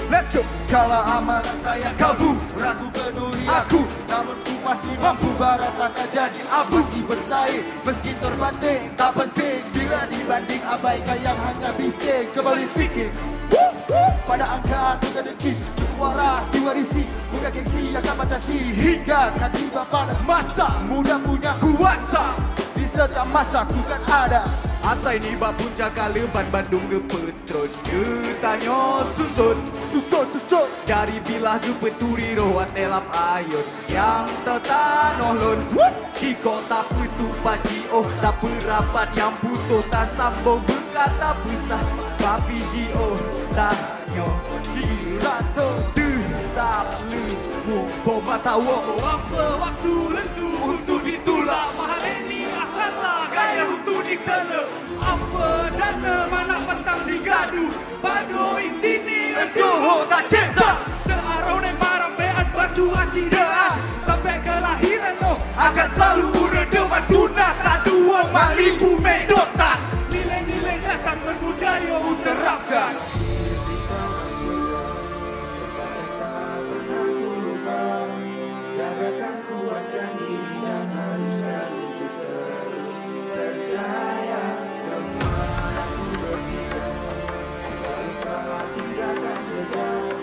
Let's go. Kala amanah saya kabur, ragu peduli aku, namun ku pasti mampu. Barat akan jadi abu. Masih bersaing meski terbanting, tak penting bila dibanding abaikan yang hanya bising. Kembali fikir pada angka juga detik, waras diwarisi, bukan gengsi yang akan batasi. Hingga kan tiba pada masa muda punya kuasa, di setiap masa ku kan ada. Asai ni bak puncak kaleban Bandung ke Petron. Tanya susun, susun dari bilah ke peturi rohan telap ayun. Yang tetanoh lon Kiko tak putu paji oh tak perapat yang putuh tak sambung berkata pisah. Tapi jio tanya kira tu tak lemu Boma tahu apa waktu lentu untuk ditulak. Mahal ini akhlak gaya untuk dikela. Apa dana mana petang digadu. Bado intini Doho tak cinta searone marang beat batu aciraan. Sampai kelahiran lo akan selalu uredeman tunas sadua malibu medotan. Nilai-nilai dasar berbudaya uterapkan. Gagakan kuatkan diri dan harus selalu ku terus percaya. Kemana ku berpisah, lupa tinggalkan jejak.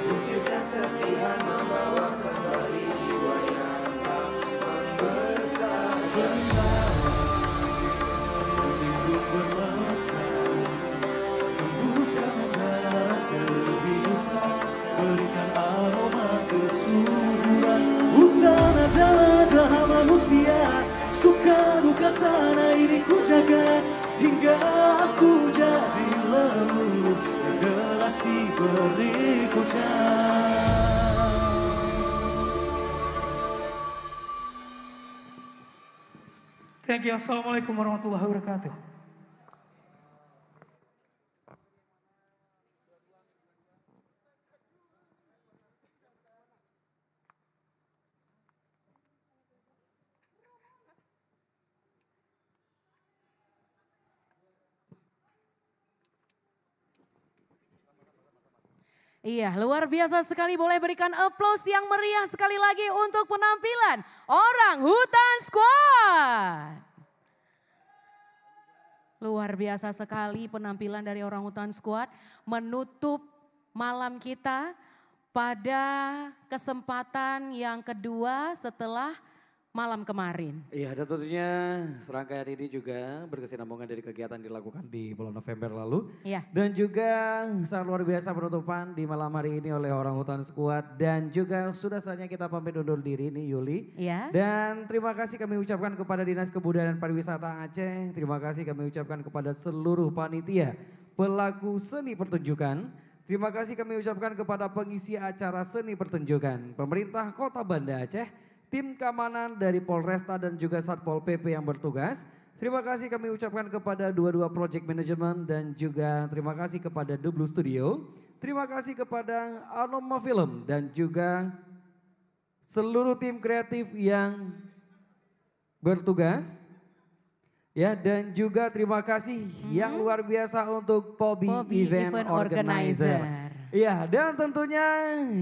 Bukit dan serpihan membawa kembali jiwa yang tak membesar. Hidup bermekar, tembuskan udara kehidupan, berikan aroma kesuburan. Hutan adalah dalam manusia, suka duka tanah ini ku jaga. Hingga aku jadi leluhur generasi berikutnya. Thank you. Assalamualaikum warahmatullahi wabarakatuh. Iya, luar biasa sekali. Boleh berikan aplaus yang meriah sekali lagi untuk penampilan Orang Hutan Squad. Luar biasa sekali penampilan dari Orang Hutan Squad menutup malam kita pada kesempatan yang kedua setelah malam kemarin. Iya, dan tentunya serangkaian ini juga berkesinambungan dari kegiatan dilakukan di bulan November lalu. Iya. Dan juga sangat luar biasa penutupan di malam hari ini oleh Orang Hutan Squad. Dan juga sudah saatnya kita pamit undur diri nih Yuli. Iya. Dan terima kasih kami ucapkan kepada Dinas Kebudayaan dan Pariwisata Aceh. Terima kasih kami ucapkan kepada seluruh panitia, pelaku seni pertunjukan. Terima kasih kami ucapkan kepada pengisi acara seni pertunjukan, pemerintah Kota Banda Aceh, tim keamanan dari Polresta dan juga Satpol PP yang bertugas. Terima kasih kami ucapkan kepada dua-dua project management dan juga terima kasih kepada The Blue Studio. Terima kasih kepada Anoma Film dan juga seluruh tim kreatif yang bertugas. Ya, dan juga terima kasih yang luar biasa untuk Pobi Event Organizer. Iya, dan tentunya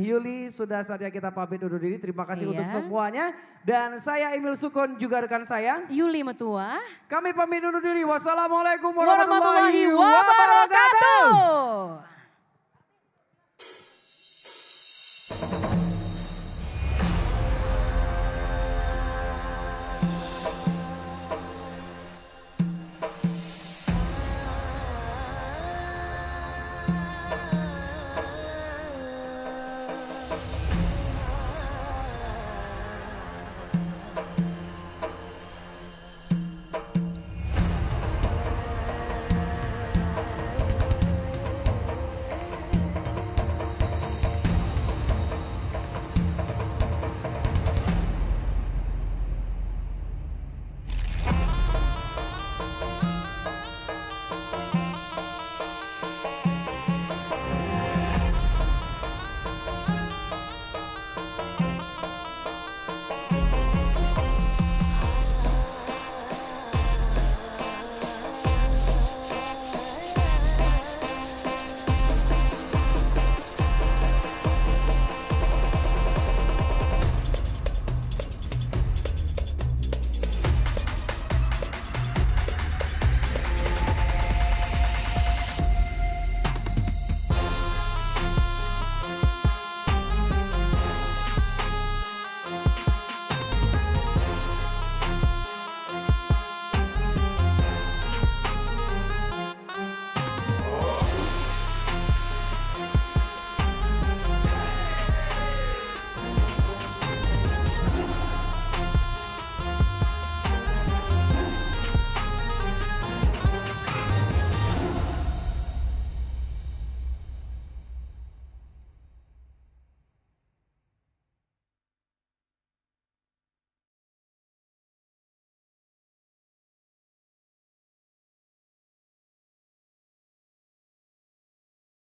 Yuli sudah saatnya kita pamit undur diri. Terima kasih untuk semuanya. Dan saya Emil Sukun juga rekan saya Yuli Metua. Kami pamit undur diri. Wassalamualaikum warahmatullahi wabarakatuh.